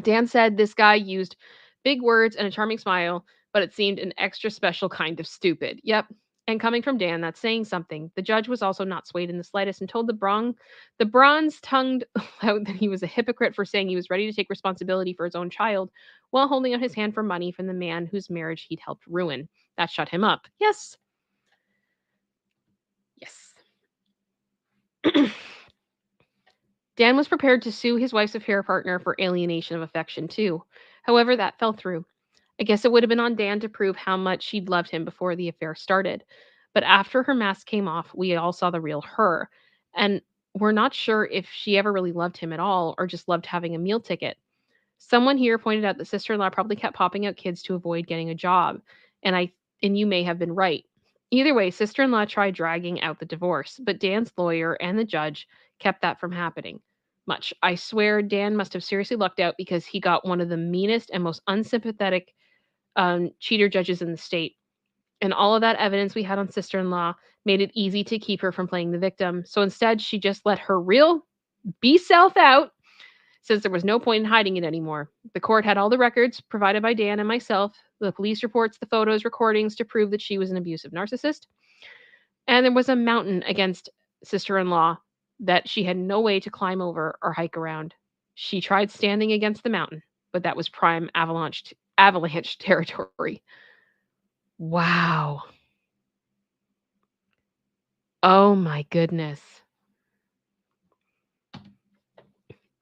Dan said this guy used big words and a charming smile, but it seemed an extra special kind of stupid. Yep. And coming from Dan, that's saying something. The judge was also not swayed in the slightest and told the bronze-tongued lout that he was a hypocrite for saying he was ready to take responsibility for his own child while holding out his hand for money from the man whose marriage he'd helped ruin. That shut him up. Yes. Yes. Dan was prepared to sue his wife's affair partner for alienation of affection, too. However, that fell through. I guess it would have been on Dan to prove how much she'd loved him before the affair started. But after her mask came off, we all saw the real her. And we're not sure if she ever really loved him at all or just loved having a meal ticket. Someone here pointed out that sister-in-law probably kept popping out kids to avoid getting a job. And you may have been right. Either way, sister-in-law tried dragging out the divorce, but Dan's lawyer and the judge kept that from happening. Much. I swear Dan must have seriously lucked out because he got one of the meanest and most unsympathetic cheater judges in the state. And all of that evidence we had on sister in law made it easy to keep her from playing the victim. So instead, she just let her real be self out since there was no point in hiding it anymore. The court had all the records provided by Dan and myself, the police reports, the photos, recordings to prove that she was an abusive narcissist. And there was a mountain against sister in law that she had no way to climb over or hike around. She tried standing against the mountain, but that was prime avalanche territory. Wow. Oh my goodness.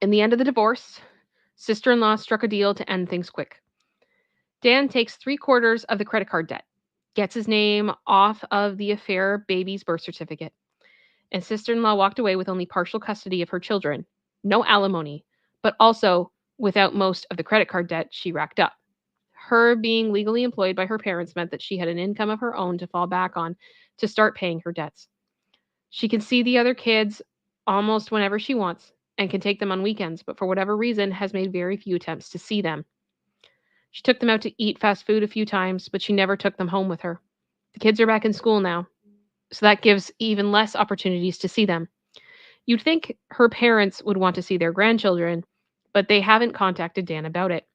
In the end of the divorce, sister-in-law struck a deal to end things quick. Dan takes 3/4 of the credit card debt, gets his name off of the affair baby's birth certificate, and sister-in-law walked away with only partial custody of her children, no alimony, but also without most of the credit card debt she racked up. Her being legally employed by her parents meant that she had an income of her own to fall back on to start paying her debts. She can see the other kids almost whenever she wants and can take them on weekends, but for whatever reason has made very few attempts to see them. She took them out to eat fast food a few times, but she never took them home with her. The kids are back in school now, so that gives even less opportunities to see them. You'd think her parents would want to see their grandchildren, but they haven't contacted Dan about it.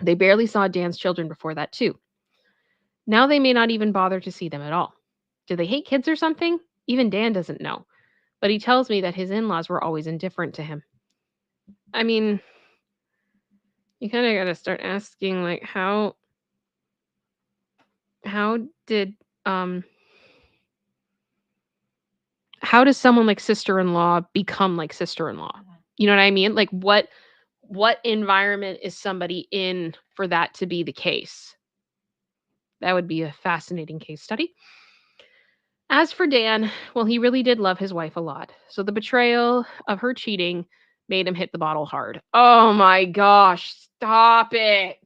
They barely saw Dan's children before that, too. Now they may not even bother to see them at all. Do they hate kids or something? Even Dan doesn't know. But he tells me that his in-laws were always indifferent to him. I mean, you kind of got to start asking, like, how did how does someone like sister-in-law become like sister-in-law? You know what I mean? Like what environment is somebody in for that to be the case? That would be a fascinating case study. As for Dan, well, he really did love his wife a lot. So the betrayal of her cheating made him hit the bottle hard. Oh my gosh, stop it.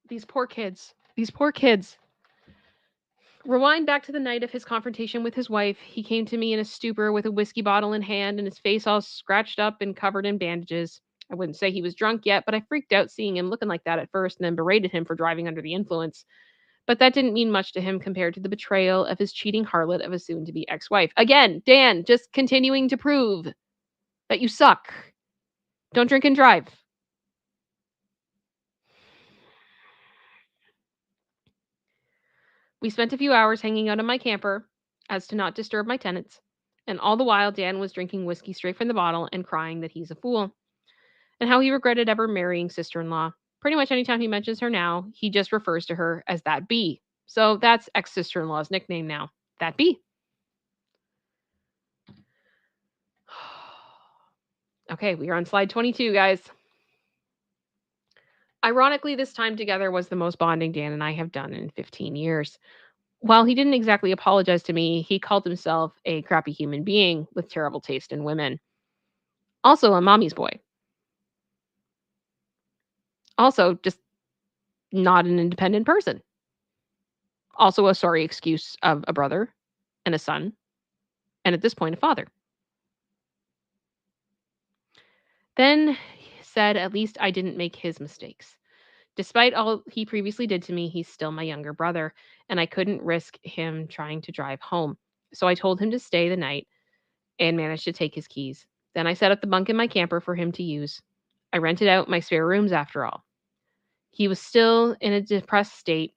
These poor kids. These poor kids. Rewind back to the night of his confrontation with his wife. He came to me in a stupor with a whiskey bottle in hand and his face all scratched up and covered in bandages. I wouldn't say he was drunk yet, but I freaked out seeing him looking like that at first and then berated him for driving under the influence. But that didn't mean much to him compared to the betrayal of his cheating harlot of a soon-to-be ex-wife. Again, Dan, just continuing to prove that you suck. Don't drink and drive. We spent a few hours hanging out in my camper as to not disturb my tenants, and all the while Dan was drinking whiskey straight from the bottle and crying that he's a fool, and how he regretted ever marrying sister-in-law. Pretty much anytime he mentions her now, he just refers to her as that bee. So that's ex-sister-in-law's nickname now, that bee. Okay, we are on slide 22, guys. Ironically, this time together was the most bonding Dan and I have done in 15 years. While he didn't exactly apologize to me, he called himself a crappy human being with terrible taste in women. Also, a mommy's boy. Also, just not an independent person. Also, a sorry excuse of a brother and a son, and at this point, a father. Then he said, at least I didn't make his mistakes. Despite all he previously did to me, he's still my younger brother, and I couldn't risk him trying to drive home. So I told him to stay the night and managed to take his keys. Then I set up the bunk in my camper for him to use. I rented out my spare rooms after all. He was still in a depressed state.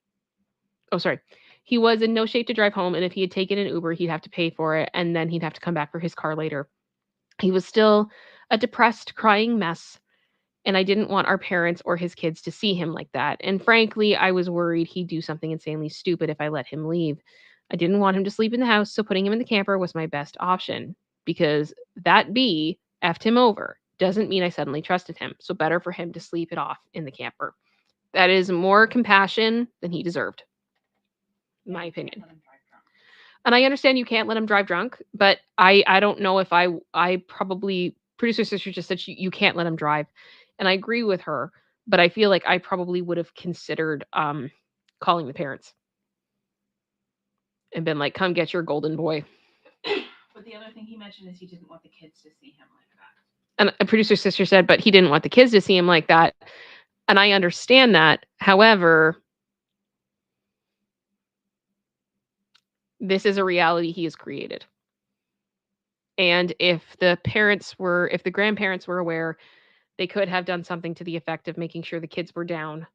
Oh, sorry. He was in no shape to drive home, and if he had taken an Uber, he'd have to pay for it, and then he'd have to come back for his car later. He was still a depressed, crying mess, and I didn't want our parents or his kids to see him like that. And frankly, I was worried he'd do something insanely stupid if I let him leave. I didn't want him to sleep in the house, so putting him in the camper was my best option because that bee effed him over. Doesn't mean I suddenly trusted him, so better for him to sleep it off in the camper. That is more compassion than he deserved, in my opinion. And I understand you can't let him drive drunk, but I don't know if I probably, producer sister just said you can't let him drive. And I agree with her, but I feel like I probably would have considered calling the parents and been like, come get your golden boy. But the other thing he mentioned is he didn't want the kids to see him like that. And a producer sister said, but he didn't want the kids to see him like that. And I understand that. However, this is a reality he has created. And if the grandparents were aware, they could have done something to the effect of making sure the kids were down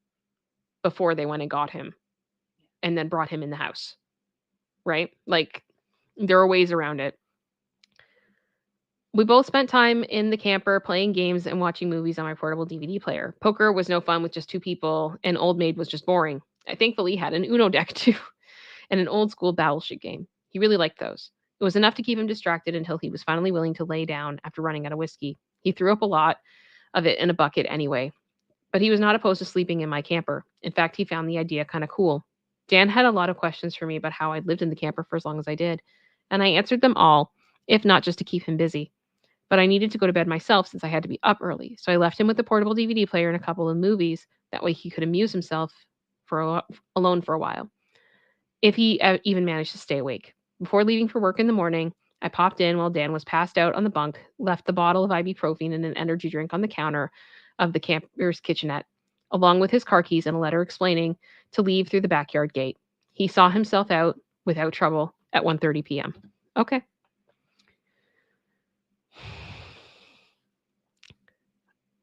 before they went and got him and then brought him in the house. Right? Like, there are ways around it. We both spent time in the camper playing games and watching movies on my portable DVD player. Poker was no fun with just two people, and Old Maid was just boring. I thankfully had an Uno deck too, and an old school battleship game. He really liked those. It was enough to keep him distracted until he was finally willing to lay down after running out of whiskey. He threw up a lot of it in a bucket anyway, but he was not opposed to sleeping in my camper. In fact, he found the idea kind of cool. Dan had a lot of questions for me about how I'd lived in the camper for as long as I did, and I answered them all, if not just to keep him busy. But I needed to go to bed myself since I had to be up early, so I left him with the portable DVD player and a couple of movies. That way he could amuse himself alone for a while, if he even managed to stay awake. Before leaving for work in the morning, I popped in while Dan was passed out on the bunk, left the bottle of ibuprofen and an energy drink on the counter of the camper's kitchenette, along with his car keys and a letter explaining to leave through the backyard gate. He saw himself out without trouble at 1:30 p.m. Okay.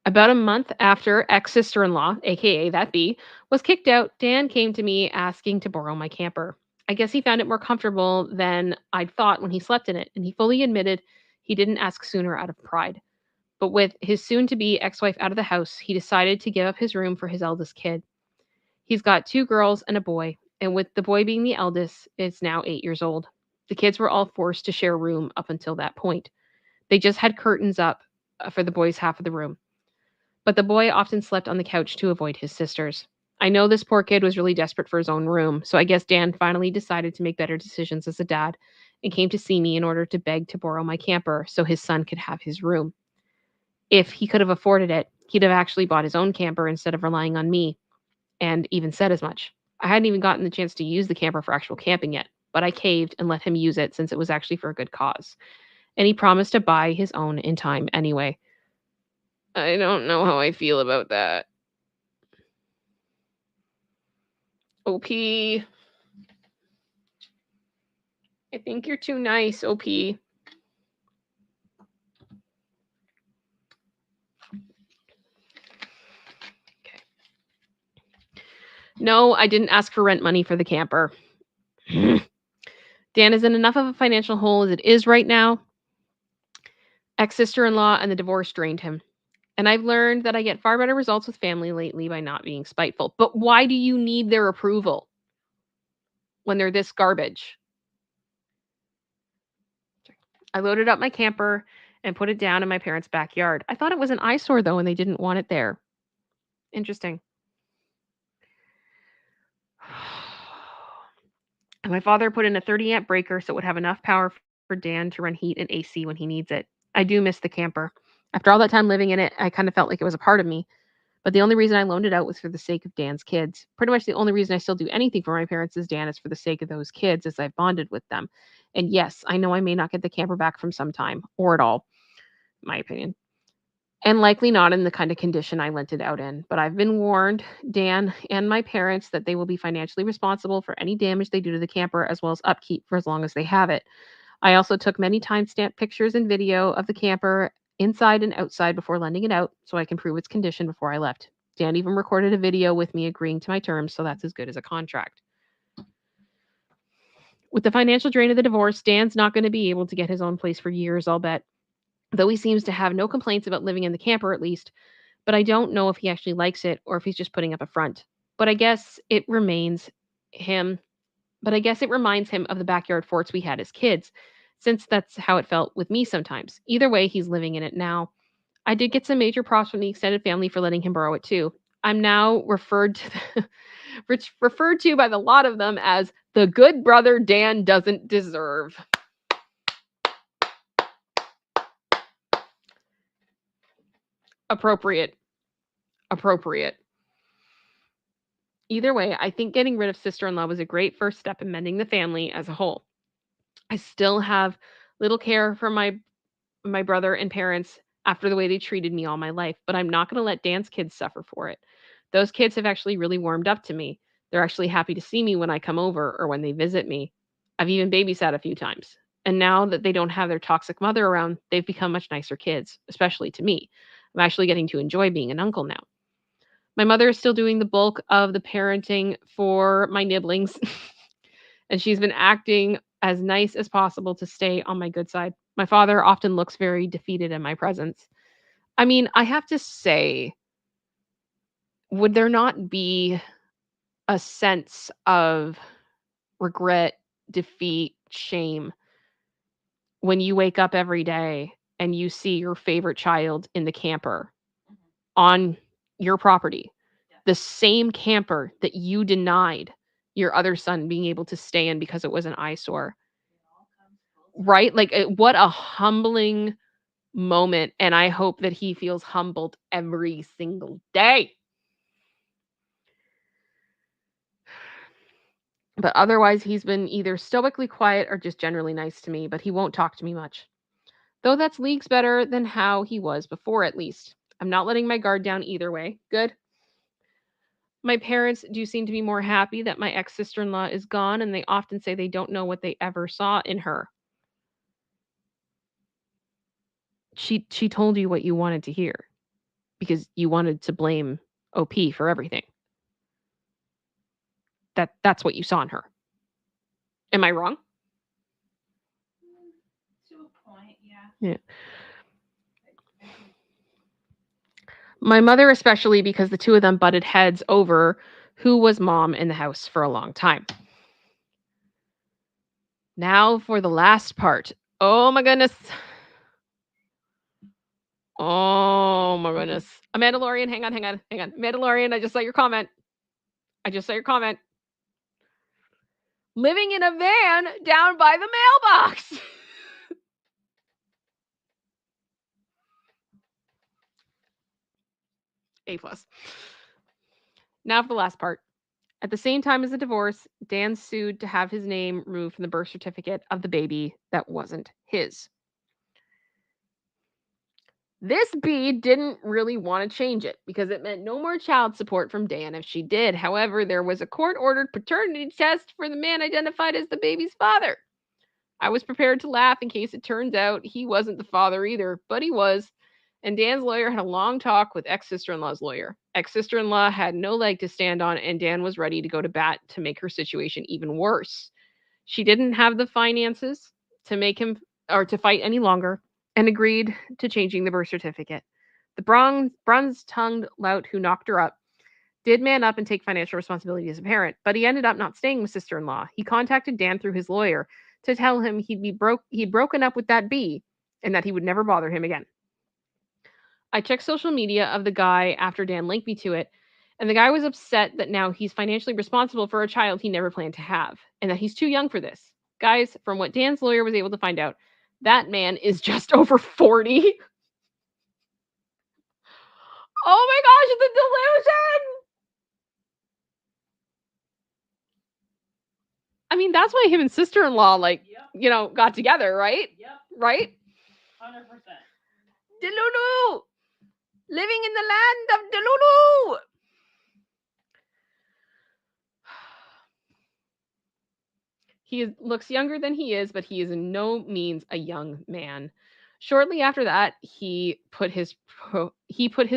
About a month after ex-sister-in-law, aka that bee, was kicked out, Dan came to me asking to borrow my camper. I guess he found it more comfortable than I'd thought when he slept in it, and he fully admitted he didn't ask sooner out of pride. But with his soon-to-be ex-wife out of the house, he decided to give up his room for his eldest kid. He's got 2 girls and a boy, and with the boy being the eldest, it's now 8 years old. The kids were all forced to share a room up until that point. They just had curtains up for the boys' half of the room. But the boy often slept on the couch to avoid his sisters. I know this poor kid was really desperate for his own room, so I guess Dan finally decided to make better decisions as a dad and came to see me in order to beg to borrow my camper so his son could have his room. If he could have afforded it, he'd have actually bought his own camper instead of relying on me, and even said as much. I hadn't even gotten the chance to use the camper for actual camping yet, but I caved and let him use it since it was actually for a good cause. And he promised to buy his own in time anyway. I don't know how I feel about that. OP. I think you're too nice, OP. Okay. No, I didn't ask for rent money for the camper. Dan is in enough of a financial hole as it is right now. Ex-sister-in-law and the divorce drained him. And I've learned that I get far better results with family lately by not being spiteful. But why do you need their approval when they're this garbage? I loaded up my camper and put it down in my parents' backyard. I thought it was an eyesore, though, and they didn't want it there. Interesting. And my father put in a 30-amp breaker so it would have enough power for Dan to run heat and AC when he needs it. I do miss the camper. After all that time living in it, I kind of felt like it was a part of me. But the only reason I loaned it out was for the sake of Dan's kids. Pretty much the only reason I still do anything for my parents as Dan is for the sake of those kids as I've bonded with them. And yes, I know I may not get the camper back from some time or at all, in my opinion. And likely not in the kind of condition I lent it out in. But I've been warned, Dan and my parents, that they will be financially responsible for any damage they do to the camper as well as upkeep for as long as they have it. I also took many timestamp pictures and video of the camper inside and outside before lending it out so I can prove its condition before I left. Dan even recorded a video with me agreeing to my terms, so that's as good as a contract. With the financial drain of the divorce, Dan's not going to be able to get his own place for years, I'll bet. Though he seems to have no complaints about living in the camper, at least. But I don't know if he actually likes it or if he's just putting up a front. But I guess it reminds him of the backyard forts we had as kids, since that's how it felt with me sometimes. Either way, he's living in it now. I did get some major props from the extended family for letting him borrow it too. I'm now referred to by the lot of them as the good brother Dan doesn't deserve. Appropriate. Either way, I think getting rid of sister-in-law was a great first step in mending the family as a whole. I still have little care for my brother and parents after the way they treated me all my life, but I'm not going to let Dan's kids suffer for it. Those kids have actually really warmed up to me. They're actually happy to see me when I come over or when they visit me. I've even babysat a few times. And now that they don't have their toxic mother around, they've become much nicer kids, especially to me. I'm actually getting to enjoy being an uncle now. My mother is still doing the bulk of the parenting for my nibblings, and she's been acting as nice as possible to stay on my good side. My father often looks very defeated in my presence. I mean, I have to say, would there not be a sense of regret, defeat, shame when you wake up every day and you see your favorite child in the camper on your property? The same camper that you denied your other son being able to stay in because it was an eyesore. Right? Like, what a humbling moment, and I hope that he feels humbled every single day. But otherwise, he's been either stoically quiet or just generally nice to me, but he won't talk to me much. Though that's leagues better than how he was before, at least. I'm not letting my guard down either way. Good. My parents do seem to be more happy that my ex-sister-in-law is gone, and they often say they don't know what they ever saw in her. She told you what you wanted to hear because you wanted to blame OP for everything. That's what you saw in her. Am I wrong? To a point, yeah. Yeah. My mother especially, because the two of them butted heads over who was mom in the house for a long time. Now for the last part. Oh my goodness. Oh my goodness. Mandalorian, hang on. Mandalorian, I just saw your comment. Living in a van down by the mailbox. A+. Now for the last part. At the same time as the divorce, Dan sued to have his name removed from the birth certificate of the baby that wasn't his. This B didn't really want to change it because it meant no more child support from Dan if she did. However, there was a court-ordered paternity test for the man identified as the baby's father. I was prepared to laugh in case it turns out he wasn't the father either, but he was. And Dan's lawyer had a long talk with ex-sister-in-law's lawyer. Ex-sister-in-law had no leg to stand on, and Dan was ready to go to bat to make her situation even worse. She didn't have the finances to make him or to fight any longer and agreed to changing the birth certificate. The bronze-tongued lout who knocked her up did man up and take financial responsibility as a parent, but he ended up not staying with sister-in-law. He contacted Dan through his lawyer to tell him he'd broken up with that B and that he would never bother him again. I checked social media of the guy after Dan linked me to it, and the guy was upset that now he's financially responsible for a child he never planned to have, and that he's too young for this. Guys, from what Dan's lawyer was able to find out, that man is just over 40. Oh my gosh, the delusion! I mean, that's why him and sister-in-law, got together, right? Yep. Right? 100%. Delulu! Living in the land of Delulu! Looks younger than he is, but he is in no means a young man. Shortly after that, he put his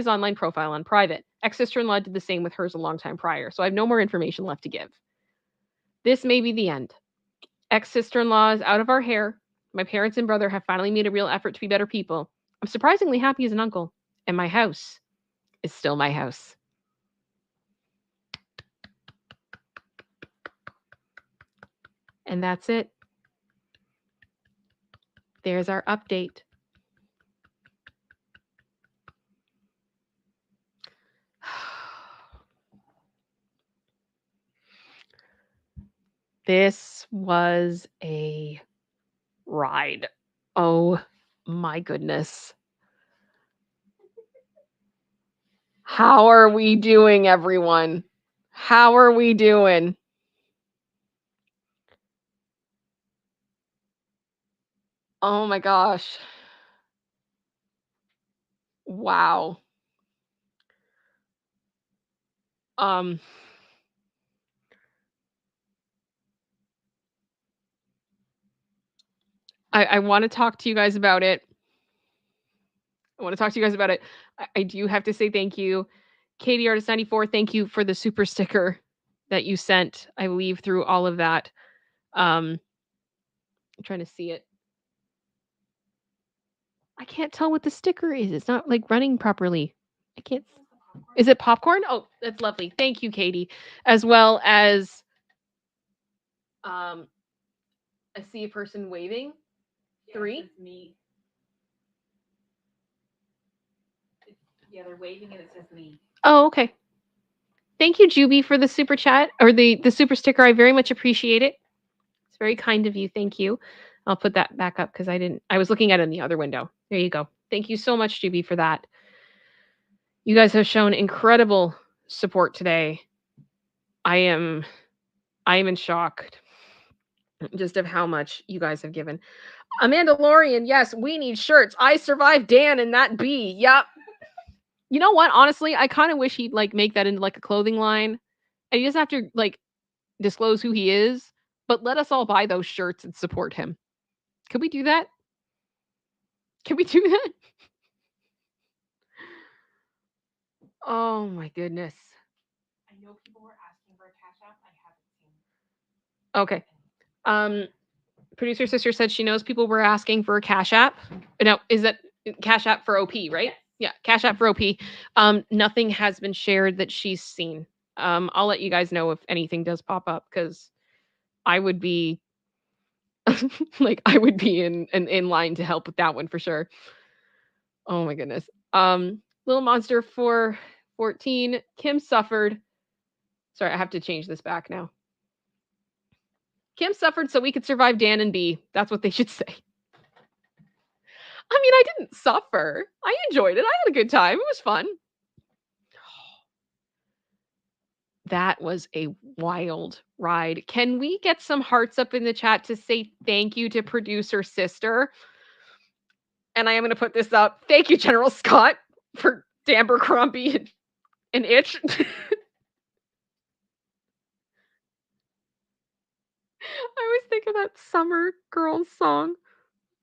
online profile on private. Ex-sister-in-law did the same with hers a long time prior, so I have no more information left to give. This may be the end. Ex-sister-in-law is out of our hair. My parents and brother have finally made a real effort to be better people. I'm surprisingly happy as an uncle, and my house is still my house. And that's it. There's our update. This was a ride. Oh my goodness. How are we doing, everyone? How are we doing? Oh my gosh. Wow. I want to talk to you guys about it. I do have to say thank you. Katie Artist 94, thank you for the super sticker that you sent. I believe through all of that. I'm trying to see it. I can't tell what the sticker is. It's not like running properly. I can't. Is it popcorn? Oh, that's lovely. Thank you, Katie. As well as I see a person waving. Yeah, 3. It says me. Yeah, they're waving and it says me. Oh, okay. Thank you, Juby, for the super chat or the super sticker. I very much appreciate it. It's very kind of you. Thank you. I'll put that back up because I was looking at it in the other window. There you go. Thank you so much, Juby, for that. You guys have shown incredible support today. I am in shock just of how much you guys have given. Amanda Lorian, yes, we need shirts. I survived Dan and that bee. Yep. You know what? Honestly, I kind of wish he'd make that into a clothing line. And he doesn't have to disclose who he is, but let us all buy those shirts and support him. Could we do that? Can we do that? Oh my goodness. I know people were asking for a cash app. I haven't seen. Okay. Producer sister said she knows people were asking for a cash app. No, is that cash app for OP, right? Yes. Yeah, cash app for OP. Nothing has been shared that she's seen. I'll let you guys know if anything does pop up because I would be I would be in line to help with that one for sure. Oh my goodness. Little Monster 414. Kim suffered. Sorry, I have to change this back now. Kim suffered so we could survive Dan and B. That's what they should say. I mean, I didn't suffer. I enjoyed it. I had a good time. It was fun. That was a wild ride. Can we get some hearts up in the chat to say thank you to producer sister? and I am going to put this up. Thank you, General Scott, for Abercrombie and Itch. I always think of that summer girls song.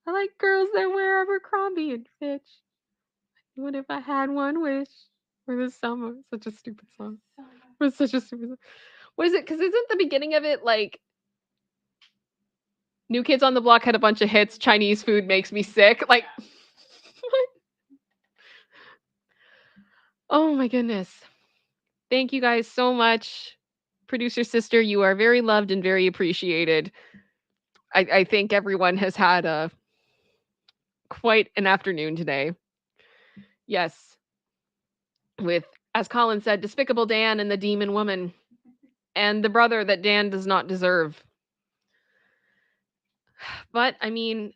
I like girls that wear Abercrombie and Fitch. What if I had one wish for the summer? Such a stupid song. It was such a stupid song. What is it? Because isn't the beginning of it like New Kids on the Block had a bunch of hits? Chinese food makes me sick. Like, oh my goodness. Thank you guys so much. Producer sister, you are very loved and very appreciated. I think everyone has had quite an afternoon today. Yes. With, as Colin said, Despicable Dan and the Demon Woman and the brother that Dan does not deserve. But I mean,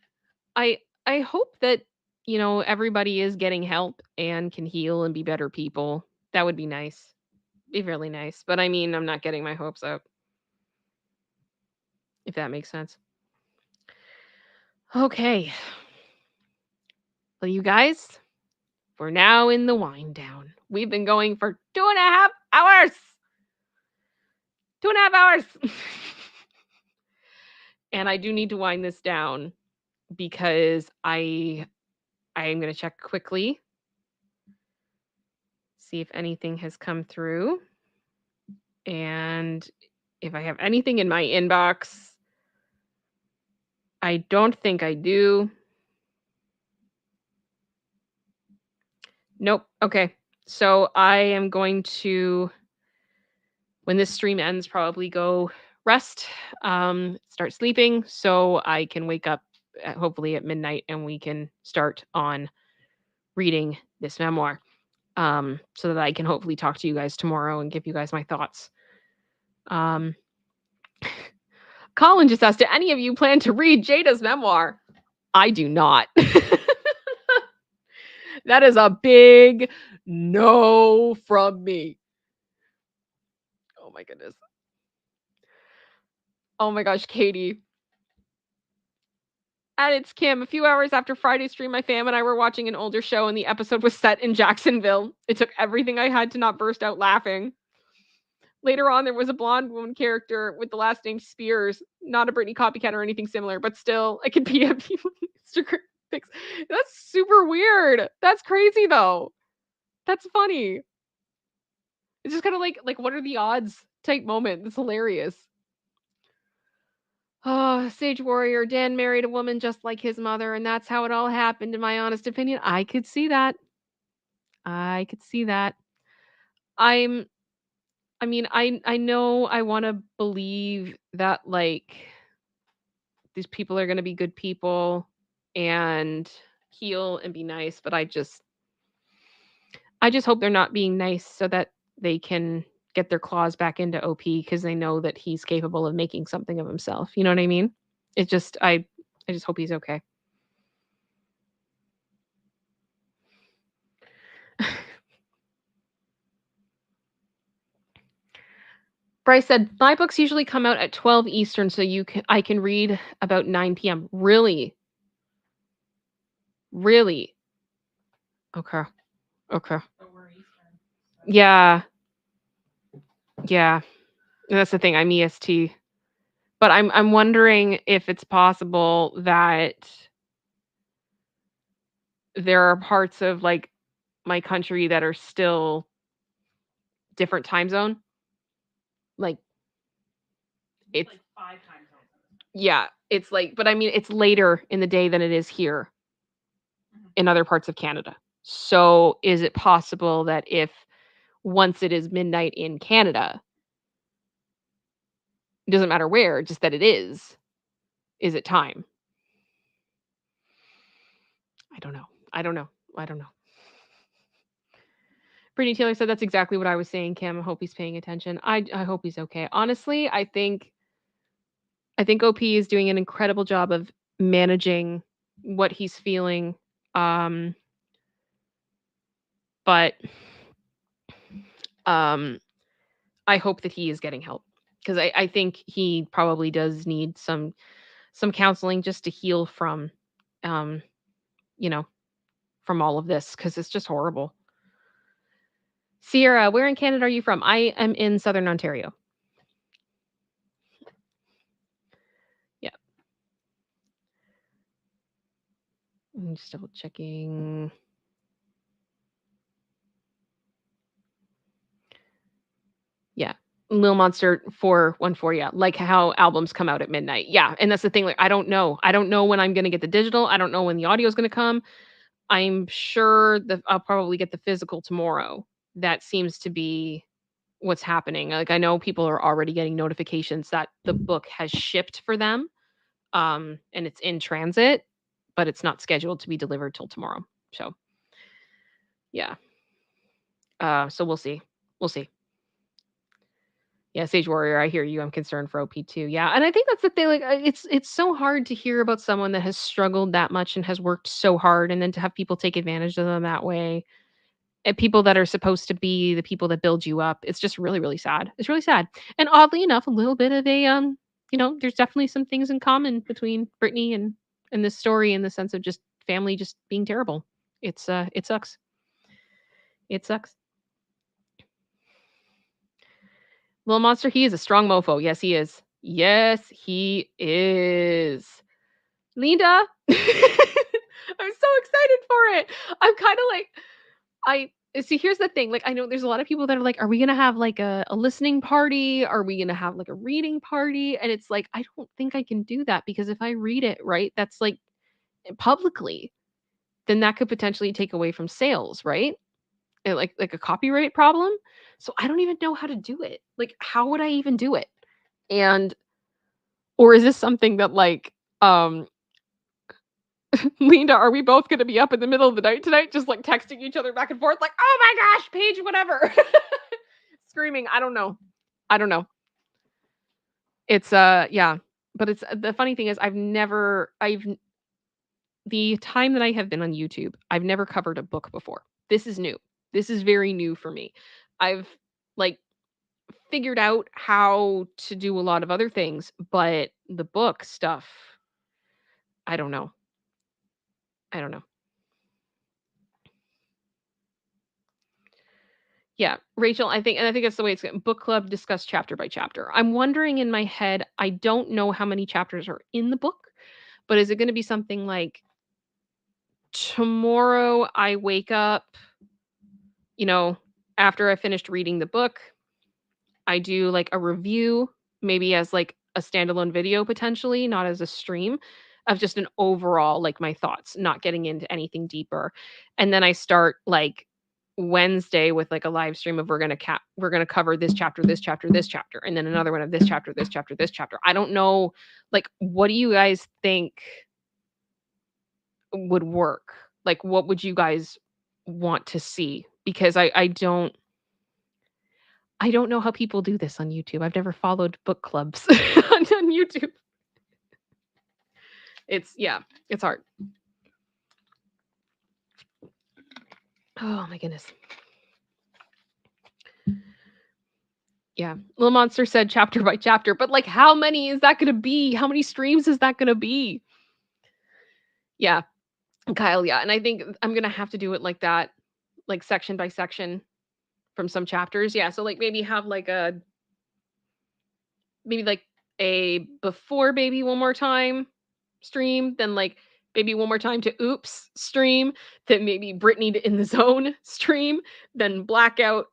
I hope that, you know, everybody is getting help and can heal and be better people. That would be nice. Be really nice. But I mean, I'm not getting my hopes up. If that makes sense. Okay. Well, you guys, we're now in the wind down. We've been going for 2.5 hours. 2.5 hours. And I do need to wind this down because I am going to check quickly. See if anything has come through. And if I have anything in my inbox, I don't think I do. Nope. Okay. So I am going to, when this stream ends, probably go rest, start sleeping so I can wake up hopefully at midnight and we can start on reading this memoir, so that I can hopefully talk to you guys tomorrow and give you guys my thoughts. Colin just asked, do any of you plan to read Jada's memoir? I do not. That is a big no from me. Oh my goodness. Oh my gosh, Katie. At ItsKim, a few hours after Friday's stream, my fam and I were watching an older show and the episode was set in Jacksonville. It took everything I had to not burst out laughing. Later on, there was a blonde woman character with the last name Spears, not a Britney copycat or anything similar, but still, I could PM people Instagram pics. That's super weird. That's crazy though. That's funny. It's just kind of like what are the odds type moment. It's hilarious. Oh, Sage Warrior, Dan married a woman just like his mother, and that's how it all happened, in my honest opinion. I could see that. I could see that. I know I want to believe that like these people are going to be good people and heal and be nice, but I just hope they're not being nice so that they can get their claws back into OP because they know that he's capable of making something of himself. You know what I mean? It just I just hope he's okay. Bryce said, my books usually come out at 12 Eastern, so I can read about 9 p.m. Really? Really? Okay. Okay. But we're Eastern. So Yeah. Yeah. That's the thing. I'm EST. But I'm wondering if it's possible that there are parts of like my country that are still different time zone. Like it's like 5 time zones. yeah, it's like, but I mean it's later in the day than it is here in other parts of Canada. So is it possible that if once it is midnight in Canada, it doesn't matter where, just that it is it time? I don't know. I don't know. Brittany Taylor said that's exactly what I was saying, Kim. I hope he's paying attention. I hope he's okay. Honestly, I think OP is doing an incredible job of managing what he's feeling. But I hope that he is getting help because I think he probably does need some counseling just to heal from from all of this because it's just horrible. Sierra, where in Canada are you from? I am in Southern Ontario. Yeah. I'm just double checking. Yeah. Lil Monster 414, yeah. Like how albums come out at midnight. Yeah. And that's the thing. Like, I don't know. I don't know when I'm gonna get the digital. I don't know when the audio is gonna come. I'm sure that I'll probably get the physical tomorrow. That seems to be what's happening. Like I know people are already getting notifications that the book has shipped for them. And it's in transit, but it's not scheduled to be delivered till tomorrow. So yeah. So we'll see. We'll see. Yeah, Sage Warrior, I hear you. I'm concerned for OP too. Yeah, and I think that's the thing. Like, it's so hard to hear about someone that has struggled that much and has worked so hard, and then to have people take advantage of them that way, and people that are supposed to be the people that build you up. It's just really, really sad. It's really sad. And oddly enough, a little bit of a there's definitely some things in common between Britney and this story in the sense of just family just being terrible. It sucks. It sucks. Little Monster, he is a strong mofo. Yes, he is. Yes, he is. Linda, I'm so excited for it. I'm kind of like, I see. Here's the thing. Like, I know there's a lot of people that are like, are we gonna have like a listening party? Are we gonna have like a reading party? And it's like, I don't think I can do that because if I read it, right, that's like publicly, then that could potentially take away from sales, right? And like a copyright problem. So I don't even know how to do it. Like, how would I even do it? And or is this something that like Linda, are we both going to be up in the middle of the night tonight just like texting each other back and forth like, "Oh my gosh, Paige, whatever." Screaming, I don't know. I don't know. It's yeah, but it's the funny thing is the time that I have been on YouTube, I've never covered a book before. This is new. This is very new for me. I've like figured out how to do a lot of other things, but the book stuff, I don't know. I don't know. Yeah, Rachel, I think that's the way it's going. Book club discuss chapter by chapter. I'm wondering in my head, I don't know how many chapters are in the book, but is it going to be something like tomorrow I wake up, you know, after I finished reading the book, I do like a review, maybe as like a standalone video potentially, not as a stream of just an overall like my thoughts, not getting into anything deeper. And then I start like Wednesday with like a live stream of we're going to cover this chapter, this chapter, this chapter, and then another one of this chapter, this chapter, this chapter. I don't know, like, what do you guys think would work? Like, what would you guys want to see? Because I don't know how people do this on YouTube. I've never followed book clubs on YouTube. It's hard. Oh my goodness. Yeah. Little Monster said chapter by chapter, but like how many is that gonna be? How many streams is that gonna be? Yeah. Kyle, yeah. And I think I'm gonna have to do it like that, like section by section from some chapters. Yeah. So like maybe have like a before baby one more time stream, then like maybe one more time to oops stream, then maybe Britney to in the zone stream, then blackout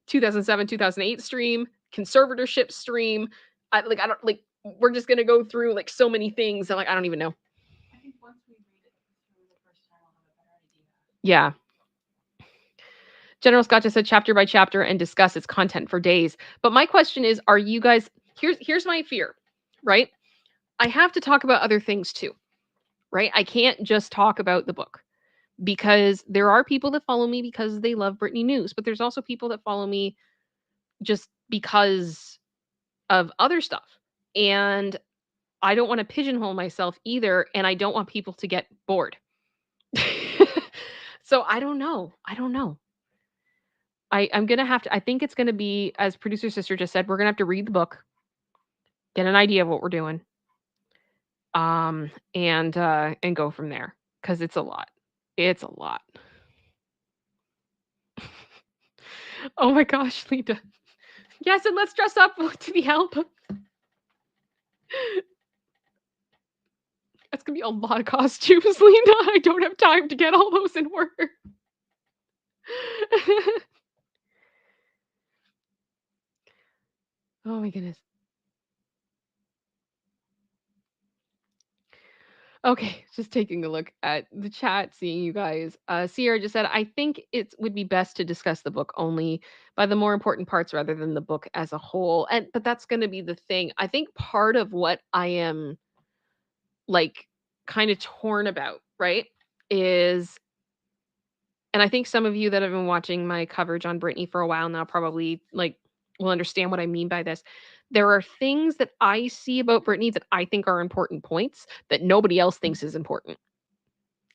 2007 2008 stream, conservatorship stream. I don't like we're just gonna go through like so many things and like I don't even know. I think once we read it through the first time, I'll have a better idea. Yeah. General Scott just said chapter by chapter and discuss its content for days. But my question is, are you guys here's my fear, right? I have to talk about other things too, right? I can't just talk about the book because there are people that follow me because they love Britney news, but there's also people that follow me just because of other stuff. And I don't want to pigeonhole myself either, and I don't want people to get bored. So I don't know. I'm gonna have to. I think it's gonna be, as producer sister just said, we're gonna have to read the book, get an idea of what we're doing, and go from there. because it's a lot. It's a lot. Oh my gosh, Linda. Yes, and let's dress up to the album. That's gonna be a lot of costumes, Linda. I don't have time to get all those in order. Oh my goodness. Okay, just taking a look at the chat, seeing you guys. Sierra just said, I think it would be best to discuss the book only by the more important parts rather than the book as a whole. And but that's gonna be the thing. I think part of what I am like kind of torn about, right? Is and I think some of you that have been watching my coverage on Britney for a while now probably like will understand what I mean by this. There are things that I see about Britney that I think are important points that nobody else thinks is important.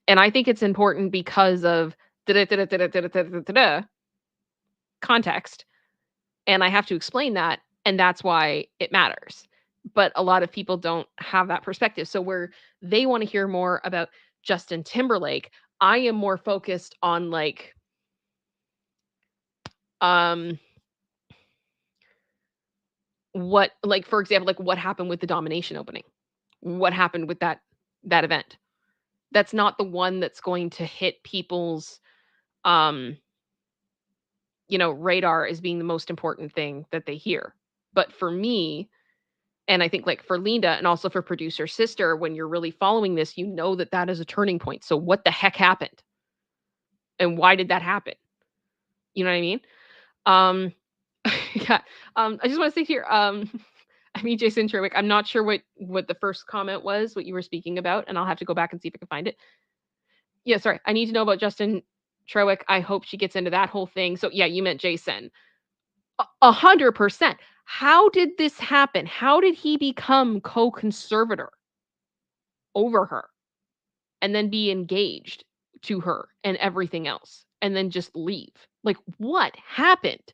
And I think it's important because of context. And I have to explain that. And that's why it matters. But a lot of people don't have that perspective. So where they want to hear more about Justin Timberlake, I am more focused on like what like for example, like what happened with the domination opening? What happened with that event? That's not the one that's going to hit people's um radar as being the most important thing that they hear. But for me, and I think like for Linda and also for producer sister, when you're really following this, you know that that is a turning point. So what the heck happened? And why did that happen? You know what I mean? Um yeah. I just want to say here, I mean Jason Sherwick, I'm not sure what the first comment was, what you were speaking about, and I'll have to go back and see if I can find it. Yeah, sorry. I need to know about Justin Trewick. I hope she gets into that whole thing. So yeah, you meant Jason. 100%. How did this happen? How did he become co-conservator over her and then be engaged to her and everything else and then just leave? Like what happened?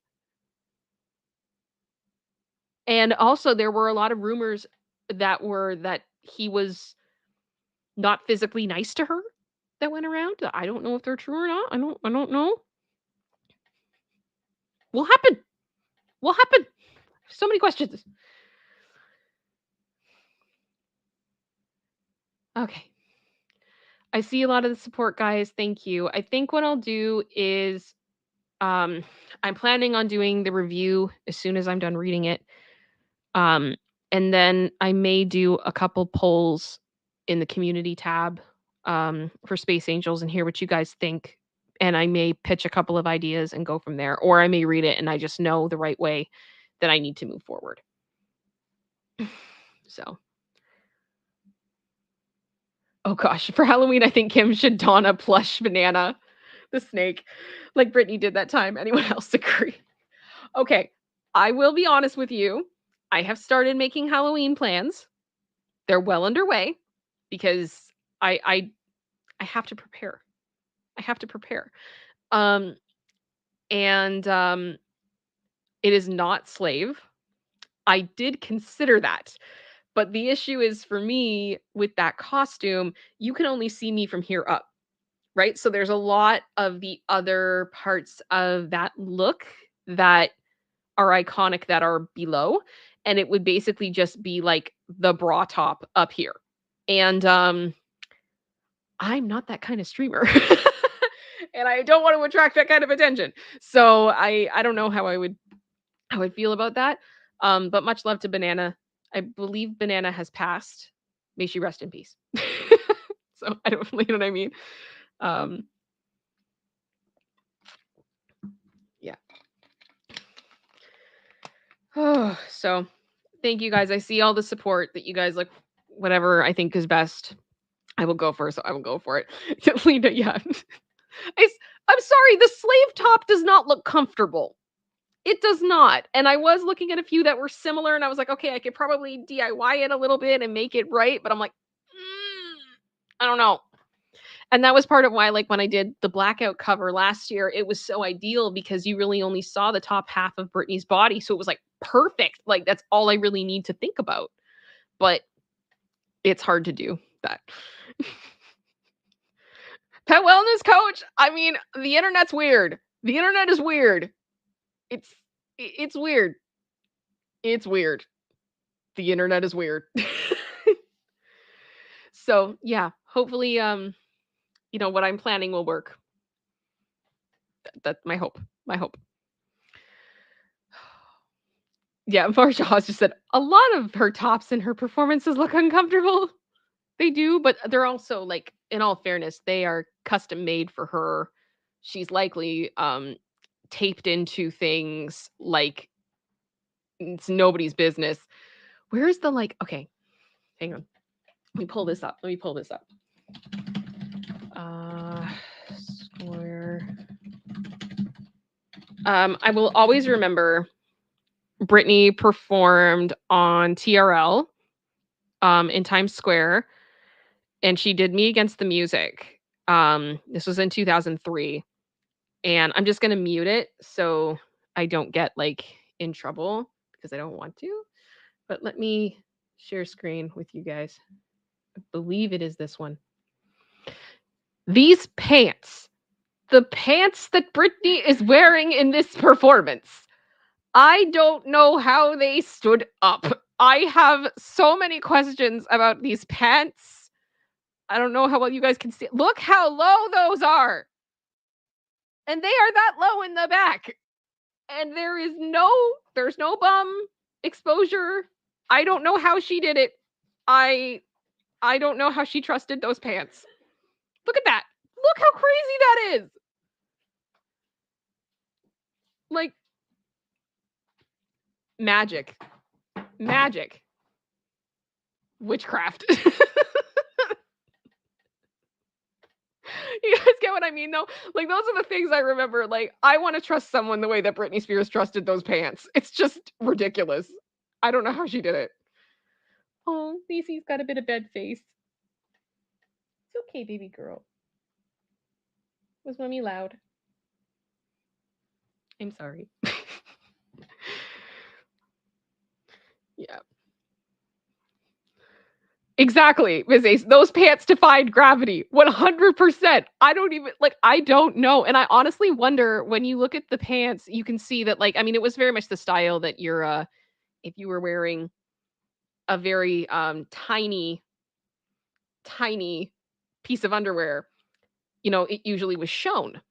And also there were a lot of rumors that he was not physically nice to her that went around. I don't know if they're true or not. I don't know. What happened? What happened? So many questions. Okay. I see a lot of the support, guys. Thank you. I think what I'll do is I'm planning on doing the review as soon as I'm done reading it. And then I may do a couple polls in the community tab for Space Angels and hear what you guys think. And I may pitch a couple of ideas and go from there. Or I may read it and I just know the right way that I need to move forward. So. Oh gosh, for Halloween, I think Kim should don a plush banana, the snake, like Britney did that time. Anyone else agree? Okay, I will be honest with you. I have started making Halloween plans. They're well underway because I have to prepare. I have to prepare. Um and it is not slave. I did consider that. But the issue is for me with that costume, you can only see me from here up. Right? So there's a lot of the other parts of that look that are iconic that are below, and it would basically just be like the bra top up here. And I'm not that kind of streamer. And I don't want to attract that kind of attention. So I don't know how I would feel about that. But much love to Banana. I believe Banana has passed. May she rest in peace. So I don't you know what I mean. Yeah. Oh, so thank you guys. I see all the support that you guys like. Whatever I think is best, I will go for. So I will go for it. Lena, yeah. I'm sorry. The slave top does not look comfortable. It does not. And I was looking at a few that were similar, and I was like, okay, I could probably DIY it a little bit and make it right. But I'm like, I don't know. And that was part of why, like, when I did the blackout cover last year, it was so ideal because you really only saw the top half of Britney's body. So it was like perfect. Like, that's all I really need to think about. But it's hard to do that. Pet wellness coach. I mean, the internet's weird. The internet is weird. It's weird. It's weird. The internet is weird. So yeah, hopefully, what I'm planning will work. That's my hope. My hope. Yeah, Marsha Hawes just said a lot of her tops and her performances look uncomfortable. They do, but they're also like, in all fairness, they are custom made for her. She's likely taped into things like it's nobody's business. Where's the like? Okay, hang on. Let me pull this up. Square. I will always remember Britney performed on TRL in Times Square, and she did Me Against the Music. This was in 2003, and I'm just gonna mute it so I don't get like in trouble because I don't want to. But let me share screen with you guys. I believe it is this one. These pants, the pants that Britney is wearing in this performance, I don't know how they stood up. I have so many questions about these pants. I don't know how well you guys can see. Look how low those are. And they are that low in the back. And there's no bum exposure. I don't know how she did it. I don't know how she trusted those pants. Look at that. Look how crazy that is. Like magic. Witchcraft. You guys get what I mean, though? Like, those are the things I remember. Like, I want to trust someone the way that Britney Spears trusted those pants. It's just ridiculous. I don't know how she did it. Oh, Lacey's got a bit of bed face. It's okay, baby girl. Was mommy loud? I'm sorry. Yeah. Exactly, Ms. Ace. Those pants defied gravity 100%. I don't know. And I honestly wonder, when you look at the pants, you can see that, like, I mean, it was very much the style that you're, if you were wearing a very tiny piece of underwear, it usually was shown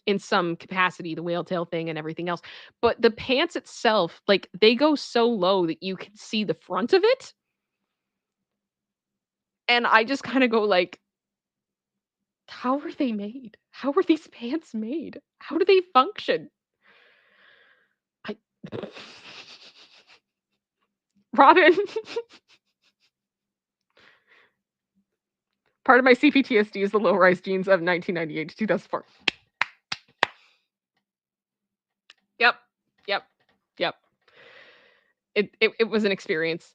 in some capacity, the whale tail thing and everything else. But the pants itself, like, they go so low that you can see the front of it. And I just kind of go like, how are they made? How are these pants made? How do they function? Robin. Part of my CPTSD is the low-rise jeans of 1998 to 2004. Yep. It was an experience.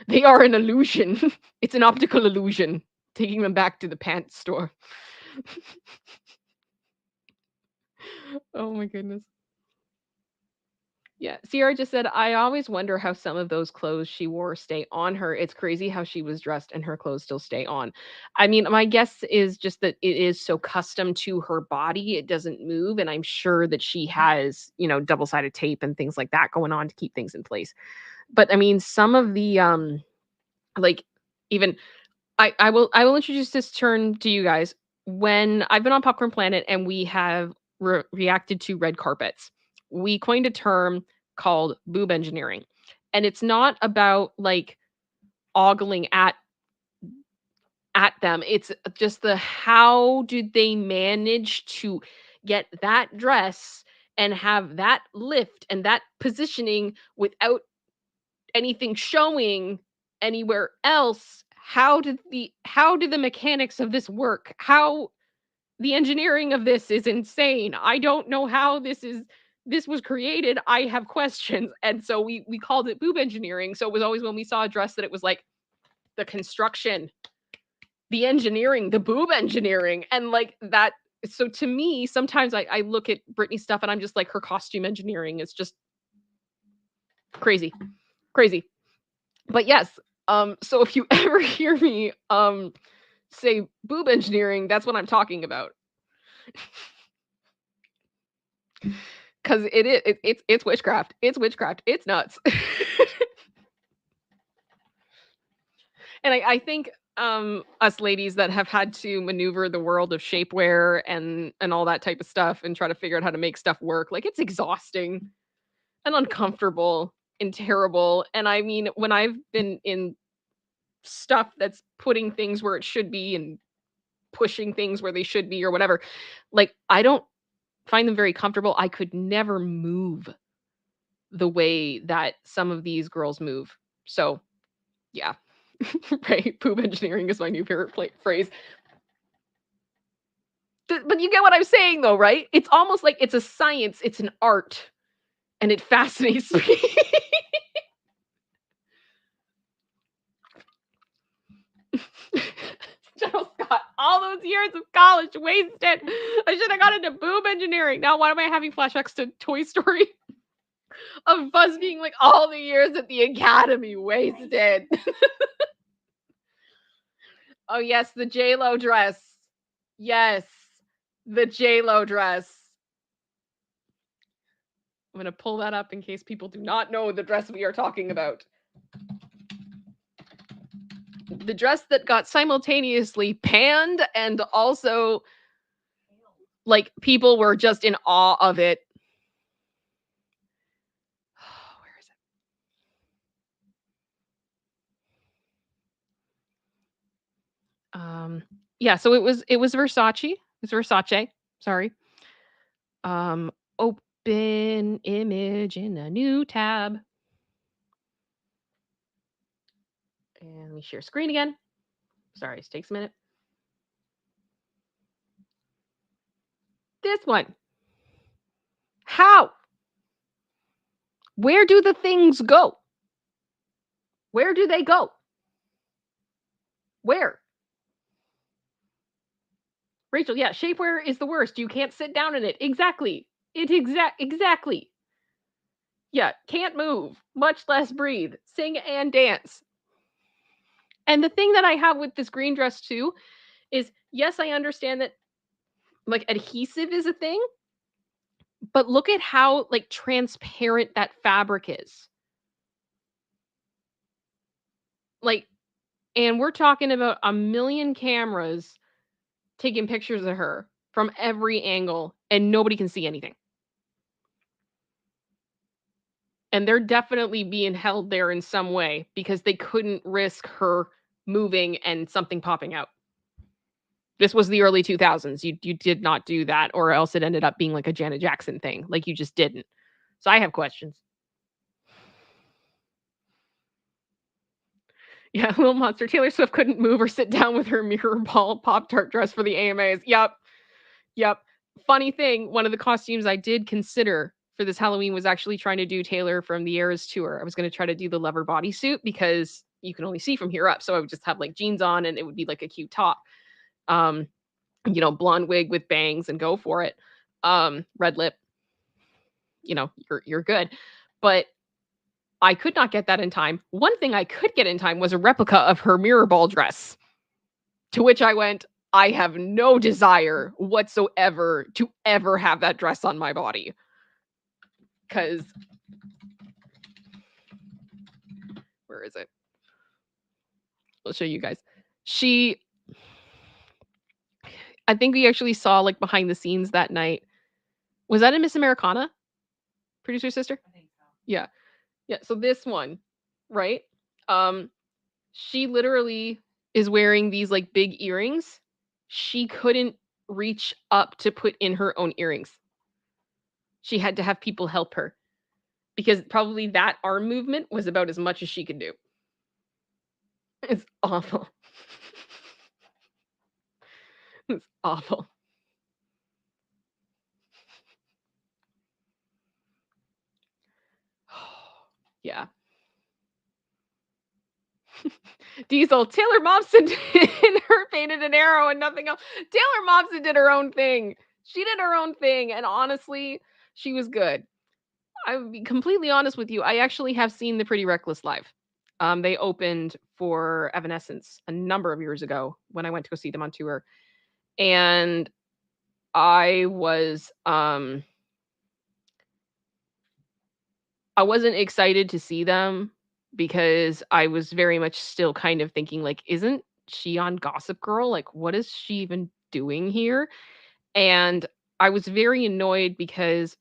They are an illusion. It's an optical illusion. Taking them back to the pants store. Oh my goodness. Yeah, Sierra just said, I always wonder how some of those clothes she wore stay on her. It's crazy how she was dressed and her clothes still stay on. I mean, my guess is just that it is so custom to her body, it doesn't move. And I'm sure that she has, double-sided tape and things like that going on to keep things in place. But I mean, some of the, like, even, I will introduce this term to you guys. When I've been on Popcorn Planet and we have reacted to red carpets, we coined a term called boob engineering. And it's not about like ogling at them. It's just how did they manage to get that dress and have that lift and that positioning without anything showing anywhere else? How did the mechanics of this work? How the engineering of this is insane. I don't know how this was created. I have questions. And so we called it boob engineering. So it was always, when we saw a dress, that it was like the construction, the engineering, the boob engineering, and like that. So to me, sometimes I look at Britney stuff and I'm just like, her costume engineering is just crazy. But yes, so if you ever hear me say boob engineering, that's what I'm talking about. Because it's witchcraft. It's witchcraft. It's nuts. And I think us ladies that have had to maneuver the world of shapewear and all that type of stuff and try to figure out how to make stuff work, like it's exhausting and uncomfortable and terrible. And I mean, when I've been in stuff that's putting things where it should be and pushing things where they should be or whatever, like I don't find them very comfortable. I could never move the way that some of these girls move. So, yeah. Right, boob engineering is my new favorite phrase. But you get what I'm saying though, right? It's almost like it's a science, it's an art, and it fascinates me. General Scott, all those years of college wasted. I should have got into boob engineering. Now why am I having flashbacks to Toy Story? Of Buzz being like, all the years at the academy wasted. Oh yes, the J-Lo dress. Yes, the J-Lo dress. I'm gonna pull that up in case people do not know the dress we are talking about. The dress that got simultaneously panned and also like people were just in awe of it. Where is it? Yeah, so it was Versace. It was Versace. Sorry. Open image in a new tab. And let me share screen again. Sorry, it takes a minute. This one. How? Where do the things go? Where do they go? Where? Rachel, yeah, shapewear is the worst. You can't sit down in it. Exactly. Exactly. Yeah, can't move, much less breathe, sing and dance. And the thing that I have with this green dress too is, yes, I understand that like adhesive is a thing, but look at how like transparent that fabric is. Like, and we're talking about a million cameras taking pictures of her from every angle and nobody can see anything. And they're definitely being held there in some way because they couldn't risk her moving and something popping out. This was the early 2000s. You did not do that, or else it ended up being like a Janet Jackson thing. Like you just didn't. So I have questions. Yeah, Little Monster. Taylor Swift couldn't move or sit down with her mirror ball Pop-Tart dress for the AMAs. Yep. Funny thing, one of the costumes I did consider for this Halloween was actually trying to do Taylor from the Eras tour. I was going to try to do the leather bodysuit because you can only see from here up. So I would just have like jeans on and it would be like a cute top. Blonde wig with bangs and go for it. Red lip. You're good. But I could not get that in time. One thing I could get in time was a replica of her mirror ball dress. To which I went, I have no desire whatsoever to ever have that dress on my body. Because, where is it? I'll show you guys. I think we actually saw like behind the scenes that night. Was that in Miss Americana? Producer sister? I think so. Yeah. So this one, right? She literally is wearing these like big earrings. She couldn't reach up to put in her own earrings. She had to have people help her because probably that arm movement was about as much as she could do. It's awful. It's awful. Yeah. Diesel, Taylor Momsen in her painted an arrow and nothing else. Taylor Momsen did her own thing. She did her own thing. And honestly, she was good. I would be completely honest with you. I actually have seen the Pretty Reckless live. They opened for Evanescence a number of years ago when I went to go see them on tour. And I wasn't excited to see them because I was very much still kind of thinking like, isn't she on Gossip Girl? Like, what is she even doing here? And I was very annoyed because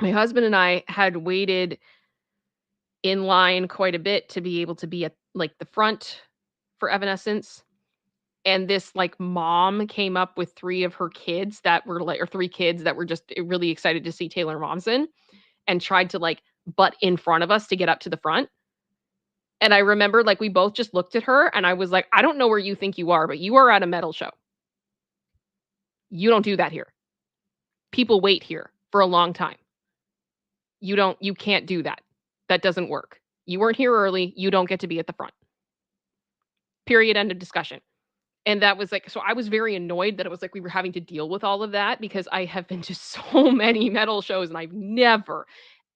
my husband and I had waited in line quite a bit to be able to be at like the front for Evanescence. And this like mom came up with three of her kids that were like, or three kids that were just really excited to see Taylor Momsen and tried to like butt in front of us to get up to the front. And I remember like we both just looked at her and I was like, I don't know where you think you are, but you are at a metal show. You don't do that here. People wait here for a long time. You can't do that. That doesn't work. You weren't here early. You don't get to be at the front. Period. End of discussion. And that was like, so I was very annoyed that it was like we were having to deal with all of that because I have been to so many metal shows and I've never,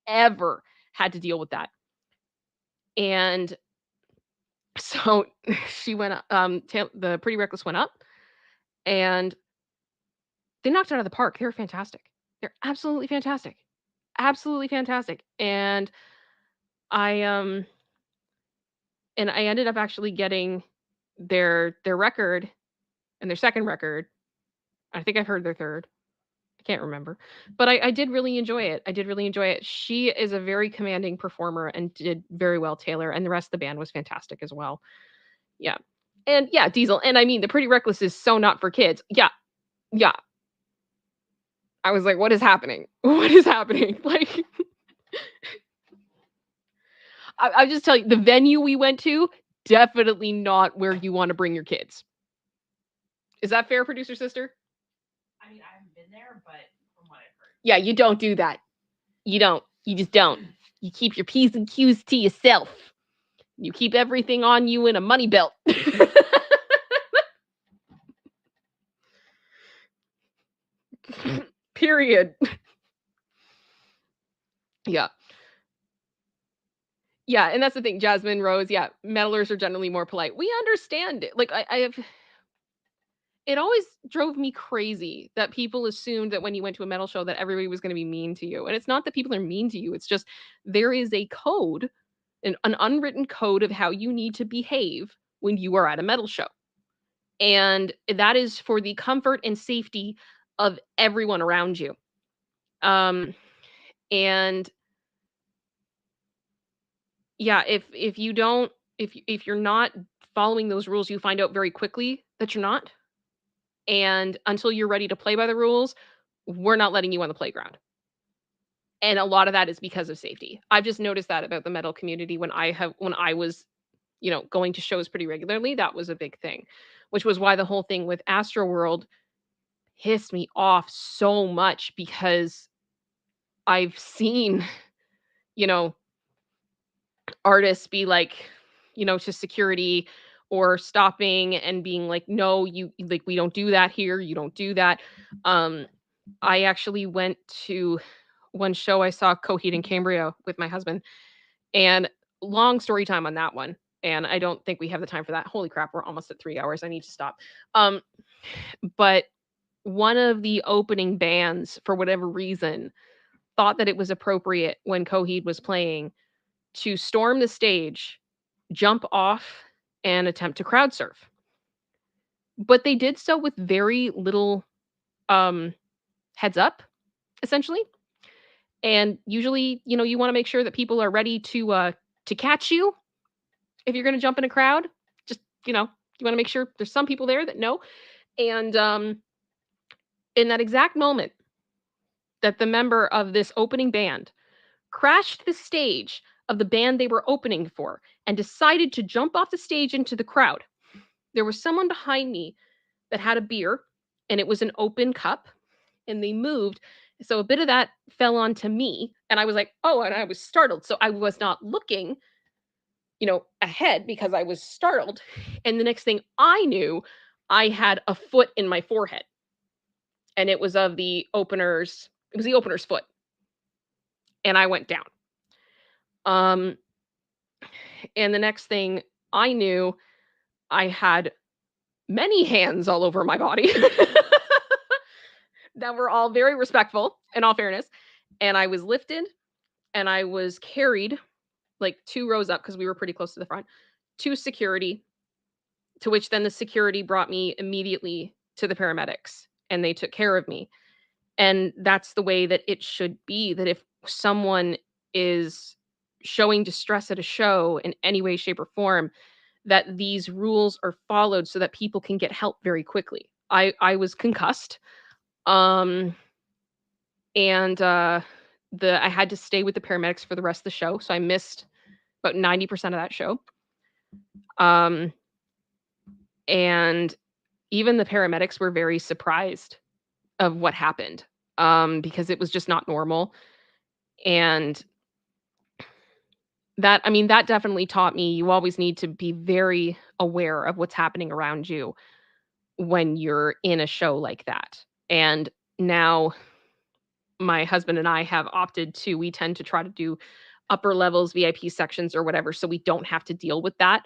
ever had to deal with that. And so she went, the Pretty Reckless went up and they knocked it out of the park. They were fantastic. They're absolutely fantastic. Absolutely fantastic. And I ended up actually getting their record and their second record. I think I've heard their third. I can't remember. But I did really enjoy it. I did really enjoy it. She is a very commanding performer and did very well, Taylor, and the rest of the band was fantastic as well. Yeah. And yeah, Diesel. And I mean, the Pretty Reckless is so not for kids. Yeah. Yeah. I was like, what is happening? What is happening? Like, I just tell you, the venue we went to, definitely not where you want to bring your kids. Is that fair, producer sister? I mean, I haven't been there, but from what I've heard. Yeah, you don't do that. You don't. You just don't. You keep your P's and Q's to yourself. You keep everything on you in a money belt. Period. Yeah. Yeah, and that's the thing, Jasmine, Rose, yeah, metalers are generally more polite. We understand it. Like, I have it always drove me crazy that people assumed that when you went to a metal show that everybody was gonna be mean to you, and it's not that people are mean to you, it's just there is a code, an unwritten code of how you need to behave when you are at a metal show. And that is for the comfort and safety of everyone around you. And yeah, if you don't if you're not following those rules, you find out very quickly that you're not. And until you're ready to play by the rules, we're not letting you on the playground. And a lot of that is because of safety. I've just noticed that about the metal community when I was, going to shows pretty regularly, that was a big thing, which was why the whole thing with Astroworld pissed me off so much because I've seen, you know, artists be like, to security or stopping and being like, no, you like, we don't do that here. You don't do that. I actually went to one show. I saw Coheed and Cambria with my husband, and long story time on that one. And I don't think we have the time for that. Holy crap, we're almost at 3 hours. I need to stop. But one of the opening bands, for whatever reason, thought that it was appropriate when Coheed was playing to storm the stage, jump off, and attempt to crowd surf. But they did so with very little heads up, essentially. And usually, you want to make sure that people are ready to catch you if you're going to jump in a crowd. Just, you want to make sure there's some people there that know. And in that exact moment that the member of this opening band crashed the stage of the band they were opening for and decided to jump off the stage into the crowd, there was someone behind me that had a beer, and it was an open cup, and they moved. So a bit of that fell onto me, and I was like, oh, and I was startled. So I was not looking, ahead because I was startled. And the next thing I knew, I had a foot in my forehead. And it was the opener's foot. And I went down. And the next thing I knew, I had many hands all over my body that were all very respectful, in all fairness. And I was lifted and I was carried like 2 rows up because we were pretty close to the front to security, to which then the security brought me immediately to the paramedics and they took care of me. And that's the way that it should be, that if someone is showing distress at a show in any way, shape, or form, that these rules are followed so that people can get help very quickly. I was concussed. And I had to stay with the paramedics for the rest of the show. So I missed about 90% of that show. And even the paramedics were very surprised of what happened, because it was just not normal. And that, I mean, that definitely taught me you always need to be very aware of what's happening around you when you're in a show like that. And now my husband and I have opted to, we tend to try to do upper levels, VIP sections or whatever, so we don't have to deal with that.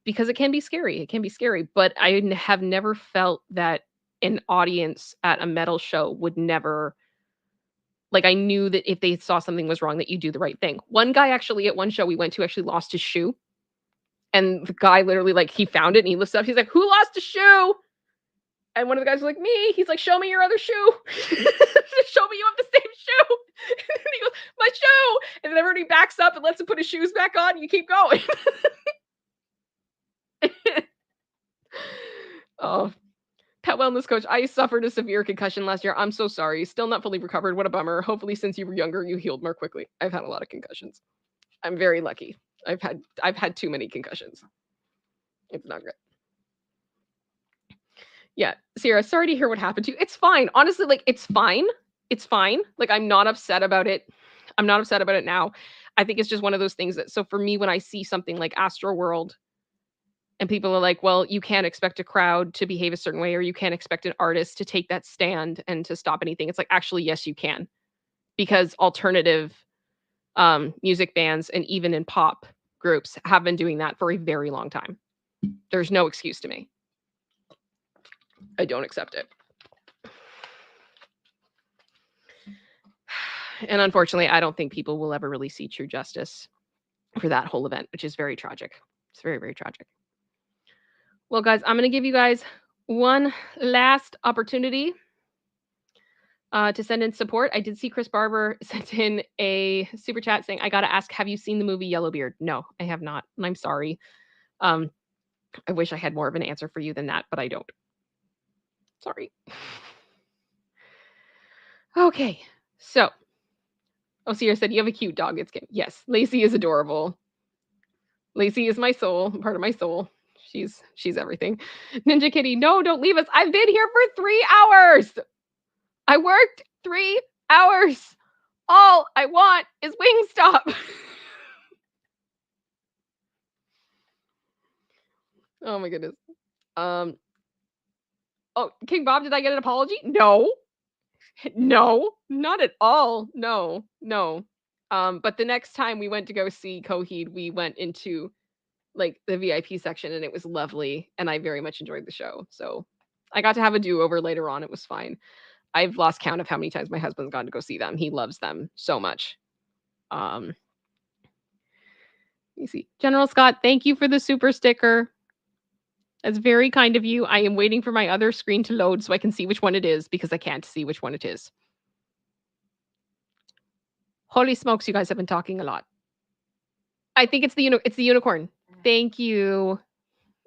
Because it can be scary. It can be scary. But I have never felt that an audience at a metal show would never, like, I knew that if they saw something was wrong, that you do the right thing. One guy actually at one show we went to actually lost his shoe. And the guy literally, like, he found it and he lifts up. He's like, "Who lost a shoe?" And one of the guys was like, "Me." He's like, "Show me your other shoe." Show me you have the same shoe. And he goes, "My shoe." And then everybody backs up and lets him put his shoes back on and you keep going. Oh, pet wellness coach. I suffered a severe concussion last year. I'm so sorry. Still not fully recovered. What a bummer. Hopefully, since you were younger, you healed more quickly. I've had a lot of concussions. I'm very lucky. I've had too many concussions. It's not great. Yeah, Sierra, sorry to hear what happened to you. It's fine. Honestly, like, it's fine. It's fine. Like, I'm not upset about it. I'm not upset about it now. I think it's just one of those things that, so for me, when I see something like Astroworld and people are like, well, you can't expect a crowd to behave a certain way, or you can't expect an artist to take that stand and to stop anything. It's like, actually, yes, you can. Because alternative music bands and even in pop groups have been doing that for a very long time. There's no excuse to me. I don't accept it. And unfortunately, I don't think people will ever really see true justice for that whole event, which is very tragic. It's very, very tragic. Well, guys, I'm going to give you guys one last opportunity to send in support. I did see Chris Barber sent in a super chat saying, "I got to ask, have you seen the movie Yellowbeard?" No, I have not. And I'm sorry. I wish I had more of an answer for you than that, but I don't. Sorry. Okay. So, Sierra said, "You have a cute dog, ItsKim." Yes, Lacey is adorable. Lacey is my soul, part of my soul. She's everything. Ninja Kitty, no, don't leave us. I've been here for 3 hours. I worked 3 hours. All I want is Wingstop. Oh my goodness. Oh, King Bob, did I get an apology? No. No, not at all. No. But the next time we went to go see Coheed, we went into like the VIP section and it was lovely and I very much enjoyed the show. So I got to have a do-over later on. It was fine. I've lost count of how many times my husband's gone to go see them. He loves them so much. Let me see. General Scott, thank you for the super sticker. That's very kind of you. I am waiting for my other screen to load so I can see which one it is because I can't see which one it is. Holy smokes, you guys have been talking a lot. I think it's the unicorn. Thank you.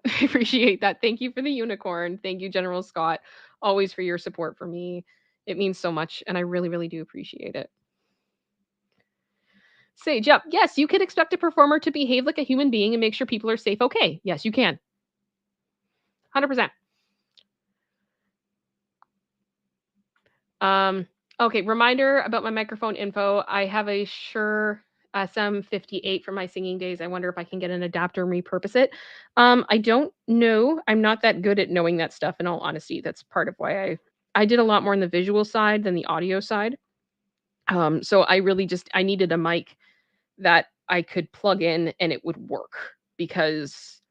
I appreciate that. Thank you for the unicorn. Thank you, General Scott, always for your support for me. It means so much, and I really, really do appreciate it. Sage up. Yes, you can expect a performer to behave like a human being and make sure people are safe. Okay. Yes, you can. 100%. Okay, reminder about my microphone info. I have a Shure SM58 from my singing days. I wonder if I can get an adapter and repurpose it. I don't know. I'm not that good at knowing that stuff, in all honesty. That's part of why I did a lot more on the visual side than the audio side. So I really I needed a mic that I could plug in and it would work, because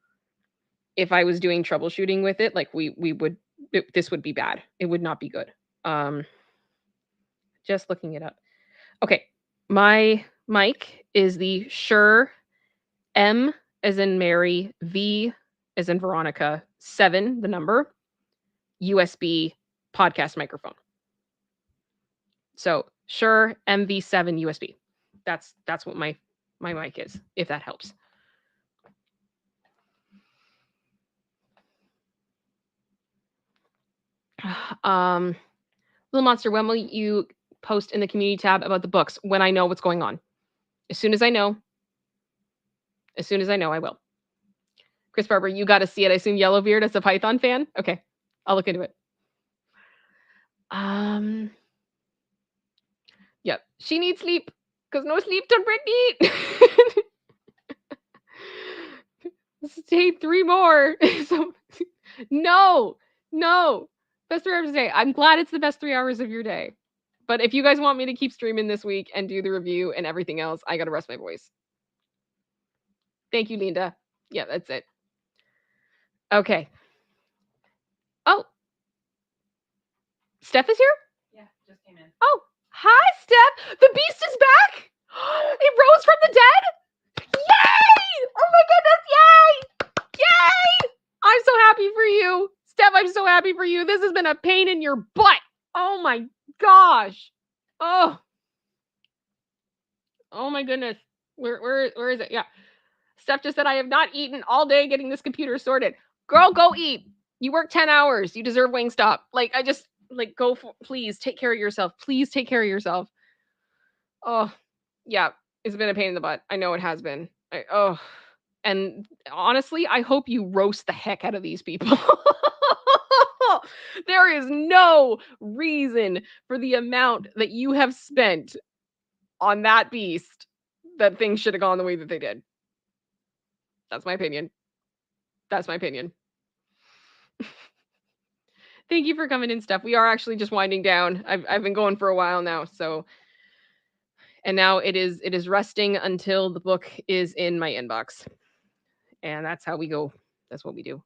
if I was doing troubleshooting with it, like this would be bad. It would not be good. Just looking it up. Okay. My mic is the Shure M as in Mary, V as in Veronica, 7, the number, USB podcast microphone. So Shure MV7 USB. That's what my mic is, if that helps. Little Monster, when will you post in the community tab about the books? When I know what's going on. As soon as I know, I will. Chris Barber, you got to see it. I assume Yellowbeard is a Python fan. Okay, I'll look into it. Yep, she needs sleep, because no sleep to Britney. Stay 3 more. So, no. Best 3 hours a day. I'm glad it's the best 3 hours of your day. But if you guys want me to keep streaming this week and do the review and everything else, I got to rest my voice. Thank you, Linda. Yeah, that's it. Okay. Oh. Stef is here? Yeah, just came in. Oh, hi, Stef. The beast is back. It rose from the dead. Yay! Oh my goodness, yay! Yay! I'm so happy for you. Stef, I'm so happy for you. This has been a pain in your butt. Oh my gosh. Oh my goodness. Where is it? Yeah. Steph just said, I have not eaten all day getting this computer sorted. Girl, go eat. You work 10 hours. You deserve Wingstop. Like, I just, like, please take care of yourself. Please take care of yourself. Oh, yeah. It's been a pain in the butt. I know it has been. And honestly, I hope you roast the heck out of these people. There is no reason for the amount that you have spent on that beast that things should have gone the way that they did. That's my opinion. Thank you for coming in, Steph. We are actually just winding down. I've been going for a while now, so, and now it is resting until the book is in my inbox. And that's how we go. That's what we do.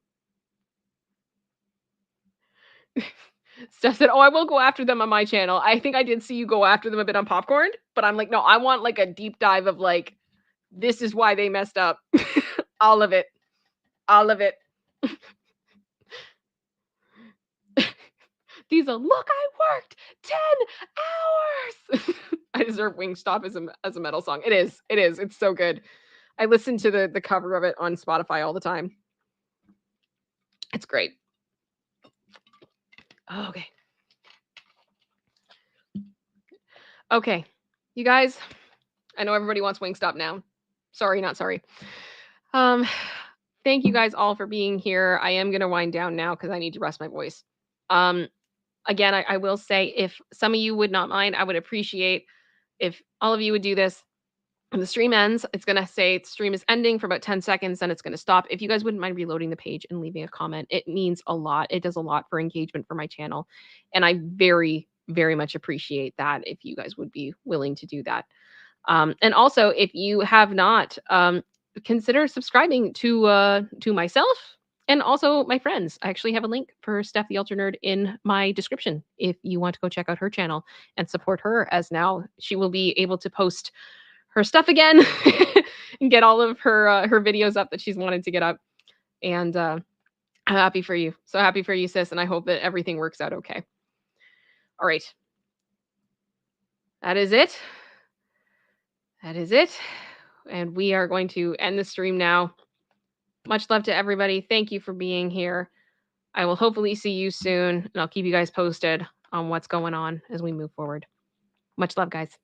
Steph said, oh, I will go after them on my channel. I think I did see you go after them a bit on Popcorn, but I'm like, no, I want like a deep dive of like, this is why they messed up. All of it. Diesel, look, I worked 10 hours. I deserve Wingstop as a metal song. It is. It's so good. I listen to the cover of it on Spotify all the time. It's great. Okay. Okay. You guys, I know everybody wants Wingstop now. Sorry, not sorry. Thank you guys all for being here. I am going to wind down now because I need to rest my voice. Again, I will say, if some of you would not mind, I would appreciate if all of you would do this. When the stream ends, it's going to say the stream is ending for about 10 seconds, then it's going to stop. If you guys wouldn't mind reloading the page and leaving a comment, it means a lot. It does a lot for engagement for my channel. And I very, very much appreciate that if you guys would be willing to do that. And also, if you have not, consider subscribing to myself and also my friends. I actually have a link for Steph the Ultra Nerd in my description if you want to go check out her channel and support her, as now she will be able to post her stuff again and get all of her videos up that she's wanted to get up. And I'm happy for you. So happy for you, sis. And I hope that everything works out okay. All right. That is it. And we are going to end the stream now. Much love to everybody. Thank you for being here. I will hopefully see you soon, and I'll keep you guys posted on what's going on as we move forward. Much love, guys.